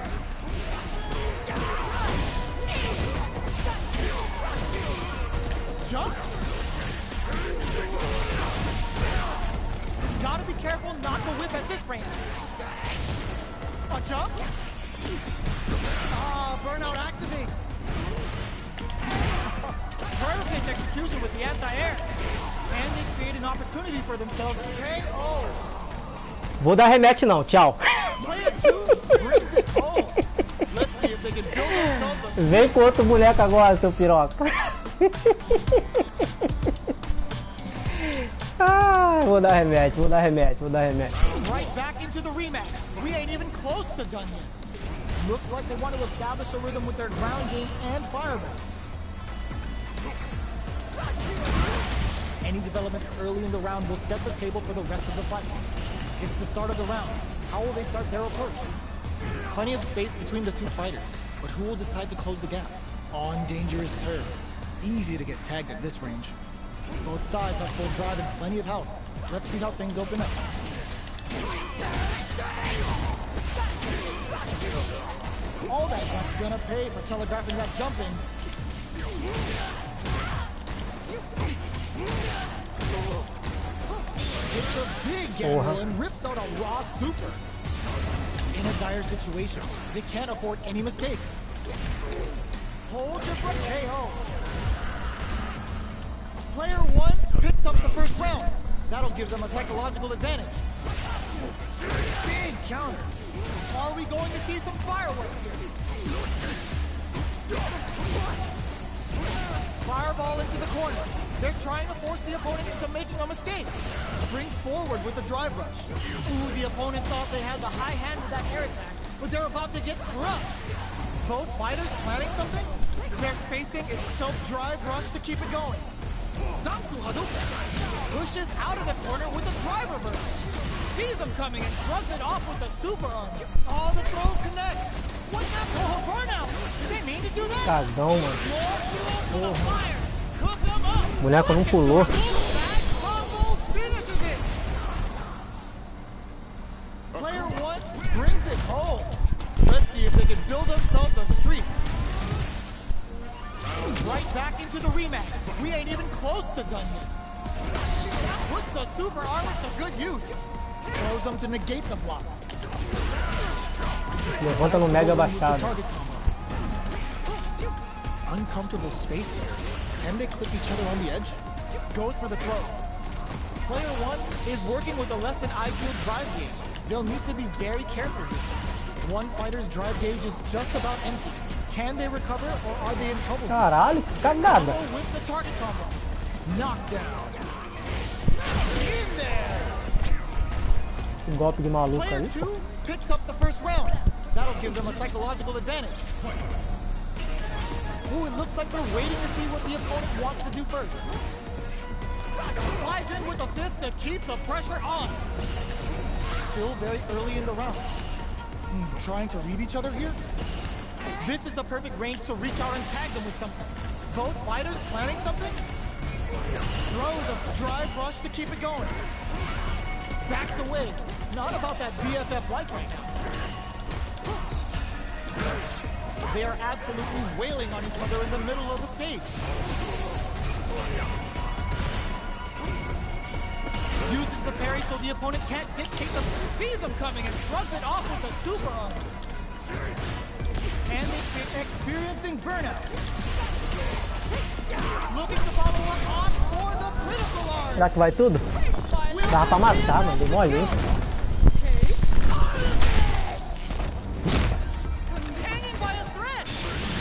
Jump. Gotta be careful not to whip at this range. A jump. Burnout activates. Perfect execution with the anti-air. And they create an opportunity for themselves to KO. Vou dar rematch não, tchau. Player 2 brings it home. Let's see if they can build themselves a Vem com outro boneco agora, seu piroca. Ah, vou dar rematch. right back into the rematch. We ain't even close to done yet. Looks like they want to establish a rhythm with their ground game and fireballs. Any developments early in the round will set the table for the rest of the fight. It's the start of the round. How will they start their approach? Plenty of space between the two fighters, but who will decide to close the gap? On dangerous turf. Easy to get tagged at this range. Both sides have full drive and plenty of health. Let's see how things open up. All that gonna pay for telegraphing that jump in. It's a big gamble and rips out a raw super. In a dire situation, they can't afford any mistakes. Hold different KO. Player 1 picks up the first round. That'll give them a psychological advantage. Big counter. Are we going to see some fireworks here? Fireball into the corner. They're trying to force the opponent into making a mistake. Springs forward with the drive rush. Ooh, the opponent thought they had the high hand with that air attack, but they're about to get crushed. Both fighters planning something? Their spacing is soap drive rush to keep it going. Zanku Hadouken pushes out of the corner with a driver burst. Sees him coming and shrugs it off with the super arm. Oh, the throw connects. What happened? Oh, burnout. Did they mean to do that? Cagão, mano. More fuel for the fire. Cook them up. O boneco não pulou. That combo finishes it. Player 1 brings it home. Let's see if they can build themselves a streak. Right back into the rematch. We ain't even close to done yet. Puts the super armor to good use. Throws them to negate the block. Levanta no mega baixado. Uncomfortable space here. Can they clip each other on the edge? Goes for the throw. Player 1 is working with a less than ideal drive gauge. They'll need to be very careful here. One fighter's drive gauge is just about empty. Can they recover or are they in trouble? Caralho, que cagada. With the target combo. Knockdown. In there. Esse golpe de maluco Player aí. 2 picks up the first round. That'll give them a psychological advantage. Ooh, it looks like they're waiting to see what the opponent wants to do first. Flies in with a fist to keep the pressure on. Still very early in the round. Trying to read each other here? This is the perfect range to reach out and tag them with something. Both fighters planning something? Throws a drive rush to keep it going. Backs away. Not about that BFF life right now. They are absolutely wailing on each other in the middle of the stage. Uses the parry so the opponent can't dictate the... Sees him coming and shrugs it off with the super arm. And they're experiencing burnout. Looking to follow up on for the critical arm. Será que vai tudo? Dá pra matar, mano. Deu mole, hein? Hanging by a thread.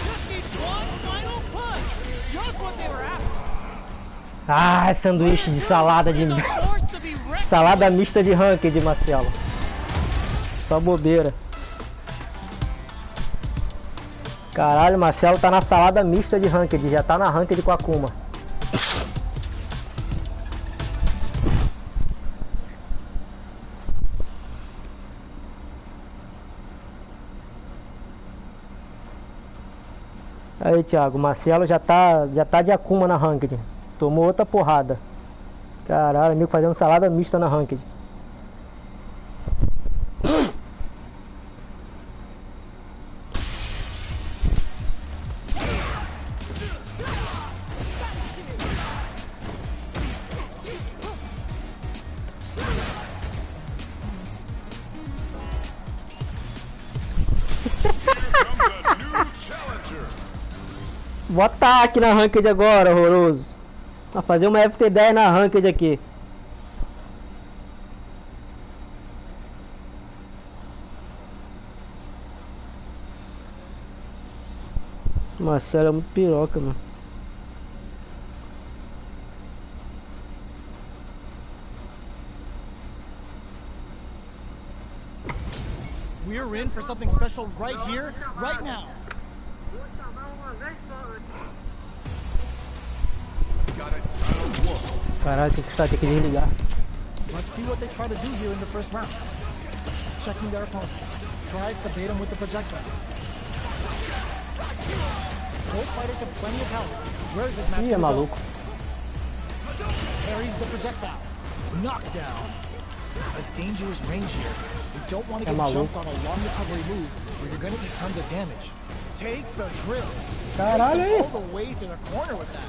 Just needs one final push. Just what they were after. Ah, sanduíche de salada de... Salada mista de ranked, Marcelo. Só bobeira. Caralho, Marcelo tá na salada mista de ranked. Já tá na ranked com a Akuma. Aí, Thiago, Marcelo já tá de Akuma na ranked. Tomou outra porrada. Caralho, amigo fazendo salada mista na ranked. Vou ataque na ranked agora, horroroso. Vou fazer uma FT10 na ranked aqui. Marcelo é muito piroca, mano. We're in for something special right here, right now. Caralho, tem que desligar. Let's see what they try to do here in the first round. Checking their opponent. Tries to bait him with the projectile. Both fighters have plenty of health. Where is this match Ih, é gonna go? maluco. Parries the projectile. Knockdown. A dangerous range here. You don't want to É get maluco. jumped on a long recovery move where you're going to eat tons of damage. Takes a drill. Caralho, é Takes him isso? all the way to the corner with that.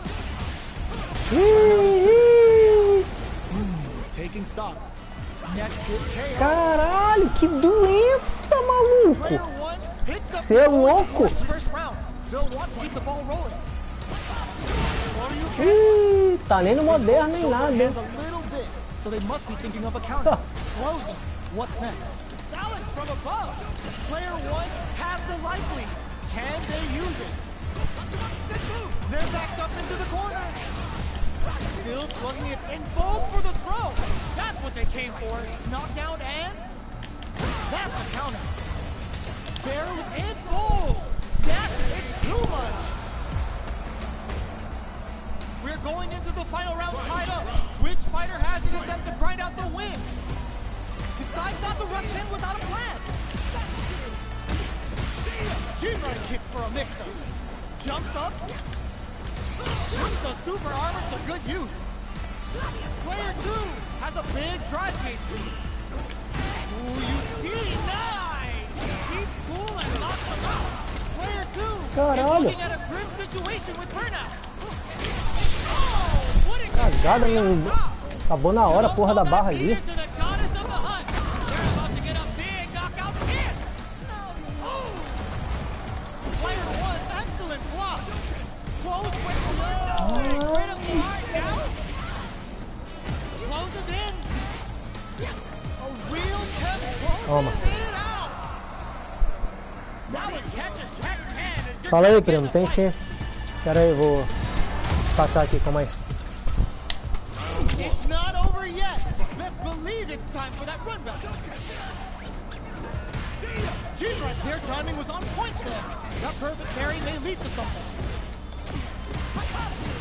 Taking stock. Next hit KO. Caralho, que doença, Player maluco. one picks up Cê é the ball louco. in its first round. They'll want to keep the ball rolling. Ih, tá nem no moderno nem Show their nada, hein? hands a little bit, so they must be thinking of a counter. Closing. What's next? Balance from above. Player one has the life lead. Can they use it? They're backed up into the corner. Still slugging it in full for the throw. That's what they came for. Knockdown and that's a counter. Barely in full. Yes, it's too much. We're going into the final round tied up. Which fighter has it in them to grind out the win? Decides not to rush in without a plan. G-run kick for a mix-up. Jumps up. Puts the super armor to good use. Player two has a big drive gauge lead. Ooh, you denied. Keeps cool and knocks him out. Player two Caralho. is looking at a grim situation with burnout. Oh, putting Cagada, não. Acabou na hora a porra da barra ali. to the goddess of the hunt. They're about to get a big knockout kick. Oh. Player one, excellent block. Close with critical hard down. Closes in. A real test Toma. closes it out. Now it catches catch can as you're Fala aí, gonna get primo, the tem fight. sim. Pera aí, vou passar aqui, calma aí. It's not over yet. Best believe it's time for that run back. G-Run, their timing was on point there. That perfect parry may lead to something.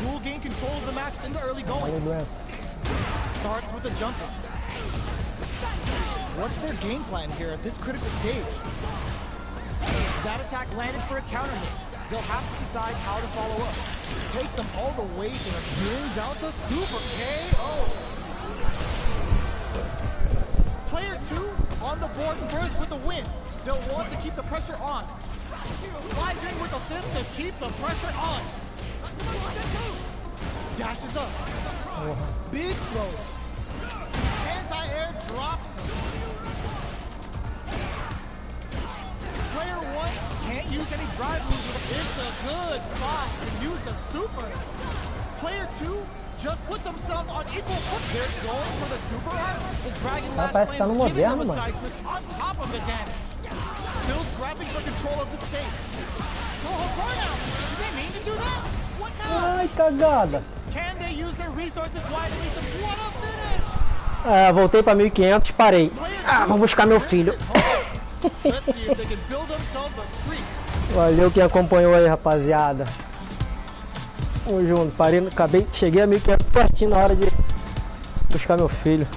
Cool gain control of the match in the early going. Olha doença. Starts with a jump in. What's their game plan here at this critical stage? That attack landed for a counter hit. They'll have to decide how to follow up. Takes them all the way to the brings out the super KO. Player two on the board first with the win. They'll want to keep the pressure on. Flies in with a fist to keep the pressure on. Dashes up. Big throws. Anti-air drops him. Player one can't use any drive moves with a It's a good spot to use the super. Player two just put themselves on equal foot. They're going for the super arm. The Dragon Lash parece que tá no Flame giving them moderno, a mano. side switch on top of the damage. Still scrapping for control of the stage. Oh, burnout! Did they mean to do that? What now? Ai, cagada. Can they use their resources wisely to what a finish? É, voltei pra 1500, parei. Ah, vou buscar meu filho. Let's see if they can build themselves a streak. Valeu quem acompanhou aí, rapaziada. Tamo junto, parei, cheguei a 1500 certinho na hora de buscar meu filho.